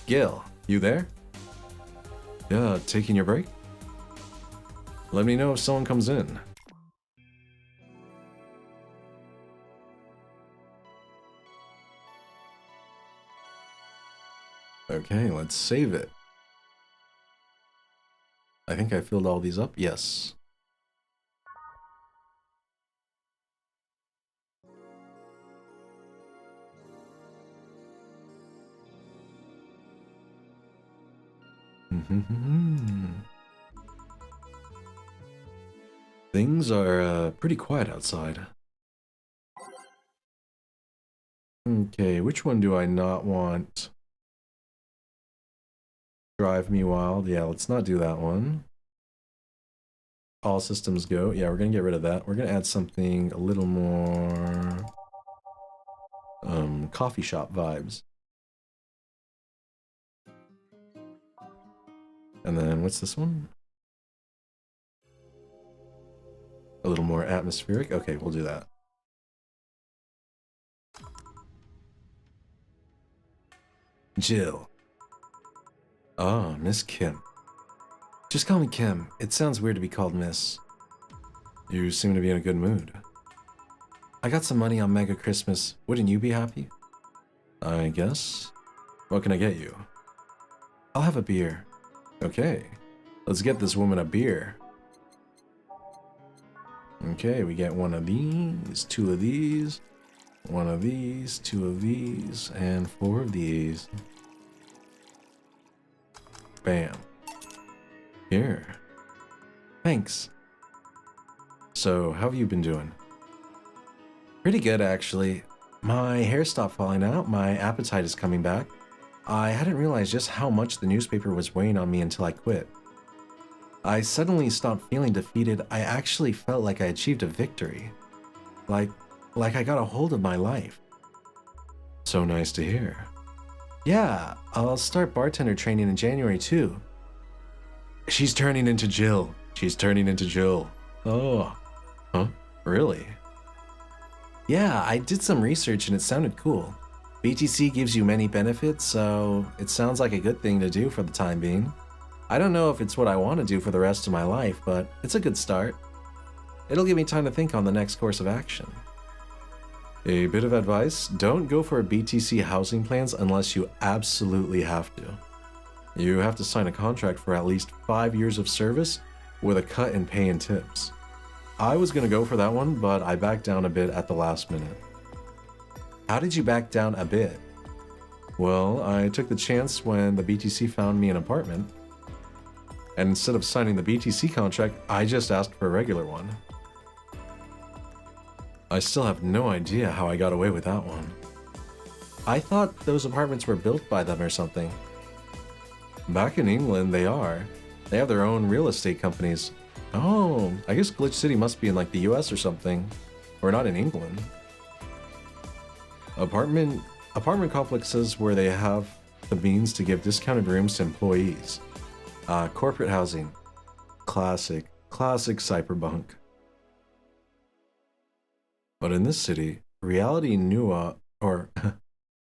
Gil, you there? Yeah, taking your break? Let me know if someone comes in. Okay, let's save it. I think I filled all these up, yes. Things are pretty quiet outside. Okay, which one do I not want? Drive me wild. Yeah, let's not do that one. All systems go. Yeah, we're gonna get rid of that. We're gonna add something a little more coffee shop vibes. And then what's this one? A little more atmospheric. Okay, we'll do that. Jill. Ah, Miss Kim. Just call me Kim. It sounds weird to be called Miss. You seem to be in a good mood. I got some money on Mega Christmas. Wouldn't you be happy? I guess. What can I get you? I'll have a beer. Okay. Let's get this woman a beer. Okay, we get one of these, 2 of these, 1 of these, 2 of these, and 4 of these. Bam. Here. Thanks. So, how have you been doing? Pretty good, actually. My hair stopped falling out, my appetite is coming back. I hadn't realized just how much the newspaper was weighing on me until I quit. I suddenly stopped feeling defeated. I actually felt like I achieved a victory. Like I got a hold of my life. So nice to hear. Yeah, I'll start bartender training in January too. She's turning into Jill. She's turning into Jill. Oh. Huh? Really? Yeah, I did some research and it sounded cool. BTC gives you many benefits, so it sounds like a good thing to do for the time being. I don't know if it's what I want to do for the rest of my life, but it's a good start. It'll give me time to think on the next course of action. A bit of advice, don't go for BTC housing plans unless you absolutely have to. You have to sign a contract for at least 5 years of service with a cut in pay and tips. I was gonna go for that one, but I backed down a bit at the last minute. How did you back down a bit? Well, I took the chance when the BTC found me an apartment. And instead of signing the BTC contract, I just asked for a regular one. I still have no idea how I got away with that one. I thought those apartments were built by them or something. Back in England, they are. They have their own real estate companies. Oh, I guess Glitch City must be in like the US or something. Or not in England. Apartment complexes where they have the means to give discounted rooms to employees. Corporate housing. Classic cyberpunk. But in this city, Reality Nua, or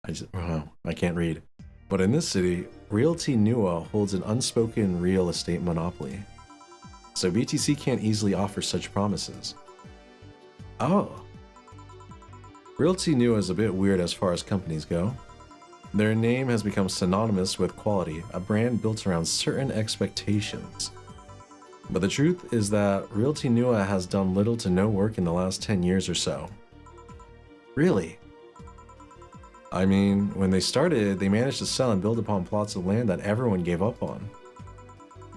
I can't read. But in this city, Realty Nua holds an unspoken real estate monopoly. So BTC can't easily offer such promises. Oh. Realty Nua is a bit weird as far as companies go. Their name has become synonymous with quality, a brand built around certain expectations. But the truth is that Realty Nua has done little to no work in the last 10 years or so. Really? I mean, when they started, they managed to sell and build upon plots of land that everyone gave up on.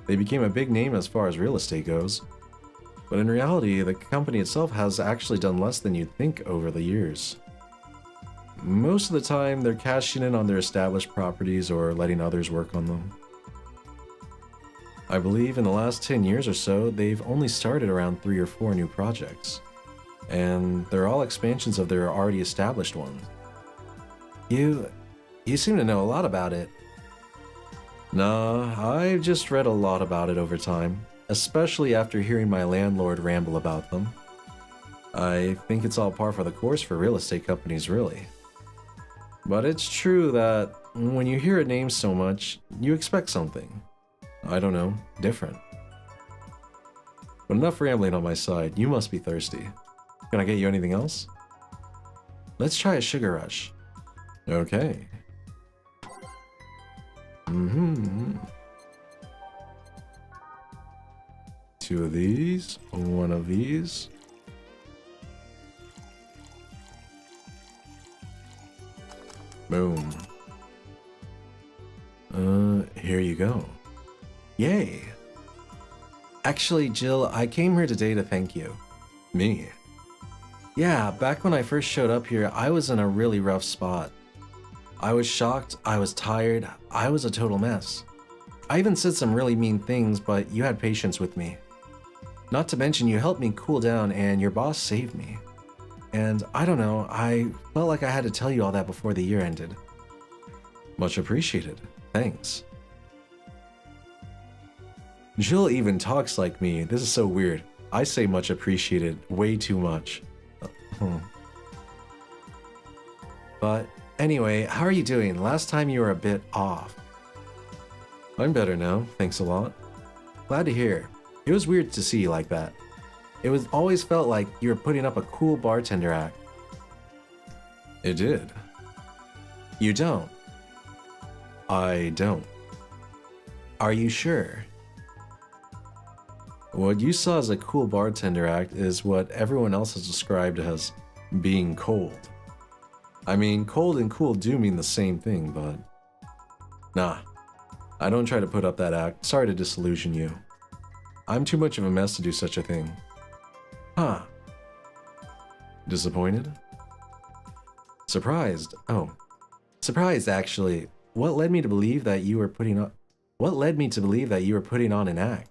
They became a big name as far as real estate goes. But in reality, the company itself has actually done less than you'd think over the years. Most of the time, they're cashing in on their established properties or letting others work on them. I believe in the last 10 years or so, they've only started around 3 or 4 new projects. And they're all expansions of their already established ones. You seem to know a lot about it. Nah, I've just read a lot about it over time, especially after hearing my landlord ramble about them. I think it's all par for the course for real estate companies, really. But it's true that when you hear a name so much, you expect something. I don't know, different. But enough rambling on my side, you must be thirsty. Can I get you anything else? Let's try a sugar rush. Okay. Two of these, one of these. Boom. Here you go. Yay. Actually, Jill, I came here today to thank you. Me? Yeah, back when I first showed up here, I was in a really rough spot. I was shocked, I was tired, I was a total mess. I even said some really mean things, but you had patience with me. Not to mention you helped me cool down and your boss saved me. And I don't know, I felt like I had to tell you all that before the year ended. Much appreciated. Thanks. Jill even talks like me. This is so weird. I say much appreciated way too much. But anyway, how are you doing? Last time you were a bit off. I'm better now, thanks a lot. Glad to hear. It was weird to see you like that. It was always felt like you were putting up a cool bartender act. It did. You don't. I don't. Are you sure? What you saw as a cool bartender act is what everyone else has described as being cold. I mean, cold and cool do mean the same thing, but... Nah, I don't try to put up that act. Sorry to disillusion you. I'm too much of a mess to do such a thing. Huh. Disappointed? Surprised? Oh. Surprised, actually. What led me to believe that you were putting on an act?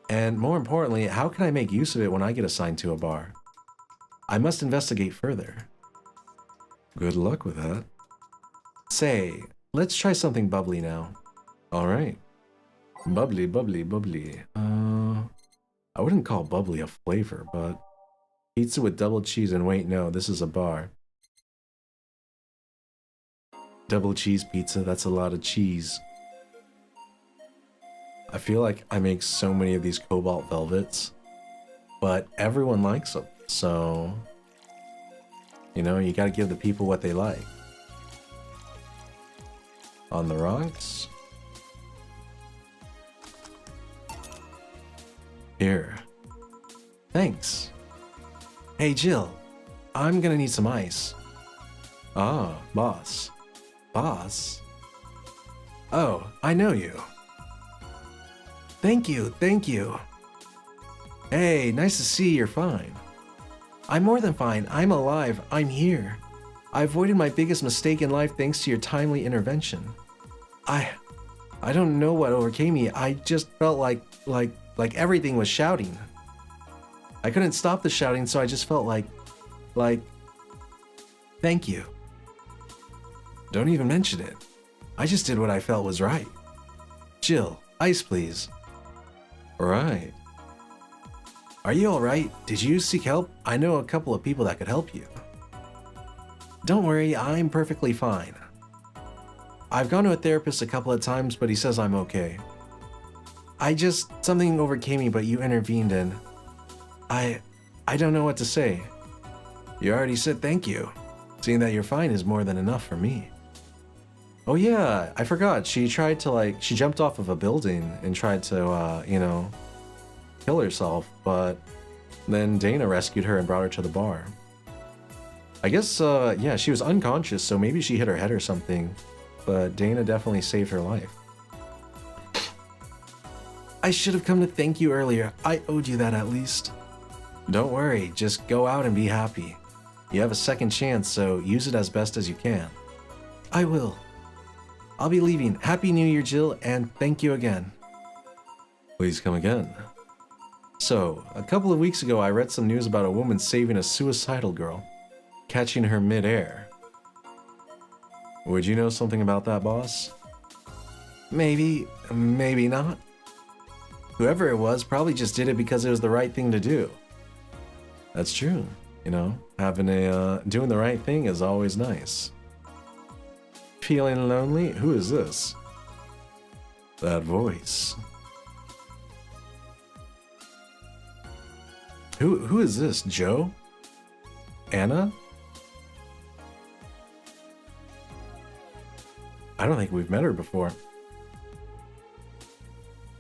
And more importantly, how can I make use of it when I get assigned to a bar? I must investigate further. Good luck with that. Say, let's try something bubbly now. All right. Bubbly, bubbly, bubbly. I wouldn't call bubbly a flavor, but pizza with double cheese and wait, no, this is a bar. Double cheese pizza, that's a lot of cheese. I feel like I make so many of these cobalt velvets, but everyone likes them, so you know, you gotta give the people what they like. On the rocks. Here. Thanks. Hey Jill, I'm gonna need some ice. Ah, boss. Boss? Oh, I know you. Thank you, thank you. Hey, nice to see you're fine. I'm more than fine. I'm alive. I'm here. I avoided my biggest mistake in life thanks to your timely intervention. I don't know what overcame me. I just felt like everything was shouting. I couldn't stop the shouting, so I just felt like, thank you. Don't even mention it. I just did what I felt was right. Jill, ice please. Right. Are you alright? Did you seek help? I know a couple of people that could help you. Don't worry, I'm perfectly fine. I've gone to a therapist a couple of times, but he says I'm okay. Something overcame me, but you intervened and I don't know what to say. You already said thank you. Seeing that you're fine is more than enough for me. Oh yeah, I forgot. She tried to she jumped off of a building and tried to, you know, kill herself, but then Dana rescued her and brought her to the bar. I guess, yeah, she was unconscious, so maybe she hit her head or something, but Dana definitely saved her life. I should have come to thank you earlier. I owed you that at least. Don't worry, just go out and be happy. You have a second chance, so use it as best as you can. I will. I'll be leaving. Happy New Year, Jill, and thank you again. Please come again. So, a couple of weeks ago I read some news about a woman saving a suicidal girl, catching her mid-air. Would you know something about that, boss? Maybe, maybe not. Whoever it was probably just did it because it was the right thing to do. That's true. You know, doing the right thing is always nice. Feeling lonely? Who is this? That voice. Who is this? Joe? Anna? I don't think we've met her before.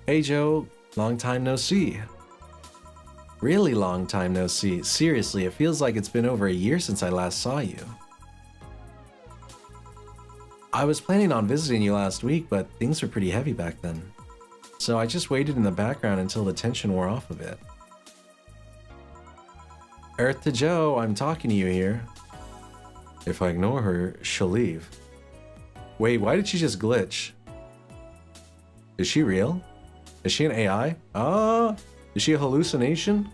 Hey Joe, long time no see. Really long time no see. Seriously, it feels like it's been over a year since I last saw you. I was planning on visiting you last week, but things were pretty heavy back then. So I just waited in the background until the tension wore off a bit. Earth to Joe, I'm talking to you here. If I ignore her, she'll leave. Wait, why did she just glitch? Is she real? Is she an AI? Is she a hallucination?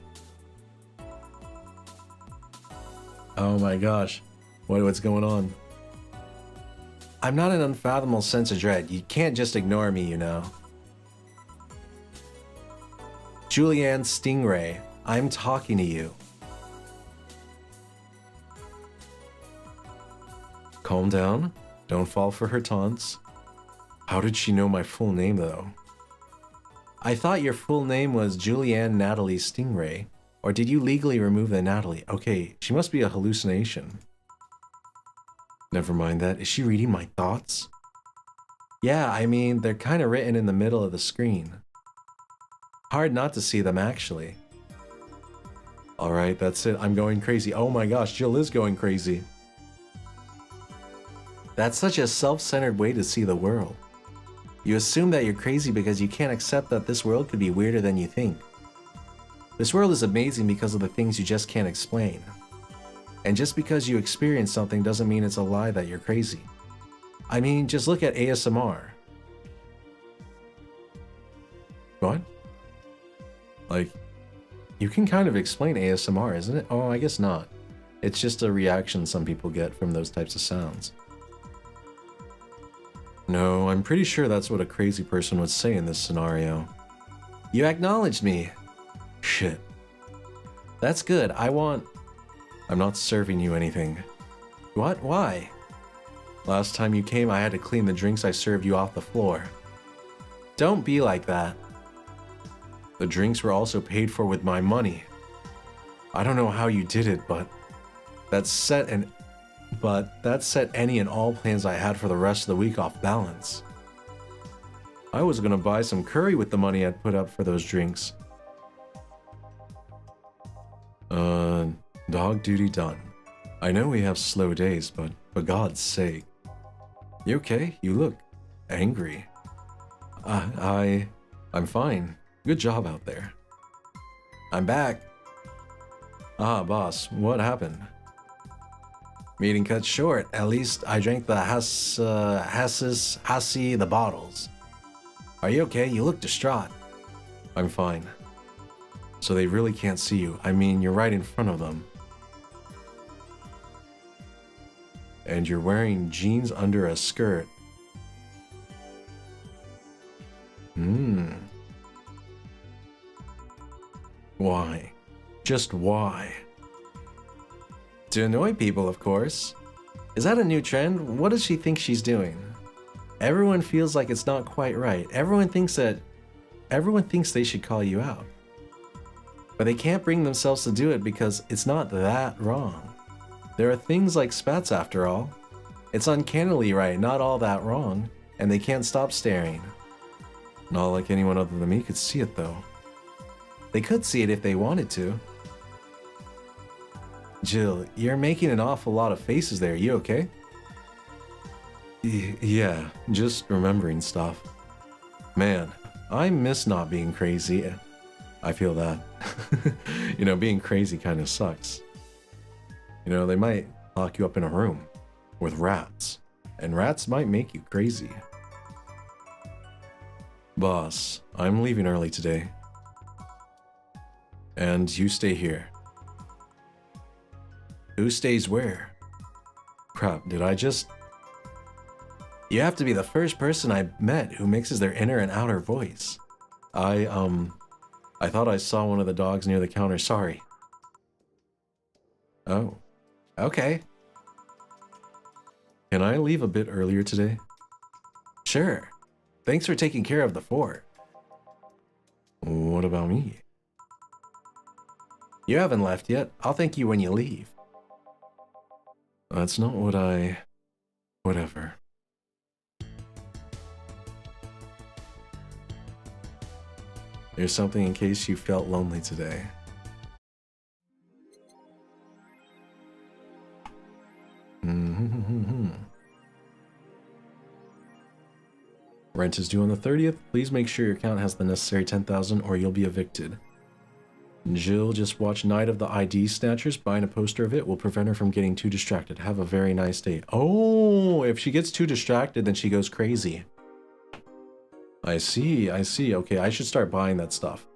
Oh my gosh. What's going on? I'm not an unfathomable sense of dread. You can't just ignore me, you know. Julianne Stingray, I'm talking to you. Calm down. Don't fall for her taunts. How did she know my full name, though? I thought your full name was Julianne Natalie Stingray. Or did you legally remove the Natalie? Okay, she must be a hallucination. Never mind that. Is she reading my thoughts? Yeah, I mean, they're kind of written in the middle of the screen. Hard not to see them, actually. Alright, that's it. I'm going crazy. Oh my gosh, Jill is going crazy. That's such a self-centered way to see the world. You assume that you're crazy because you can't accept that this world could be weirder than you think. This world is amazing because of the things you just can't explain. And just because you experience something doesn't mean it's a lie that you're crazy. I mean, just look at ASMR. What? Like, you can kind of explain ASMR, isn't it? Oh, I guess not. It's just a reaction some people get from those types of sounds. No, I'm pretty sure that's what a crazy person would say in this scenario. You acknowledged me. Shit. That's good. I'm not serving you anything. What? Why? Last time you came, I had to clean the drinks I served you off the floor. Don't be like that. The drinks were also paid for with my money. I don't know how you did it, but that set any and all plans I had for the rest of the week off balance. I was gonna buy some curry with the money I'd put up for those drinks. Dog duty done. I know we have slow days, but for God's sake. You okay? You look angry. I'm fine. Good job out there. I'm back. Ah, boss, what happened? Meeting cut short. At least I drank the the bottles. Are you okay? You look distraught. I'm fine. So they really can't see you. I mean, you're right in front of them. And you're wearing jeans under a skirt. Why? Just why? To annoy people, of course. Is that a new trend? What does she think she's doing? Everyone feels like it's not quite right. Everyone thinks they should call you out. But they can't bring themselves to do it because it's not that wrong. There are things like spats after all. It's uncannily right, not all that wrong, and they can't stop staring. Not like anyone other than me could see it though. They could see it if they wanted to. Jill, you're making an awful lot of faces there. You okay? Yeah, just remembering stuff. Man, I miss not being crazy. I feel that. You know, being crazy kind of sucks. You know, they might lock you up in a room with rats, and rats might make you crazy. Boss, I'm leaving early today. And you stay here. Who stays where? Crap, did I just... You have to be the first person I met who mixes their inner and outer voice. I thought I saw one of the dogs near the counter. Sorry. Oh. Okay. Can I leave a bit earlier today? Sure. Thanks for taking care of the fort. What about me? You haven't left yet. I'll thank you when you leave. That's not what I... Whatever. There's something in case you felt lonely today. Rent is due on the 30th. Please make sure your account has the necessary 10,000 or you'll be evicted. Jill just watched Night of the ID Snatchers. Buying a poster of it will prevent her from getting too distracted. Have a very nice day. Oh, if she gets too distracted, then she goes crazy. I see, I see. Okay, I should start buying that stuff.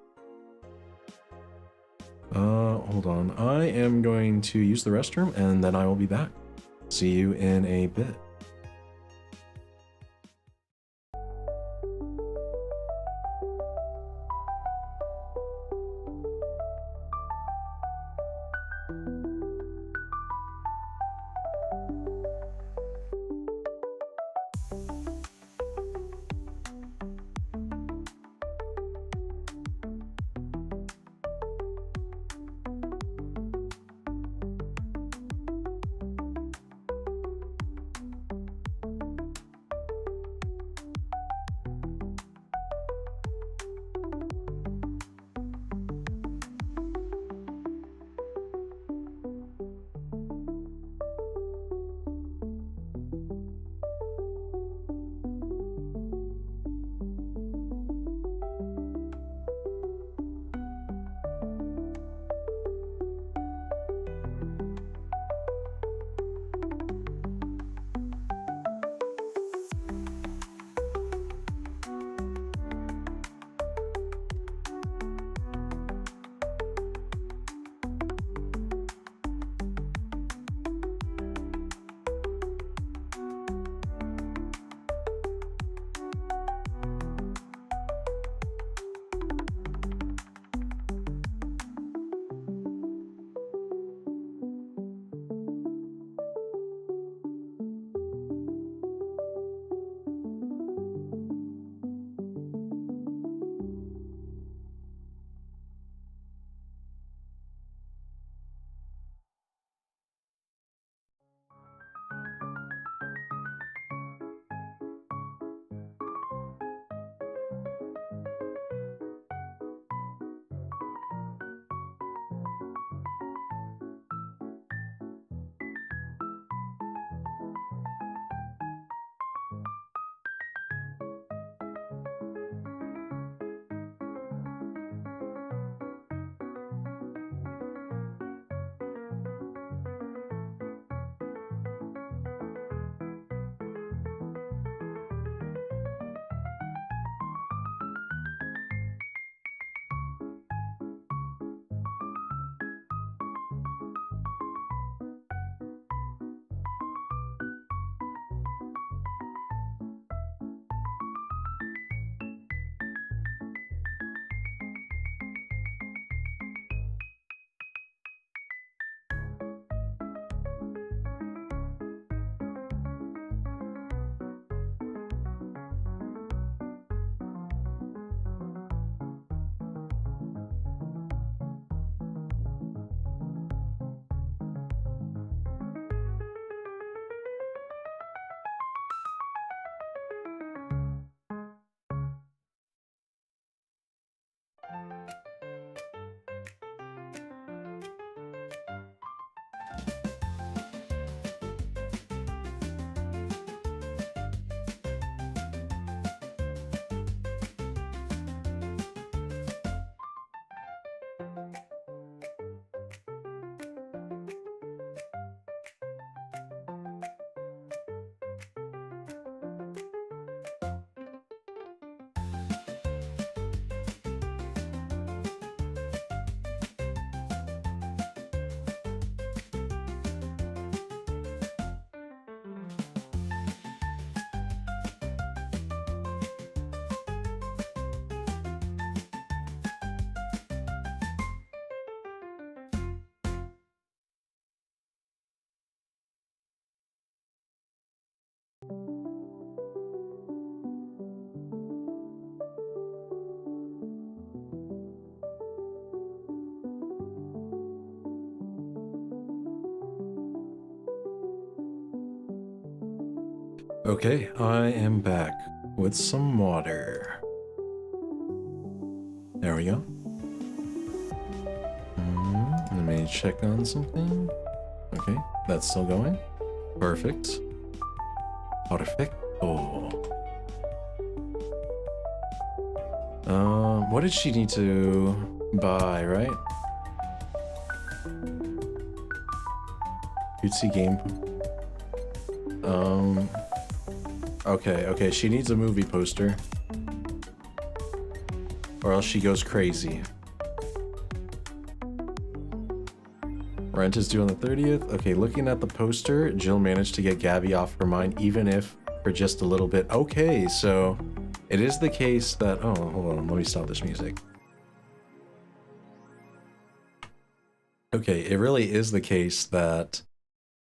Hold on. I am going to use the restroom and then I will be back. See you in a bit. Okay, I am back with some water. There we go. Let me check on something. Okay, that's still going. Perfect. Perfecto. What did she need to buy, right? Cutesy game. Okay, she needs a movie poster. Or else she goes crazy. Rent is due on the 30th. Okay, looking at the poster, Jill managed to get Gabby off her mind, even if for just a little bit. Okay, so it is the case that... Oh, hold on, let me stop this music. Okay, it really is the case that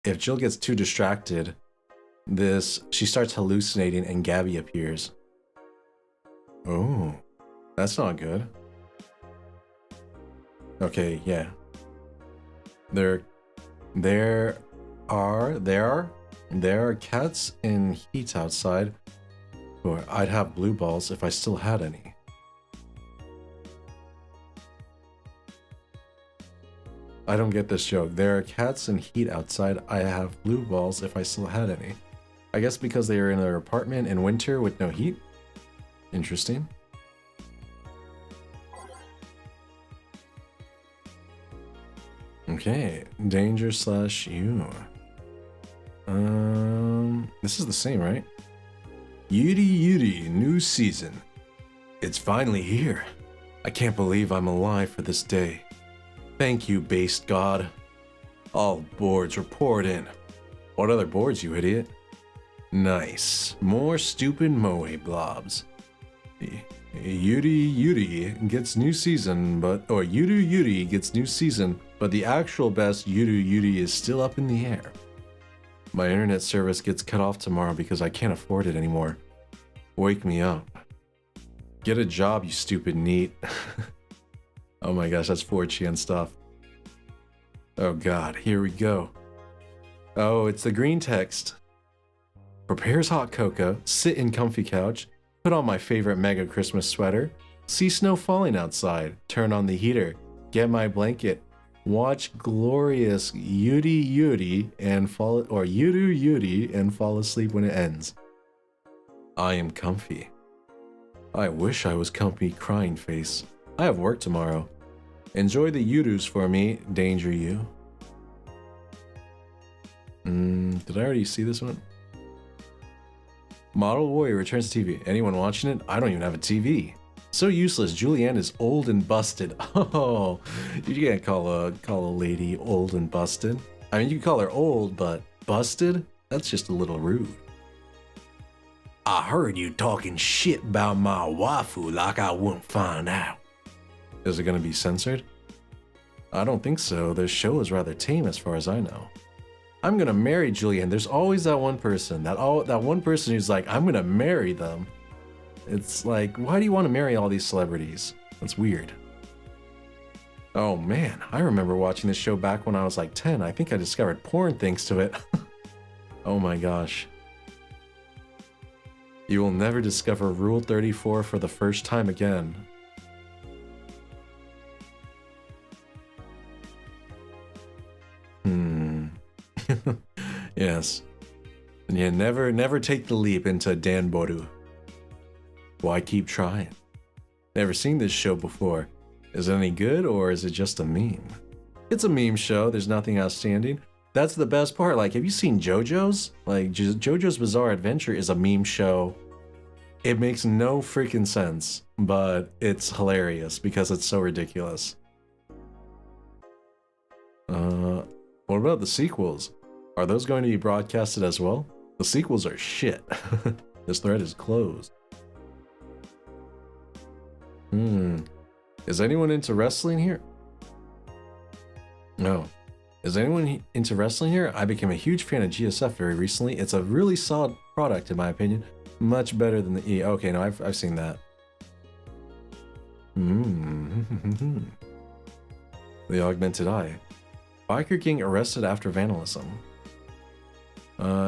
if Jill gets too distracted, she starts hallucinating and Gabby appears. Oh, that's not good. Okay, yeah. There are cats in heat outside. Or I'd have blue balls if I still had any. I don't get this joke. There are cats in heat outside. I have blue balls if I still had any. I guess because they are in their apartment in winter with no heat. Interesting. Okay, danger / you. This is the same, right? Yuri, new season. It's finally here. I can't believe I'm alive for this day. Thank you, based god. All boards report in. What other boards, you idiot? Nice. More stupid moe blobs. Yuri gets new season, but Yuri gets new season, but the actual best Yuri is still up in the air. My internet service gets cut off tomorrow because I can't afford it anymore. Wake me up. Get a job, you stupid neat. Oh my gosh, that's 4chan stuff. Oh god, here we go. Oh, it's the green text. Prepares hot cocoa, sit in comfy couch, put on my favorite mega Christmas sweater, see snow falling outside, turn on the heater, get my blanket, watch glorious Yuri and fall asleep when it ends. I am comfy. I wish I was comfy, crying face. I have work tomorrow. Enjoy the Yurus for me, danger you. Did I already see this one? Model Warrior returns to TV. Anyone watching it? I don't even have a TV. So useless. Julianne is old and busted. Oh, you can't call a lady old and busted. I mean, you can call her old, but busted? That's just a little rude. I heard you talking shit about my waifu like I wouldn't find out. Is it gonna be censored? I don't think so. This show is rather tame as far as I know. I'm gonna marry Julianne. There's always that one person, that one person who's like, I'm gonna marry them. It's like, why do you want to marry all these celebrities? That's weird. Oh man, I remember watching this show back when I was like 10. I think I discovered porn thanks to it. Oh my gosh. You will never discover Rule 34 for the first time again. Yeah, never take the leap into Danboru. Why keep trying? Never seen this show before. Is it any good or is it just a meme? It's a meme show, there's nothing outstanding. That's the best part. Like, have you seen JoJo's? Like, JoJo's Bizarre Adventure is a meme show. It makes no freaking sense, but it's hilarious because it's so ridiculous. What about the sequels? Are those going to be broadcasted as well? The sequels are shit. This thread is closed. Is anyone into wrestling here? No. Is anyone into wrestling here? I became a huge fan of GSF very recently. It's a really solid product in my opinion. Much better than the E. Okay, no, I've seen that. The augmented eye. Biker gang arrested after vandalism.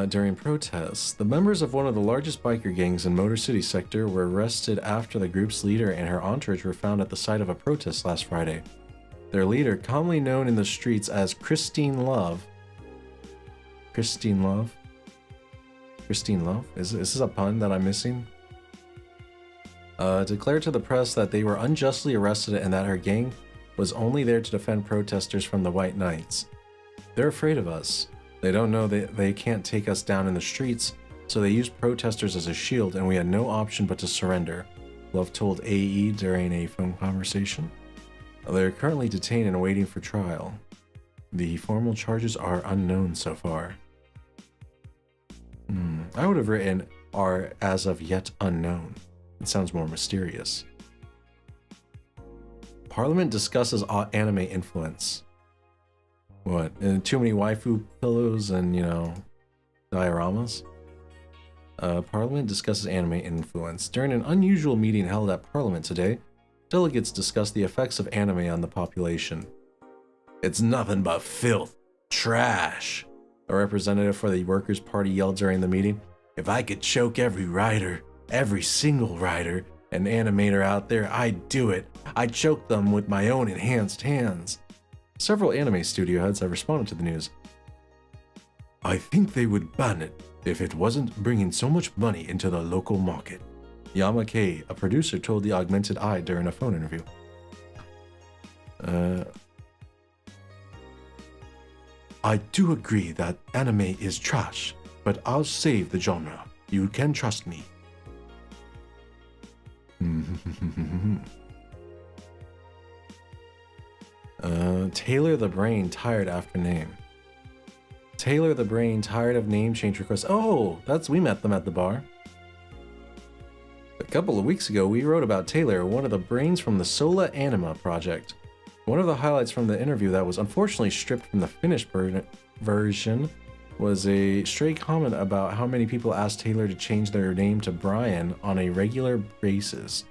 During protests, the members of one of the largest biker gangs in Motor City sector were arrested after the group's leader and her entourage were found at the site of a protest last Friday. Their leader, commonly known in the streets as Christine Love. Christine Love? Christine Love? Is this a pun that I'm missing? Declared to the press that they were unjustly arrested and that her gang was only there to defend protesters from the White Knights. They're afraid of us. They don't know that they can't take us down in the streets, so they used protesters as a shield and we had no option but to surrender, Love told AE during a phone conversation. They're currently detained and waiting for trial. The formal charges are unknown so far. I would have written are as of yet unknown. It sounds more mysterious. Parliament discusses anime influence. What? And too many waifu pillows and, you know, dioramas? Parliament discusses anime influence. During an unusual meeting held at Parliament today, delegates discussed the effects of anime on the population. It's nothing but filth. Trash. A representative for the Workers' Party yelled during the meeting. If I could choke every writer, every single writer, and animator out there, I'd do it. I'd choke them with my own enhanced hands. Several anime studio heads have responded to the news. I think they would ban it if it wasn't bringing so much money into the local market. Yama Kei, a producer, told the Augmented Eye during a phone interview. I do agree that anime is trash, but I'll save the genre. You can trust me. Taylor the Brain tired after name. Taylor the Brain tired of name change requests. Oh, we met them at the bar. A couple of weeks ago, we wrote about Taylor, one of the brains from the Sola Anima project. One of the highlights from the interview that was unfortunately stripped from the finished version was a stray comment about how many people asked Taylor to change their name to Brian on a regular basis.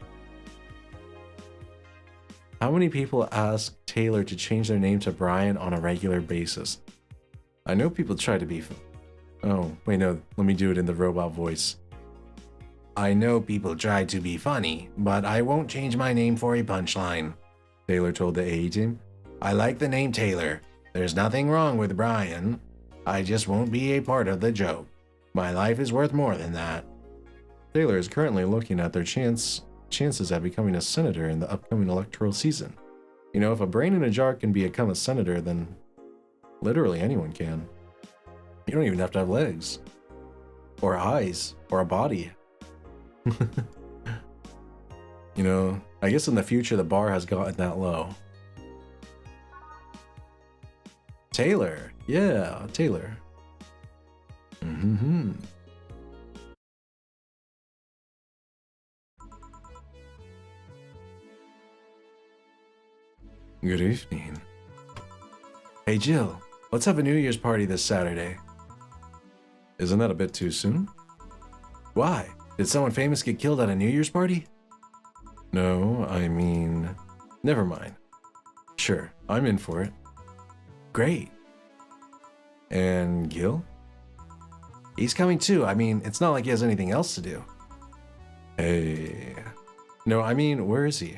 How many people ask Taylor to change their name to Brian on a regular basis? I know people try to be... Oh, wait, no, let me do it in the robot voice. I know people try to be funny, but I won't change my name for a punchline, Taylor told the AE team. I like the name Taylor. There's nothing wrong with Brian. I just won't be a part of the joke. My life is worth more than that. Taylor is currently looking at their chances at becoming a senator in the upcoming electoral season. You know, if a brain in a jar can become a senator, then literally anyone can. You don't even have to have legs, or eyes, or a body. You know, I guess in the future the bar has gotten that low. Taylor. Yeah, Taylor. Good evening. Hey Jill, let's have a New Year's party this Saturday. Isn't that a bit too soon? Why? Did someone famous get killed at a New Year's party? No, I mean... Never mind. Sure, I'm in for it. Great. And Gil? He's coming too. I mean, it's not like he has anything else to do. Hey... No, I mean, where is he?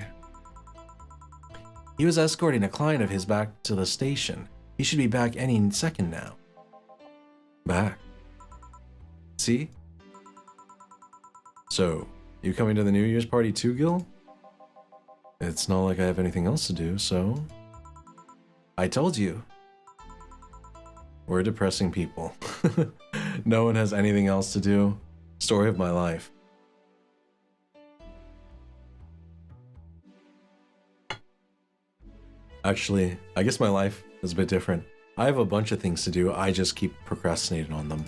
He was escorting a client of his back to the station. He should be back any second now. Back? See? So, you coming to the New Year's party too, Gil? It's not like I have anything else to do, so... I told you. We're depressing people. No one has anything else to do. Story of my life. Actually, I guess my life is a bit different. I have a bunch of things to do, I just keep procrastinating on them.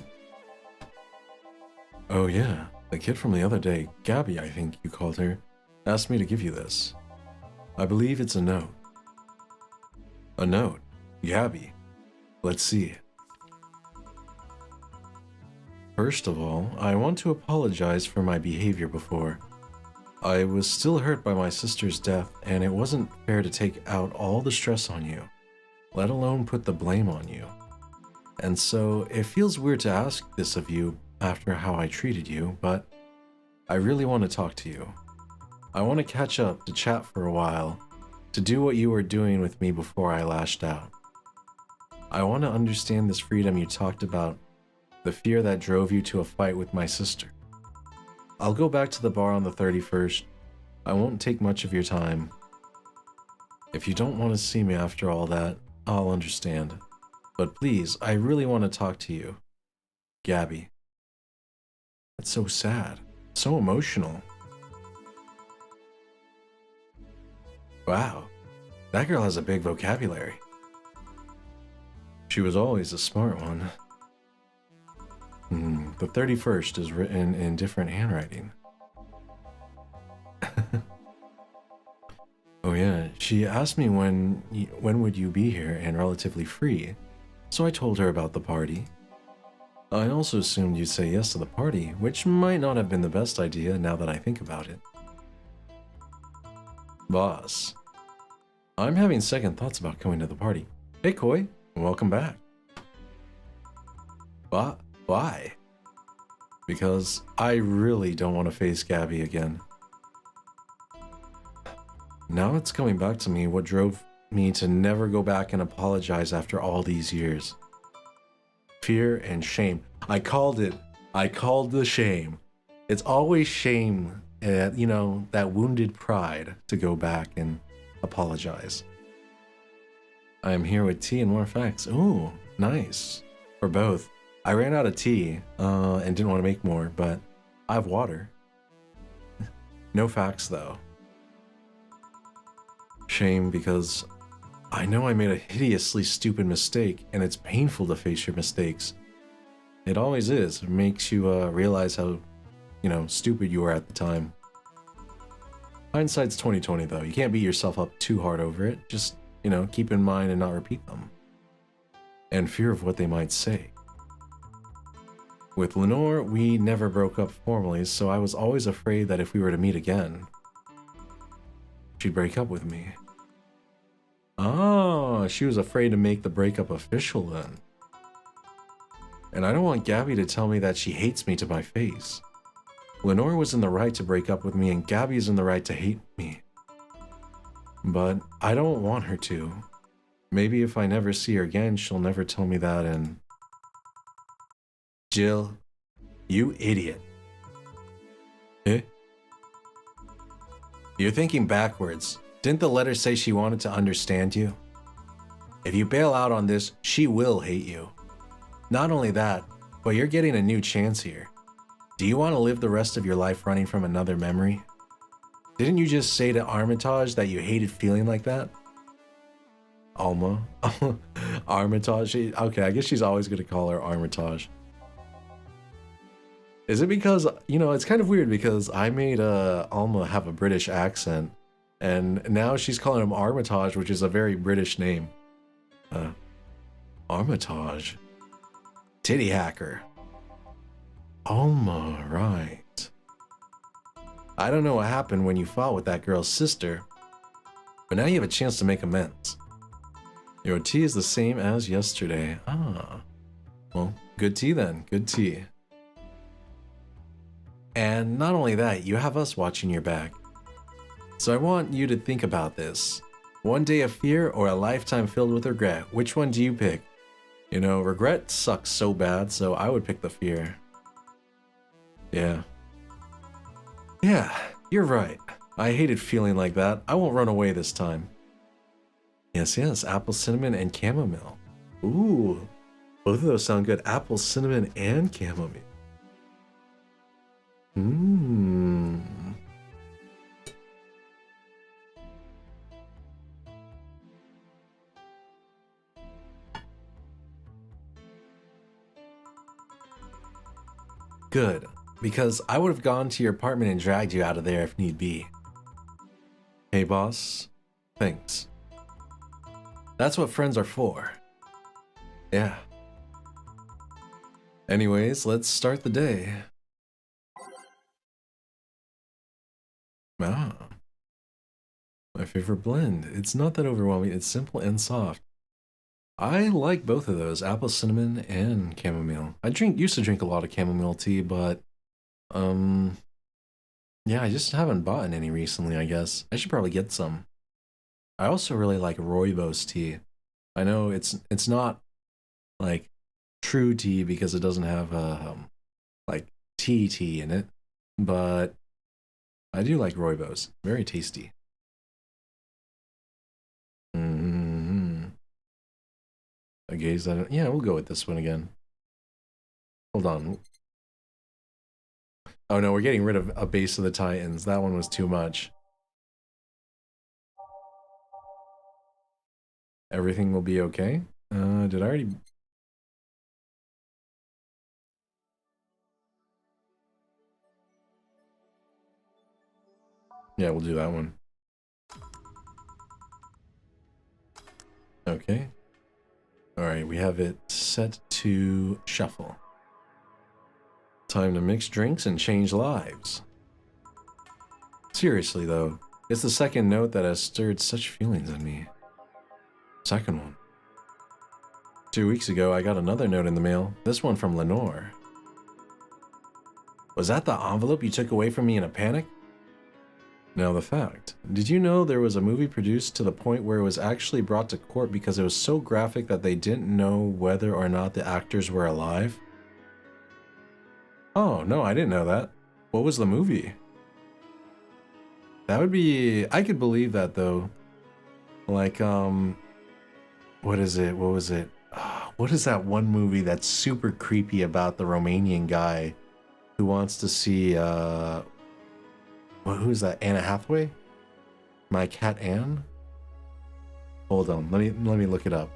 Oh yeah, the kid from the other day, Gabby I think you called her, asked me to give you this. I believe it's a note. A note? Gabby. Let's see. First of all, I want to apologize for my behavior before. I was still hurt by my sister's death, and it wasn't fair to take out all the stress on you, let alone put the blame on you. And so, it feels weird to ask this of you after how I treated you, but I really want to talk to you. I want to catch up, to chat for a while, to do what you were doing with me before I lashed out. I want to understand this freedom you talked about, the fear that drove you to a fight with my sister. I'll go back to the bar on the 31st. I won't take much of your time. If you don't want to see me after all that, I'll understand. But please, I really want to talk to you. Gabby. That's so sad. So emotional. Wow. That girl has a big vocabulary. She was always a smart one. The 31st is written in different handwriting. Oh yeah, she asked me when would you be here and relatively free, so I told her about the party. I also assumed you'd say yes to the party, which might not have been the best idea now that I think about it. Boss, I'm having second thoughts about coming to the party. Hey Koi, welcome back. Why? Because I really don't want to face Gabby again. Now it's coming back to me what drove me to never go back and apologize after all these years. Fear and shame. I called it. I called the shame. It's always shame, you know, that wounded pride to go back and apologize. I am here with tea and more facts. Ooh, nice. For both. I ran out of tea and didn't want to make more, but I have water. No facts though. Shame because I know I made a hideously stupid mistake, and it's painful to face your mistakes. It always is. It makes you realize how, you know, stupid you were at the time. Hindsight's 20/20 though. You can't beat yourself up too hard over it. Just, you know, keep in mind and not repeat them. And fear of what they might say. With Lenore, we never broke up formally, so I was always afraid that if we were to meet again, she'd break up with me. Oh, she was afraid to make the breakup official then. And I don't want Gabby to tell me that she hates me to my face. Lenore was in the right to break up with me, and Gabby is in the right to hate me. But I don't want her to. Maybe if I never see her again, she'll never tell me that, and... Jill, you idiot. Eh? You're thinking backwards. Didn't the letter say she wanted to understand you? If you bail out on this, she will hate you. Not only that, but you're getting a new chance here. Do you want to live the rest of your life running from another memory? Didn't you just say to Armitage that you hated feeling like that? Alma? Armitage? Okay, I guess she's always going to call her Armitage. Is it because, you know, it's kind of weird because I made Alma have a British accent, and now she's calling him Armitage, which is a very British name. Armitage. Titty hacker. Alma, right. I don't know what happened when you fought with that girl's sister, but now you have a chance to make amends. Your tea is the same as yesterday. Ah. Well, good tea then, good tea. And not only that, you have us watching your back. So I want you to think about this. One day of fear or a lifetime filled with regret? Which one do you pick? You know, regret sucks so bad, so I would pick the fear. Yeah. Yeah, you're right. I hated feeling like that. I won't run away this time. Yes, yes, apple cinnamon and chamomile. Ooh, both of those sound good. Apple cinnamon and chamomile. Mmm. Good, because I would have gone to your apartment and dragged you out of there if need be. Hey, boss. Thanks. That's what friends are for. Yeah. Anyways, let's start the day. Ah. My favorite blend. It's not that overwhelming, it's simple and soft. I like both of those, apple cinnamon and chamomile. I used to drink a lot of chamomile tea, but yeah, I just haven't bought any recently, I guess. I should probably get some. I also really like rooibos tea. I know it's not like true tea because it doesn't have like tea in it, but I do like rooibos. Very tasty. A gaze that, yeah, we'll go with this one again. Hold on. Oh no, we're getting rid of a base of the Titans. That one was too much. Everything will be okay. Did I already? Yeah, we'll do that one. Okay. All right, we have it set to shuffle. Time to mix drinks and change lives. Seriously though, it's the second note that has stirred such feelings in me. Second one. 2 weeks ago, I got another note in the mail. This one from Lenore. Was that the envelope you took away from me in a panic? Now the fact. Did you know there was a movie produced to the point where it was actually brought to court because it was so graphic that they didn't know whether or not the actors were alive? Oh, no, I didn't know that. What was the movie? That would be... I could believe that, though. Like, what is it? What was it? What is that one movie that's super creepy about the Romanian guy who wants to see, who's that? Anna Hathaway? My Cat Anne? Hold on, let me look it up.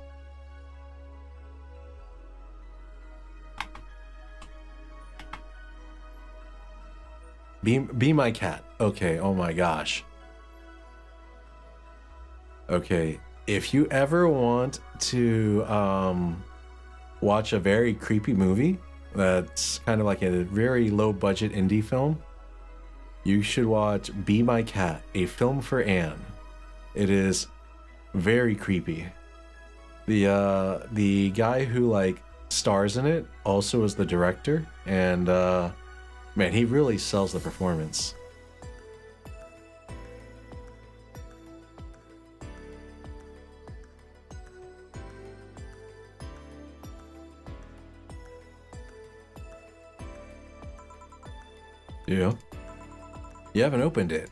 Be My Cat. Okay, oh my gosh. Okay, if you ever want to watch a very creepy movie that's kind of like a very low budget indie film, you should watch Be My Cat, a film for Anne. It is very creepy. The guy who like stars in it also is the director, and man, he really sells the performance. Yeah. You haven't opened it.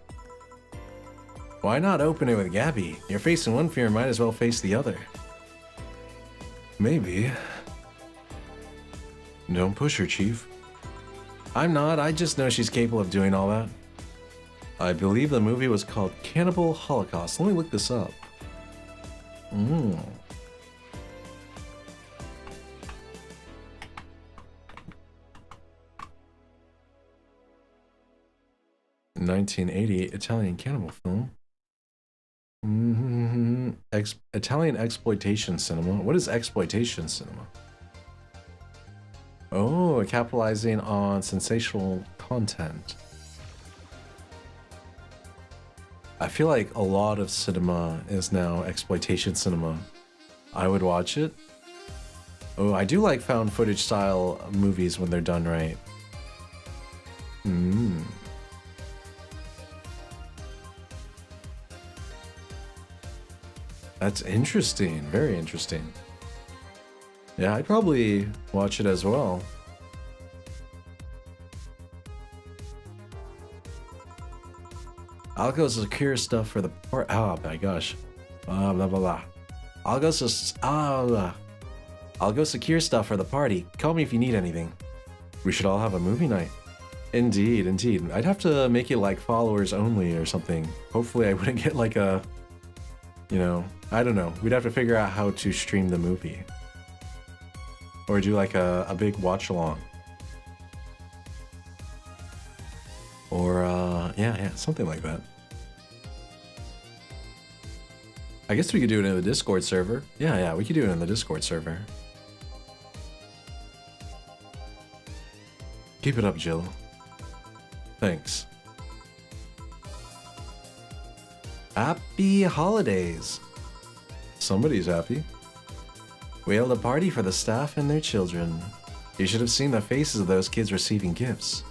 Why not open it with Gabby? You're facing one fear, might as well face the other. Maybe. Don't push her, Chief. I'm not, I just know she's capable of doing all that. I believe the movie was called Cannibal Holocaust. Let me look this up. 1988 Italian cannibal film. Italian exploitation cinema. What is exploitation cinema? Oh, capitalizing on sensational content. I feel like a lot of cinema is now exploitation cinema. I would watch it. Oh, I do like found footage style movies when they're done right. That's interesting. Very interesting. Yeah, I'd probably watch it as well. I'll go secure stuff for the port. Oh my gosh. Blah blah blah. I'll go I'll go secure stuff for the party. Call me if you need anything. We should all have a movie night. Indeed, indeed. I'd have to make it like followers only or something. Hopefully I wouldn't get like a, you know, I don't know. We'd have to figure out how to stream the movie. Or do like a big watch along. Or, yeah, something like that. I guess we could do it in the Discord server. Yeah, we could do it in the Discord server. Keep it up, Jill. Thanks. Happy holidays. Somebody's happy. We held a party for the staff and their children. You should have seen the faces of those kids receiving gifts.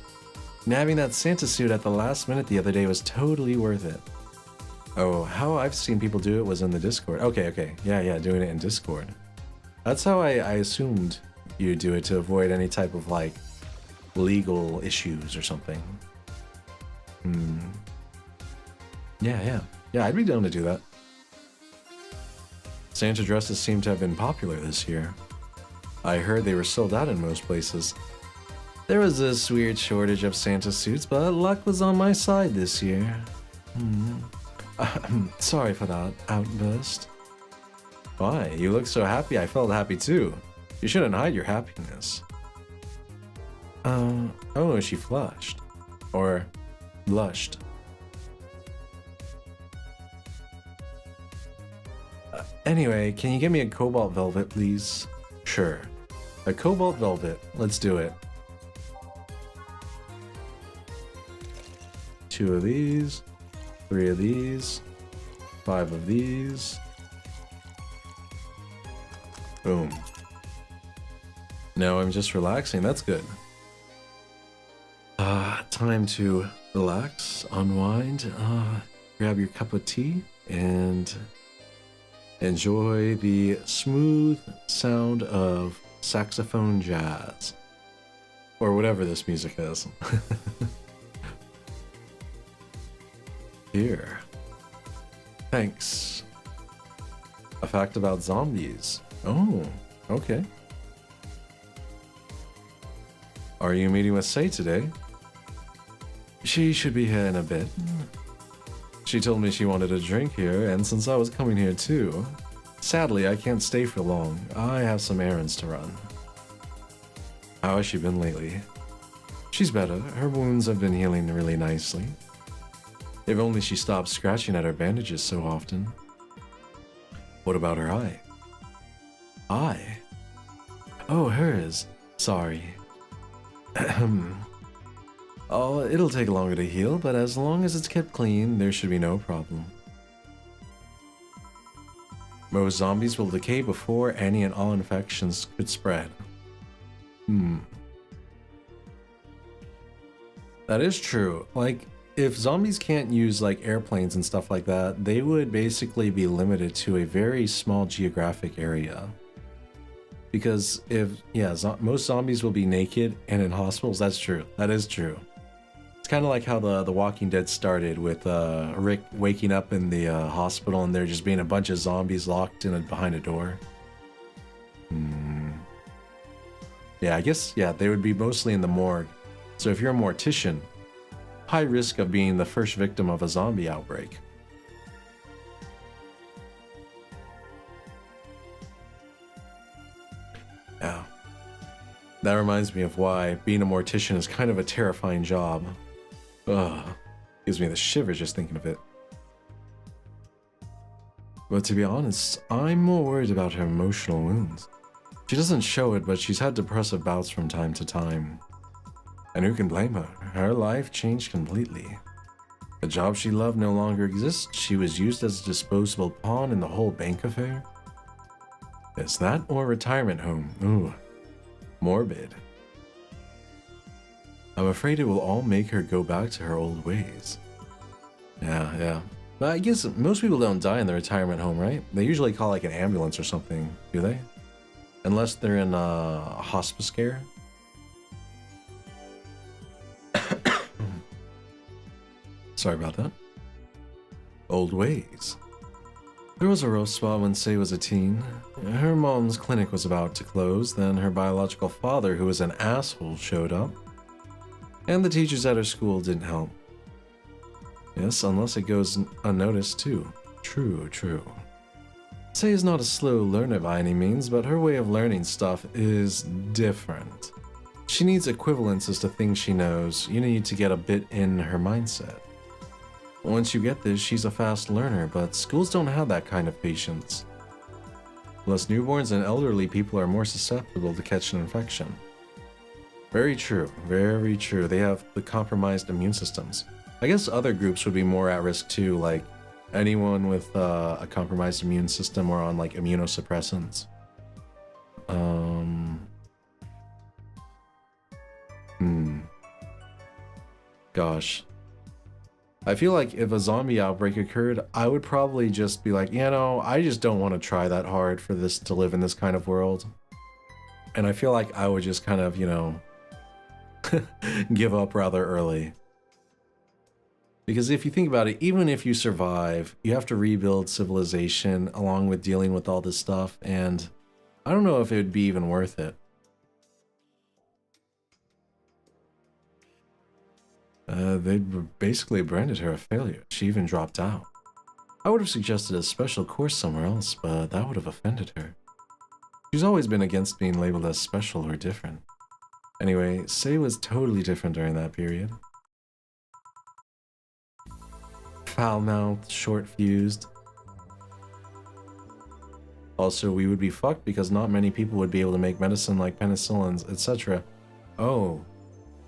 Nabbing that Santa suit at the last minute the other day was totally worth it. Oh, how I've seen people do it was in the Discord. Okay. Yeah, doing it in Discord. That's how I assumed you do it, to avoid any type of, like, legal issues or something. Yeah, I'd be down to do that. Santa dresses seem to have been popular this year. I heard they were sold out in most places. There was this weird shortage of Santa suits, but luck was on my side this year. Sorry for that outburst. Why? You look so happy, I felt happy too. You shouldn't hide your happiness. Oh, she flushed. Or blushed. Anyway, can you get me a cobalt velvet, please? Sure. A cobalt velvet. Let's do it. 2 of these. 3 of these. 5 of these. Boom. Now I'm just relaxing. That's good. Time to relax, unwind, grab your cup of tea, and enjoy the smooth sound of saxophone jazz. Or whatever this music is. Here. Thanks. A fact about zombies. Oh, okay. Are you meeting with Sei today? She should be here in a bit. She told me she wanted a drink here, and since I was coming here too, sadly I can't stay for long. I have some errands to run. How has she been lately? She's better. Her wounds have been healing really nicely. If only she stopped scratching at her bandages so often. What about her eye? Eye? Oh, hers. Sorry. Oh, it'll take longer to heal, but as long as it's kept clean, there should be no problem. Most zombies will decay before any and all infections could spread. That is true. Like, if zombies can't use, like, airplanes and stuff like that, they would basically be limited to a very small geographic area. Because most zombies will be naked and in hospitals. That's true. That is true. It's kind of like how the Walking Dead started with Rick waking up in the hospital and there just being a bunch of zombies locked in behind a door. Yeah, I guess, they would be mostly in the morgue. So if you're a mortician, high risk of being the first victim of a zombie outbreak. Yeah. That reminds me of why being a mortician is kind of a terrifying job. Ugh. Gives me the shivers just thinking of it. But to be honest, I'm more worried about her emotional wounds. She doesn't show it, but she's had depressive bouts from time to time. And who can blame her? Her life changed completely. The job she loved no longer exists. She was used as a disposable pawn in the whole bank affair. Is that or retirement home? Ooh, morbid. I'm afraid it will all make her go back to her old ways. Yeah. But I guess most people don't die in the retirement home, right? They usually call like an ambulance or something, do they? Unless they're in hospice care. Sorry about that. Old ways. There was a rough spot when Say was a teen. Her mom's clinic was about to close, then her biological father, who was an asshole, showed up. And the teachers at her school didn't help. Yes, unless it goes unnoticed too. True, true. Say is not a slow learner by any means, but her way of learning stuff is different. She needs equivalences to things she knows. You need to get a bit in her mindset. Once you get this, she's a fast learner, but schools don't have that kind of patience. Plus, newborns and elderly people are more susceptible to catch an infection. Very true, very true. They have the compromised immune systems. I guess other groups would be more at risk too, like anyone with a compromised immune system or on like immunosuppressants. Gosh. I feel like if a zombie outbreak occurred, I would probably just be like, you know, I just don't want to try that hard for this to live in this kind of world. And I feel like I would just kind of, you know, give up rather early. Because if you think about it, even if you survive, you have to rebuild civilization along with dealing with all this stuff, and I don't know if it would be even worth it. They basically branded her a failure. She even dropped out. I would have suggested a special course somewhere else, but that would have offended her. She's always been against being labeled as special or different. Anyway, Say was totally different during that period. Foul-mouthed, short-fused. Also, we would be fucked because not many people would be able to make medicine like penicillins, etc. Oh.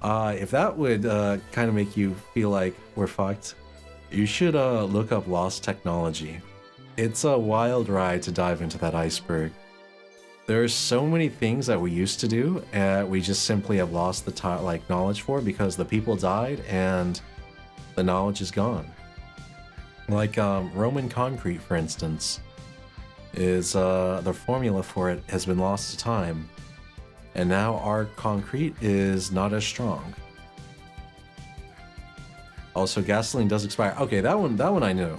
If that would kind of make you feel like we're fucked, you should look up Lost Technology. It's a wild ride to dive into that iceberg. There are so many things that we used to do, and we just simply have lost the knowledge for because the people died and the knowledge is gone. Like Roman concrete, for instance, is the formula for it has been lost to time. And now our concrete is not as strong. Also, gasoline does expire. Okay, that one I knew.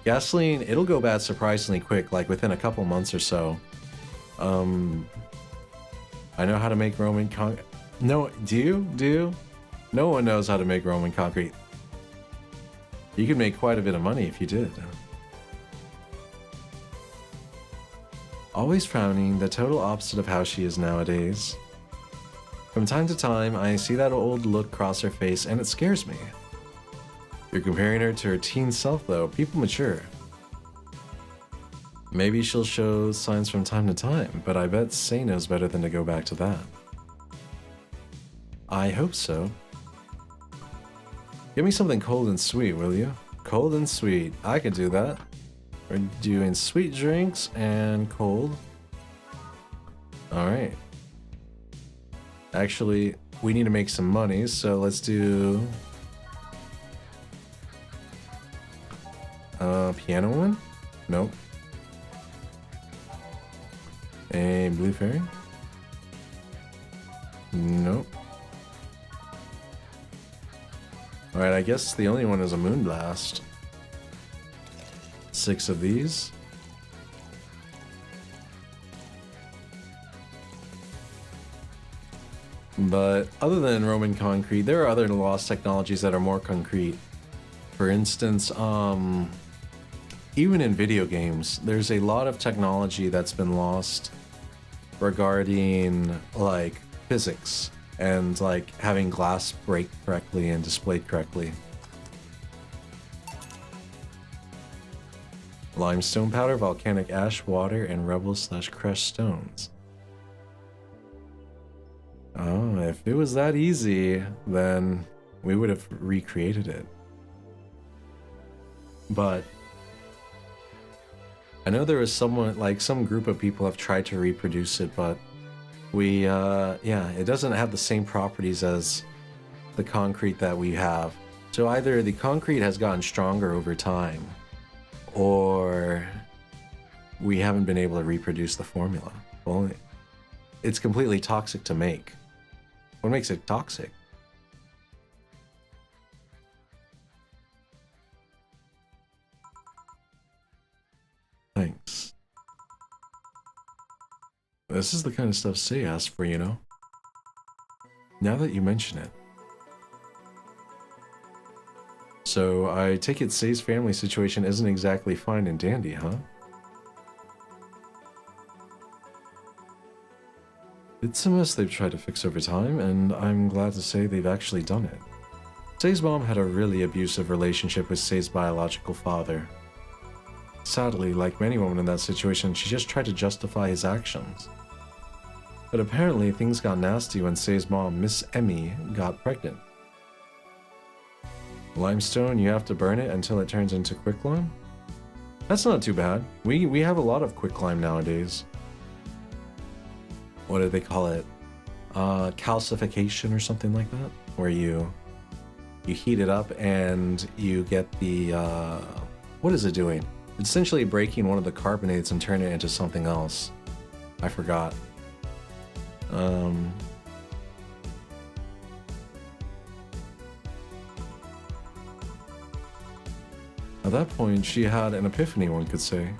Gasoline, it'll go bad surprisingly quick, like within a couple months or so. I know how to make Roman concrete. No, do you? Do you? No one knows how to make Roman concrete. You could make quite a bit of money if you did. Always frowning, the total opposite of how she is nowadays. From time to time, I see that old look cross her face and it scares me. You're comparing her to her teen self though, people mature. Maybe she'll show signs from time to time, but I bet Say knows better than to go back to that. I hope so. Give me something cold and sweet, will you? Cold and sweet, I could do that. We're doing sweet drinks and cold. Alright. Actually, we need to make some money, so let's do... piano one? Nope. A blue fairy? Nope. Alright, I guess the only one is a moonblast. 6 of these. But other than Roman concrete, there are other lost technologies that are more concrete. For instance, even in video games, there's a lot of technology that's been lost regarding like physics and like having glass break correctly and displayed correctly. Limestone powder, volcanic ash, water, and rubble/crushed stones. Oh, if it was that easy, then we would have recreated it. But I know there was someone, like some group of people have tried to reproduce it, but we, yeah, it doesn't have the same properties as the concrete that we have. So either the concrete has gotten stronger over time, or we haven't been able to reproduce the formula. Well, it's completely toxic to make. What makes it toxic? This is the kind of stuff Say asked for, you know? Now that you mention it. So, I take it Say's family situation isn't exactly fine and dandy, huh? It's a mess they've tried to fix over time, and I'm glad to say they've actually done it. Say's mom had a really abusive relationship with Say's biological father. Sadly, like many women in that situation, she just tried to justify his actions. But apparently, things got nasty when Say's mom, Miss Emmy, got pregnant. Limestone, you have to burn it until it turns into quicklime? That's not too bad. We have a lot of quicklime nowadays. What do they call it? Calcification or something like that? Where you heat it up and you get the, what is it doing? It's essentially breaking one of the carbonates and turning it into something else. I forgot. At that point, she had an epiphany, one could say.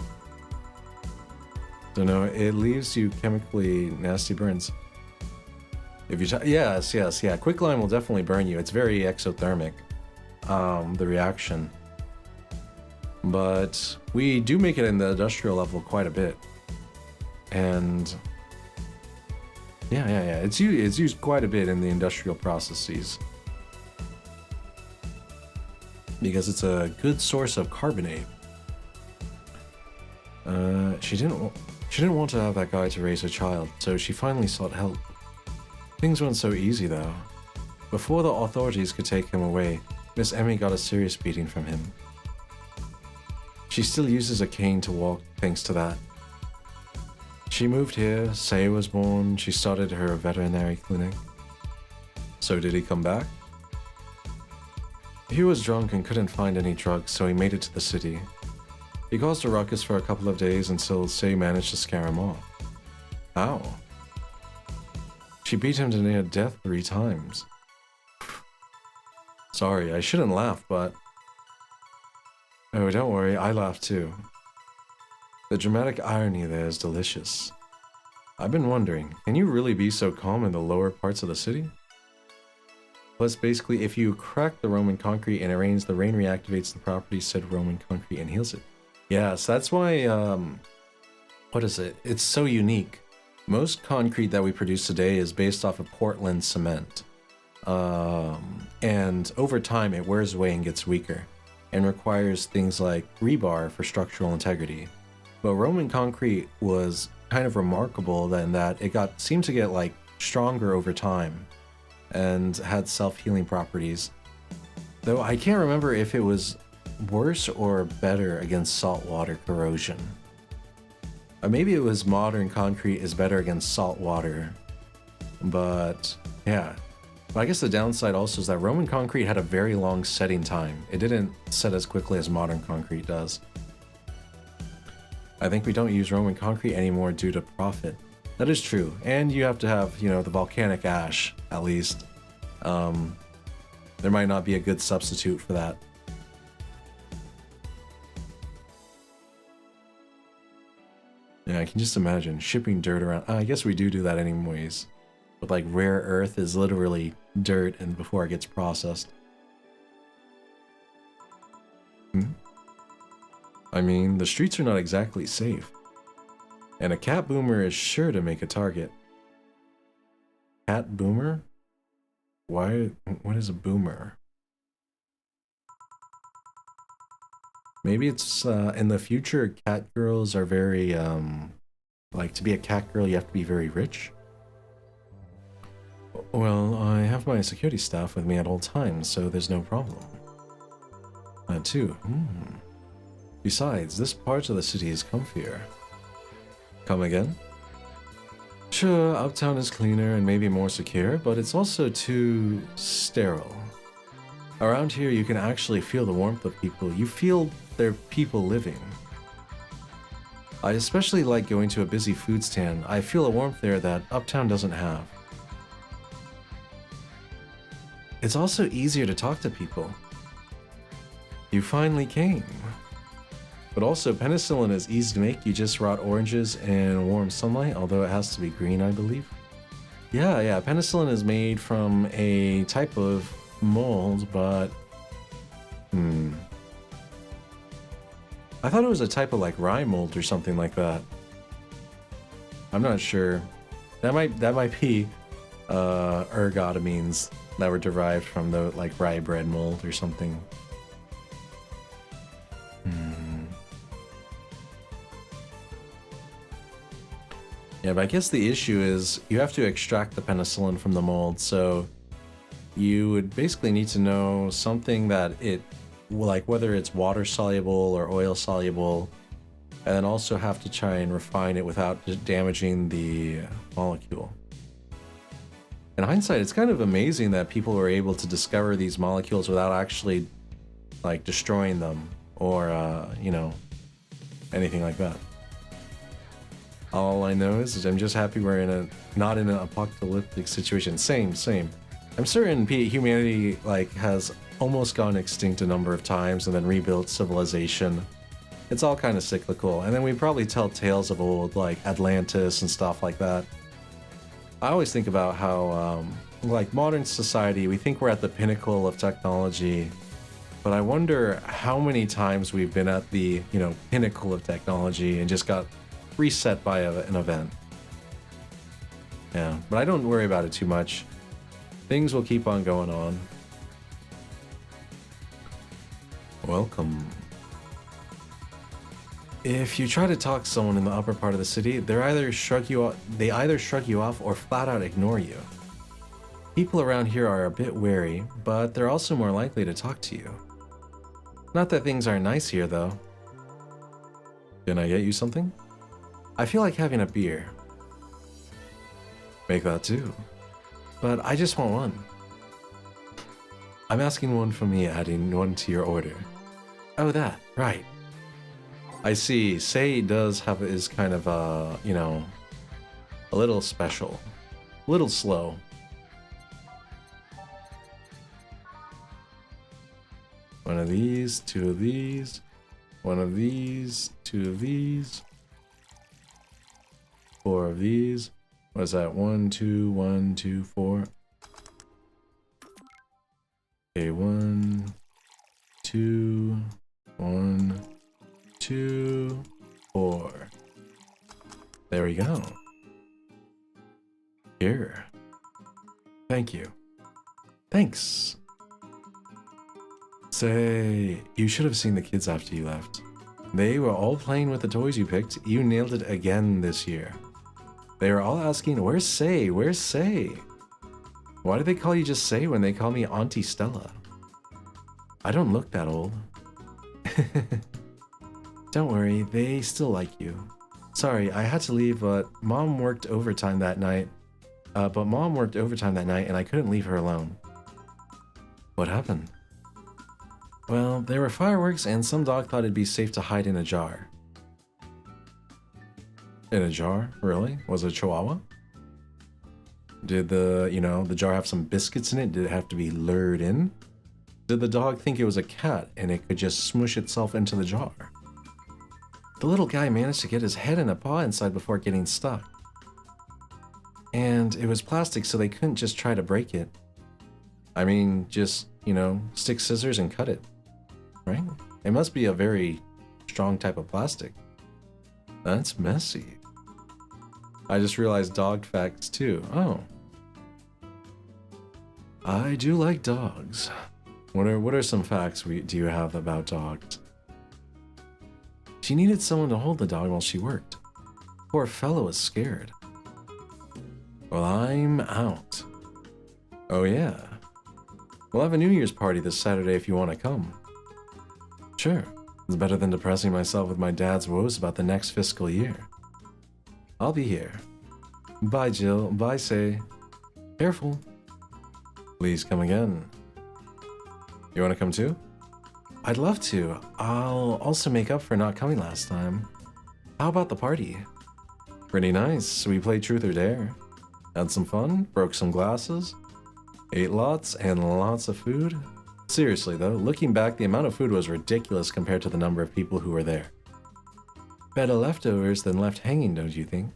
So no, it leaves you chemically nasty burns. If you yes, yeah. Quicklime will definitely burn you. It's very exothermic, the reaction. But we do make it in the industrial level quite a bit. And yeah. It's used quite a bit in the industrial processes. Because it's a good source of carbonate. She didn't want to have that guy to raise her child, so she finally sought help. Things weren't so easy though. Before the authorities could take him away, Miss Emmy got a serious beating from him. She still uses a cane to walk thanks to that. She moved here, Say was born, she started her veterinary clinic. So did he come back? He was drunk and couldn't find any drugs, so he made it to the city. He caused a ruckus for a couple of days until Say managed to scare him off. How? She beat him to near death 3 times. Sorry, I shouldn't laugh, but... Oh, don't worry, I laughed too. The dramatic irony there is delicious. I've been wondering, can you really be so calm in the lower parts of the city? Plus, basically, if you crack the Roman concrete and it rains, the rain reactivates the property said Roman concrete and heals it. Yes, that's why, what is it? It's so unique. Most concrete that we produce today is based off of Portland cement. And over time, it wears away and gets weaker, and requires things like rebar for structural integrity. But Roman concrete was kind of remarkable in that it seemed to get like stronger over time, and had self-healing properties. Though I can't remember if it was worse or better against saltwater corrosion. Or maybe it was modern concrete is better against salt water. But yeah. But I guess the downside also is that Roman concrete had a very long setting time. It didn't set as quickly as modern concrete does. I think we don't use Roman concrete anymore due to profit. That is true, and you have to have, you know, the volcanic ash, at least. There might not be a good substitute for that. Yeah, I can just imagine shipping dirt around. I guess we do that anyways. But like rare earth is literally dirt and before it gets processed. I mean, the streets are not exactly safe. And a cat boomer is sure to make a target. Cat boomer? Why? What is a boomer? Maybe it's in the future cat girls are very, like to be a cat girl you have to be very rich? Well, I have my security staff with me at all times, so there's no problem. Too. Besides, this part of the city is comfier. Come again? Sure, uptown is cleaner and maybe more secure, but it's also too sterile. Around here, you can actually feel the warmth of people. You feel there are people living. I especially like going to a busy food stand. I feel a warmth there that uptown doesn't have. It's also easier to talk to people. You finally came. But also, penicillin is easy to make. You just rot oranges in warm sunlight, although it has to be green, I believe. Yeah, penicillin is made from a type of mold, but... I thought it was a type of like rye mold or something like that. I'm not sure. That might be ergotamines that were derived from the like rye bread mold or something. Yeah, but I guess the issue is you have to extract the penicillin from the mold, so you would basically need to know something that it, like whether it's water soluble or oil soluble, and then also have to try and refine it without damaging the molecule. In hindsight, it's kind of amazing that people were able to discover these molecules without actually like destroying them or, you know, anything like that. All I know is I'm just happy we're not in an apocalyptic situation. Same. I'm certain humanity like has almost gone extinct a number of times and then rebuilt civilization. It's all kind of cyclical, and then we probably tell tales of old like Atlantis and stuff like that. I always think about how like modern society, we think we're at the pinnacle of technology, but I wonder how many times we've been at the, you know, pinnacle of technology and just got reset by an event. Yeah, but I don't worry about it too much. Things will keep on going on. Welcome. If you try to talk to someone in the upper part of the city, they either shrug you off or flat out ignore you. People around here are a bit wary, but they're also more likely to talk to you. Not that things aren't nice here, though. Can I get you something? I feel like having a beer. Make that too. But I just want one. I'm asking one for me, adding one to your order. Oh, that, right. I see. Say is kind of, you know, a little special. A little slow. One of these, two of these. One of these, two of these. 4 of these. What is that? 1, 2, 1, 2, 4. Okay, 1, 2, 1, 2, 4. There we go. Here. Thank you. Thanks. Say, you should have seen the kids after you left. They were all playing with the toys you picked. You nailed it again this year. They were all asking, where's Say? Where's Say? Why do they call you just Say when they call me Auntie Stella? I don't look that old. Don't worry, they still like you. Sorry, I had to leave, but Mom worked overtime that night. And I couldn't leave her alone. What happened? Well, there were fireworks and some dog thought it'd be safe to hide in a jar. In a jar? Really? Was it a chihuahua? Did the jar have some biscuits in it? Did it have to be lured in? Did the dog think it was a cat and it could just smush itself into the jar? The little guy managed to get his head and a paw inside before getting stuck. And it was plastic, so they couldn't just try to break it. I mean, just, stick scissors and cut it. Right? It must be a very strong type of plastic. That's messy. I just realized dog facts too. Oh. I do like dogs. What are some facts do you have about dogs? She needed someone to hold the dog while she worked. Poor fellow was scared. Well, I'm out. Oh yeah. We'll have a New Year's party this Saturday if you want to come. Sure. It's better than depressing myself with my dad's woes about the next fiscal year. I'll be here. Bye, Jill. Bye, Say. Careful. Please come again. You want to come too? I'd love to. I'll also make up for not coming last time. How about the party? Pretty nice. We played Truth or Dare. Had some fun, broke some glasses, ate lots and lots of food. Seriously though, looking back, the amount of food was ridiculous compared to the number of people who were there. Better leftovers than left hanging, don't you think?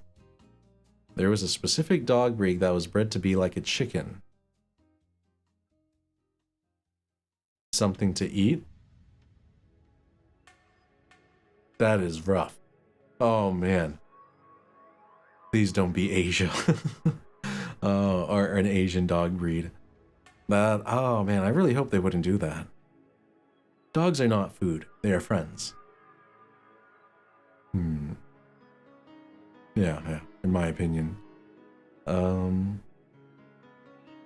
There was a specific dog breed that was bred to be like a chicken. Something to eat? That is rough. Oh man. Please don't be Asia. Or an Asian dog breed. That, oh man, I really hope they wouldn't do that. Dogs are not food, they are friends. Yeah, in my opinion.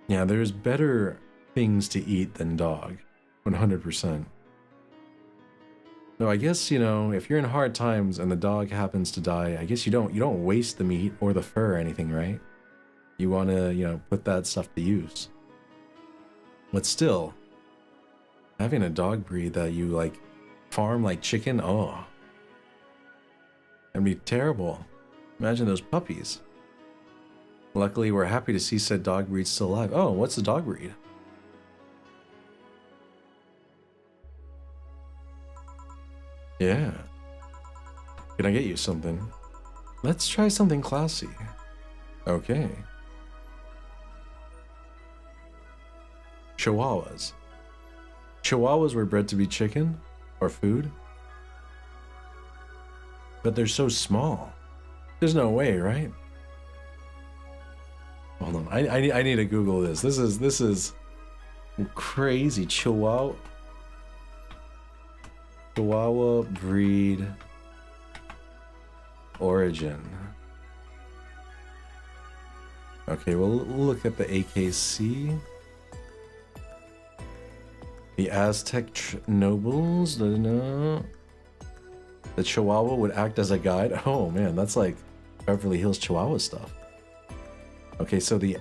Yeah, there's better things to eat than dog. 100%. No, I guess, you know, if you're in hard times and the dog happens to die, I guess you don't waste the meat or the fur or anything, right? You want to, you know, put that stuff to use. But still, having a dog breed that you like farm like chicken, oh, that'd be terrible. Imagine those puppies. Luckily, we're happy to see said dog breed still alive. Oh, what's the dog breed? Yeah. Can I get you something? Let's try something classy. Okay. Chihuahuas. Chihuahuas were bred to be chicken or food, but they're so small. There's no way, right? Hold on, I need to Google this. This is crazy. Chihuahua breed origin. Okay, we'll look at the AKC. The Aztec nobles. The Chihuahua would act as a guide. Oh man, that's like Beverly Hills Chihuahua stuff. Okay, so the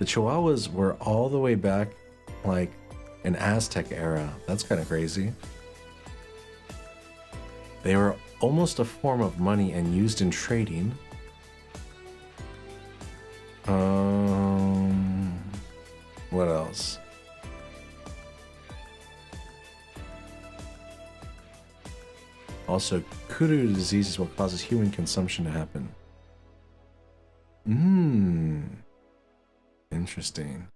Chihuahuas were all the way back like in Aztec era. That's kind of crazy. They were almost a form of money and used in trading. What else? Also, Kuru disease is what causes human consumption to happen. Interesting.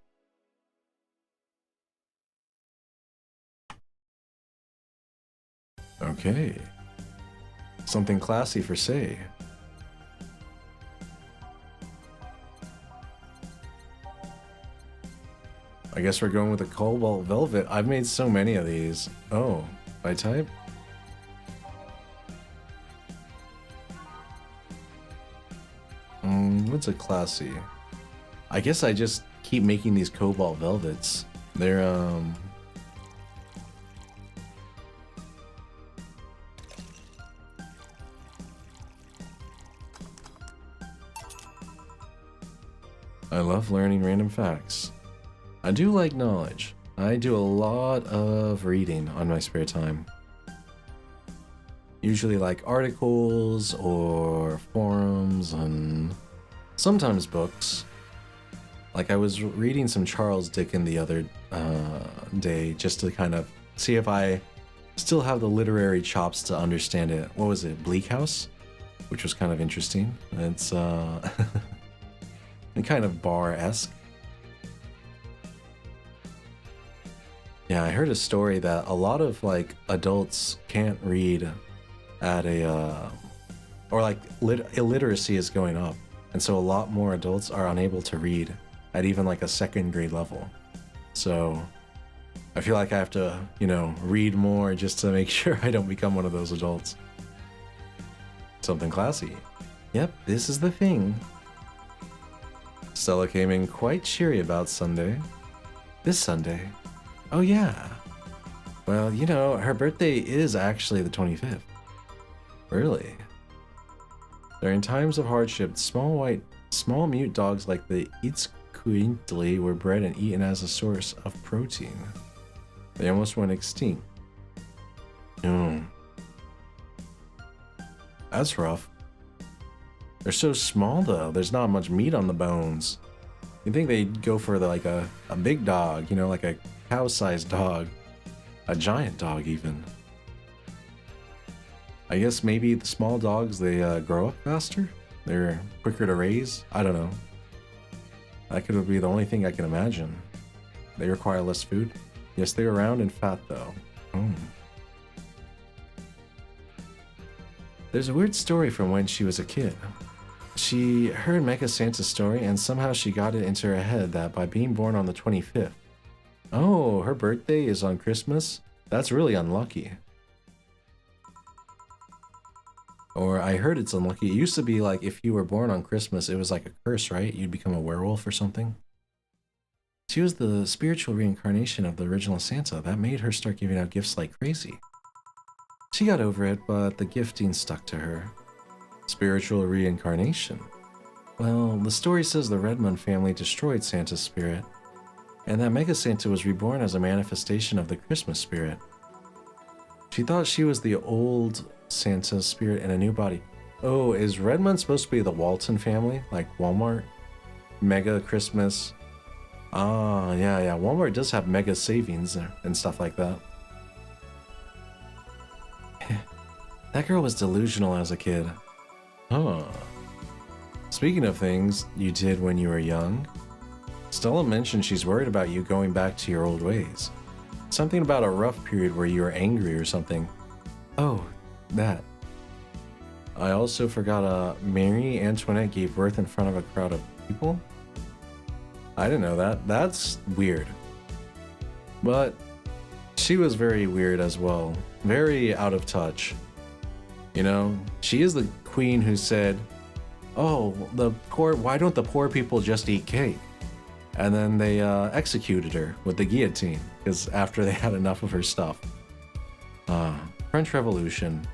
Okay. Something classy for say. I guess we're going with the cobalt velvet. I've made so many of these. Oh, by type? What's a classy? I guess I just keep making these cobalt velvets. They're I love learning random facts. I do like knowledge. I do a lot of reading on my spare time. Usually like articles or forums and sometimes books. Like I was reading some Charles Dickens the other day just to kind of see if I still have the literary chops to understand it. What was it? Bleak House? Which was kind of interesting. It's kind of bar-esque. Yeah, I heard a story that a lot of like adults can't read at a or like illiteracy is going up, and so a lot more adults are unable to read at even like a second grade level. So I feel like I have to, you know, read more just to make sure I don't become one of those adults. Something classy. Yep, this is the thing. Stella came in quite cheery about Sunday. This Sunday. Oh yeah. Well, you know, her birthday is actually the 25th. Really? During times of hardship, small mute dogs like the Itzkuintli were bred and eaten as a source of protein. They almost went extinct. That's rough. They're so small though, there's not much meat on the bones. You'd think they'd go for like a big dog, you know, like a cow-sized dog. A giant dog even. I guess maybe the small dogs, they grow up faster? They're quicker to raise? I don't know. That could be the only thing I can imagine. They require less food? Yes, they're round and fat though. Mm. There's a weird story from when she was a kid. She heard Mega Santa's story and somehow she got it into her head that by being born on the 25th. Oh, her birthday is on Christmas? That's really unlucky. Or I heard it's unlucky. It used to be like if you were born on Christmas, it was like a curse, right? You'd become a werewolf or something. She was the spiritual reincarnation of the original Santa. That made her start giving out gifts like crazy. She got over it, but the gifting stuck to her. Spiritual reincarnation. Well, the story says the Redmond family destroyed Santa's spirit, and that Mega Santa was reborn as a manifestation of the Christmas spirit. She thought she was the old Santa's spirit in a new body. Oh, is Redmond supposed to be the Walton family? Like Walmart? Mega Christmas? Ah, yeah, Walmart does have mega savings and stuff like that. That girl was delusional as a kid. Huh. Speaking of things you did when you were young, Stella mentioned she's worried about you going back to your old ways. Something about a rough period where you were angry or something. Oh, that. I also forgot Marie Antoinette gave birth in front of a crowd of people. I didn't know that. That's weird. But she was very weird as well. Very out of touch. You know, she is the queen who said, oh, why don't the poor people just eat cake? And then they executed her with the guillotine, because after they had enough of her stuff. French Revolution.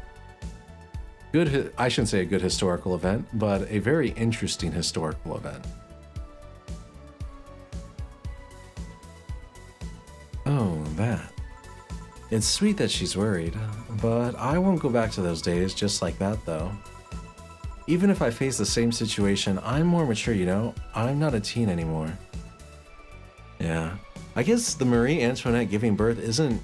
Good, I shouldn't say a good historical event, but a very interesting historical event. Oh, that. It's sweet that she's worried, but I won't go back to those days just like that though. Even if I face the same situation, I'm more mature, you know? I'm not a teen anymore. Yeah. I guess the Marie Antoinette giving birth isn't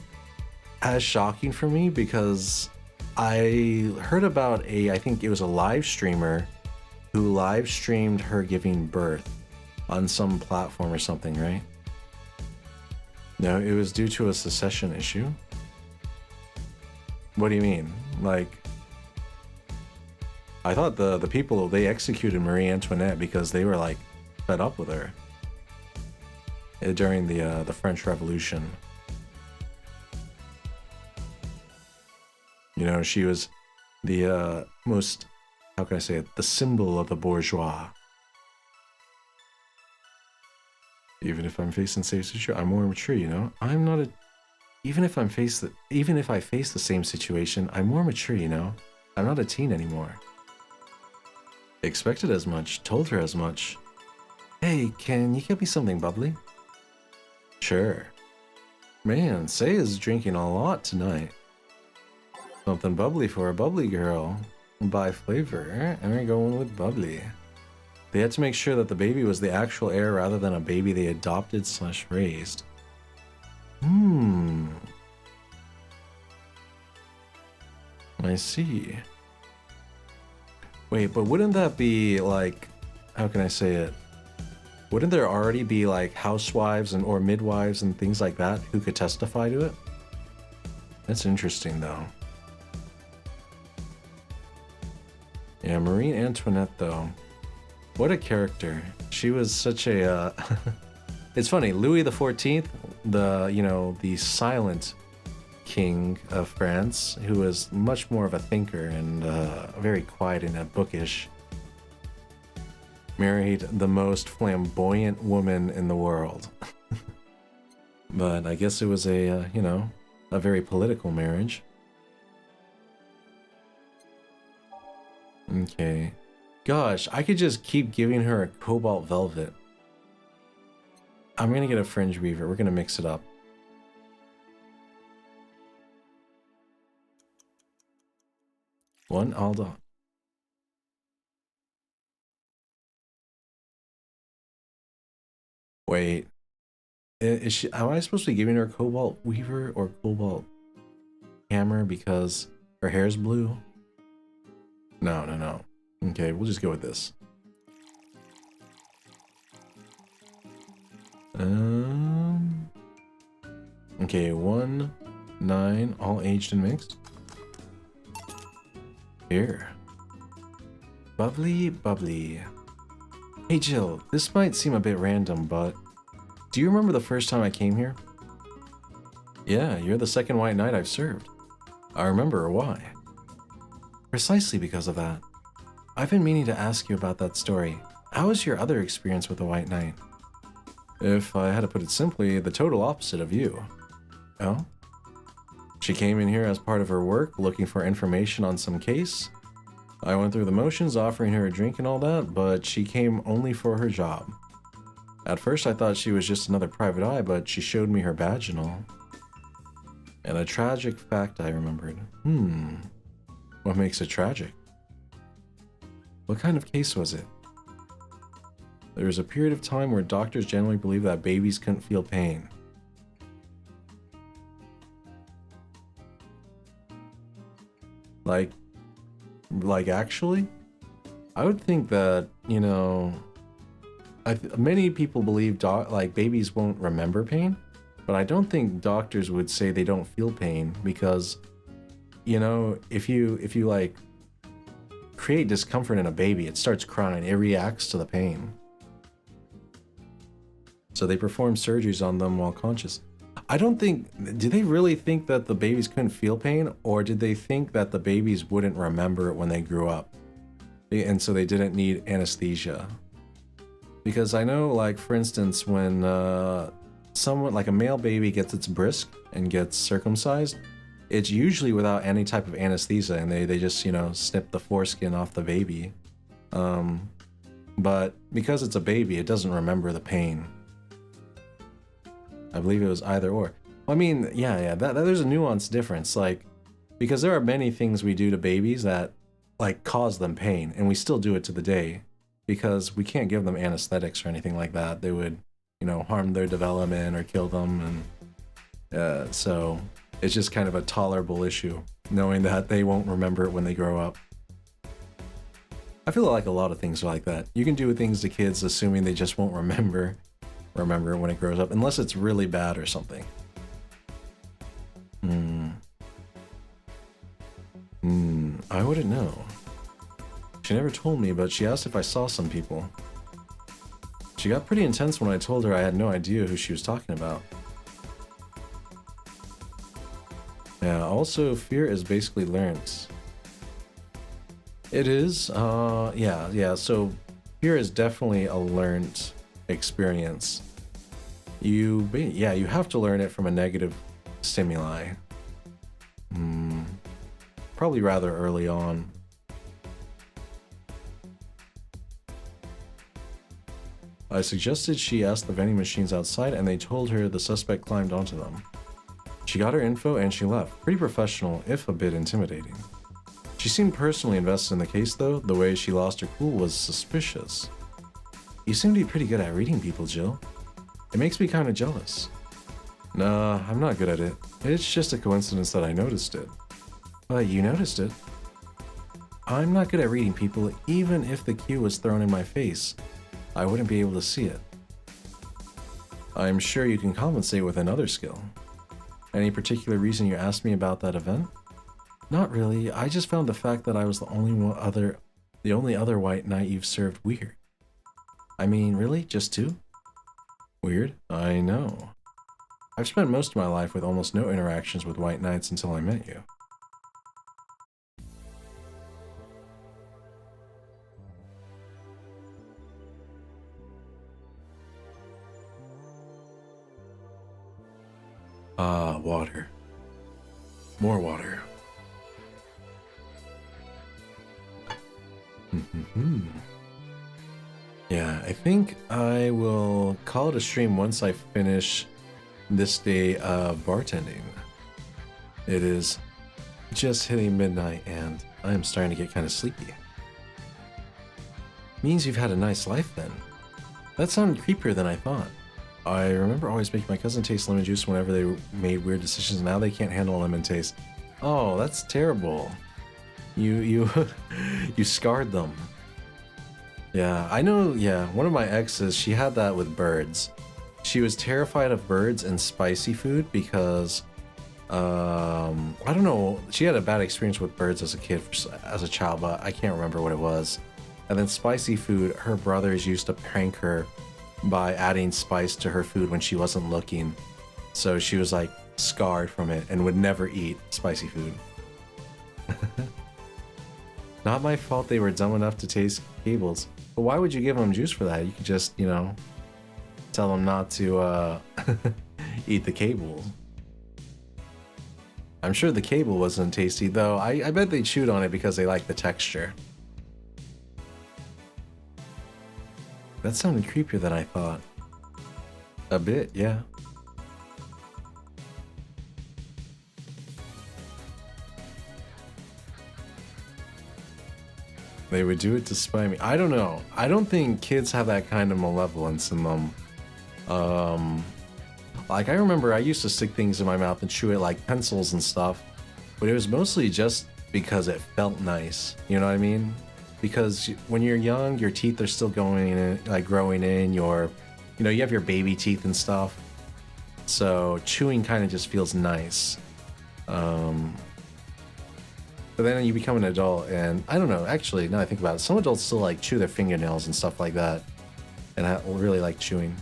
as shocking for me because I heard about I think it was a live streamer who live streamed her giving birth on some platform or something, right? No, it was due to a secession issue. What do you mean? Like, I thought the people, they executed Marie Antoinette because they were like fed up with her during the French Revolution. You know, she was the most, how can I say it, the symbol of the bourgeois. Even if I'm facing the same situation, I'm more mature, you know? I'm not a... Even if I face the same situation, I'm more mature, you know? I'm not a teen anymore. Expected as much, told her as much. Hey, can you get me something bubbly? Sure. Man, Say is drinking a lot tonight. Something bubbly for a bubbly girl. By flavor, and we're going with bubbly. They had to make sure that the baby was the actual heir rather than a baby they adopted / raised. I see. Wait, but wouldn't that be like, how can I say it? Wouldn't there already be like housewives or midwives and things like that who could testify to it? That's interesting though. Yeah, Marie Antoinette though. What a character. She was such a... It's funny, Louis XIV, the silent king of France, who was much more of a thinker and very quiet and bookish, married the most flamboyant woman in the world. But I guess it was a very political marriage. Okay. Gosh, I could just keep giving her a cobalt velvet. I'm gonna get a fringe weaver. We're gonna mix it up. One, hold on. Wait. Is she? Am I supposed to be giving her a cobalt weaver or cobalt hammer because her hair's blue? No, no, no. Okay, we'll just go with this. Okay, 1, 9, all aged and mixed. Here. Bubbly, bubbly. Hey Jill, this might seem a bit random, but do you remember the first time I came here? Yeah, you're the second white knight I've served. I remember why. Precisely because of that. I've been meaning to ask you about that story. How was your other experience with the white knight? If I had to put it simply, the total opposite of you. Oh? She came in here as part of her work, looking for information on some case. I went through the motions, offering her a drink and all that, but she came only for her job. At first I thought she was just another private eye, but she showed me her badge and all. And a tragic fact I remembered. What makes it tragic? What kind of case was it? There was a period of time where doctors generally believed that babies couldn't feel pain. Like actually? I would think that, you know, many people believe babies won't remember pain, but I don't think doctors would say they don't feel pain because, you know, if you like create discomfort in a baby, it starts crying, it reacts to the pain. So they perform surgeries on them while conscious. I don't think, do they really think that the babies couldn't feel pain, or did they think that the babies wouldn't remember it when they grew up? And so they didn't need anesthesia? Because I know, like, for instance, when someone, like a male baby gets its brisk and gets circumcised, it's usually without any type of anesthesia, and they just, you know, snip the foreskin off the baby. But because it's a baby, it doesn't remember the pain. I believe it was either or. I mean, yeah, there's a nuanced difference, like, because there are many things we do to babies that, like, cause them pain, and we still do it to the day, because we can't give them anesthetics or anything like that. They would, you know, harm their development or kill them, and so it's just kind of a tolerable issue, knowing that they won't remember it when they grow up. I feel like a lot of things are like that. You can do things to kids assuming they just won't remember it when it grows up, unless it's really bad or something. I wouldn't know. She never told me, but she asked if I saw some people. She got pretty intense when I told her I had no idea who she was talking about. Yeah, also, fear is basically learned. It is, yeah, so fear is definitely a learned experience. You have to learn it from a negative stimuli. Probably rather early on. I suggested she ask the vending machines outside, and they told her the suspect climbed onto them. She got her info and she left. Pretty professional, if a bit intimidating. She seemed personally invested in the case though. The way she lost her cool was suspicious. You seem to be pretty good at reading people, Jill. It makes me kind of jealous. Nah, I'm not good at it. It's just a coincidence that I noticed it. But you noticed it. I'm not good at reading people. Even if the cue was thrown in my face, I wouldn't be able to see it. I'm sure you can compensate with another skill. Any particular reason you asked me about that event? Not really. I just found the fact that I was the only other white knight you've served weird. I mean, really? Just two? Weird? I know. I've spent most of my life with almost no interactions with white knights until I met you. Ah, water. More water. Yeah, I think I will call it a stream once I finish this day of bartending. It is just hitting midnight and I am starting to get kind of sleepy. Means you've had a nice life then. That sounded creepier than I thought. I remember always making my cousin taste lemon juice whenever they made weird decisions. Now they can't handle lemon taste. Oh, that's terrible. You you scarred them. Yeah, I know, yeah, one of my exes, she had that with birds. She was terrified of birds and spicy food because I don't know, she had a bad experience with birds as a kid, as a child, but I can't remember what it was. And then spicy food, her brothers used to prank her by adding spice to her food when she wasn't looking. So she was like scarred from it and would never eat spicy food. Not my fault they were dumb enough to taste cables. But why would you give them juice for that? You could just, you know, tell them not to eat the cable. I'm sure the cable wasn't tasty, though. I bet they chewed on it because they liked the texture. That sounded creepier than I thought. A bit, yeah. They would do it to spite me. I don't know. I don't think kids have that kind of malevolence in them. Like, I remember I used to stick things in my mouth and chew it like pencils and stuff, but it was mostly just because it felt nice. You know what I mean? Because when you're young, your teeth are still going in, like growing in. You know, you have your baby teeth and stuff. So chewing kind of just feels nice. But then you become an adult, and I don't know, actually, now I think about it, some adults still like chew their fingernails and stuff like that. And I really like chewing.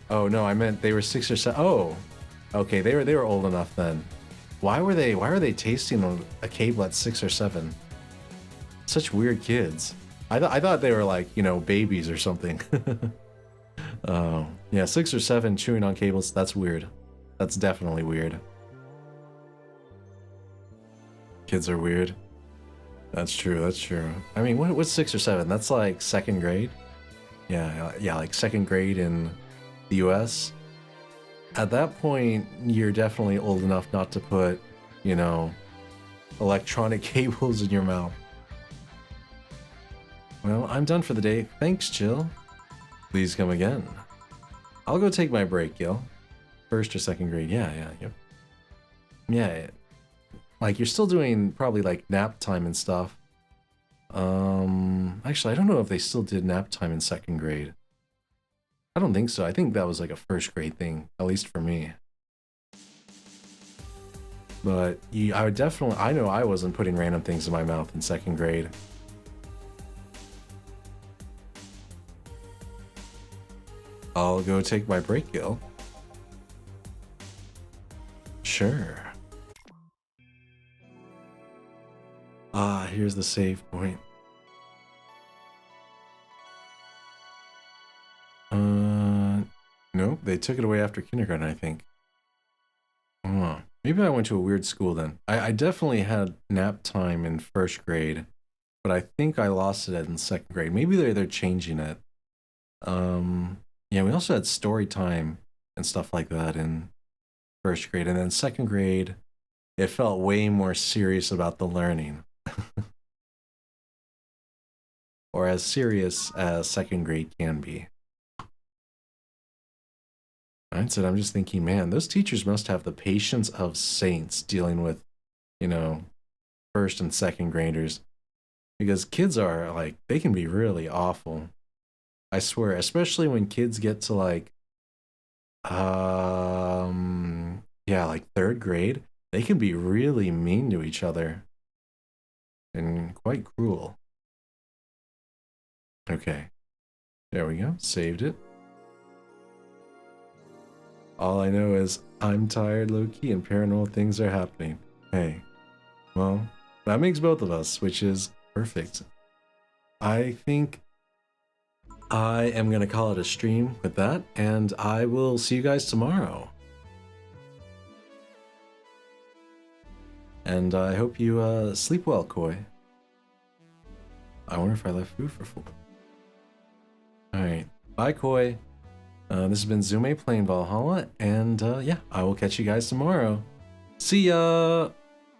Oh no, I meant they were 6 or 7. Oh, okay, they were old enough then. Why were they tasting a cable at 6 or 7? Such weird kids. I thought they were like, you know, babies or something. Oh, yeah, 6 or 7 chewing on cables, that's weird. That's definitely weird. Kids are weird. That's true, that's true. I mean, what's 6 or 7? That's like 2nd grade? Yeah, like 2nd grade in the US. At that point, you're definitely old enough not to put, you know, electronic cables in your mouth. Well, I'm done for the day. Thanks, Jill. Please come again. I'll go take my break, Gil. 1st or 2nd grade. Yeah. Yeah. Like, you're still doing probably like nap time and stuff. Actually, I don't know if they still did nap time in 2nd grade. I don't think so. I think that was like a 1st grade thing, at least for me. But I know I wasn't putting random things in my mouth in 2nd grade. I'll go take my break, Gil. Sure. Ah, here's the save point. Nope, they took it away after kindergarten, I think. Maybe I went to a weird school then. I definitely had nap time in 1st grade, but I think I lost it in 2nd grade. Maybe they're changing it. Yeah, we also had story time and stuff like that in 1st grade, and then 2nd grade, it felt way more serious about the learning. Or as serious as 2nd grade can be. I'm just thinking, man, those teachers must have the patience of saints dealing with, you know, 1st and 2nd graders. Because kids are, like, they can be really awful. I swear, especially when kids get to, like, yeah, like 3rd grade, they can be really mean to each other. And quite cruel. Okay. There we go. Saved it. All I know is I'm tired, low-key, and paranormal things are happening. Hey. Well, that makes both of us, which is perfect. I think I am going to call it a stream with that, and I will see you guys tomorrow. And I hope you sleep well, Koi. I wonder if I left food for food. Alright. Bye, Koi. This has been Zume playing Valhalla, and yeah, I will catch you guys tomorrow. See ya!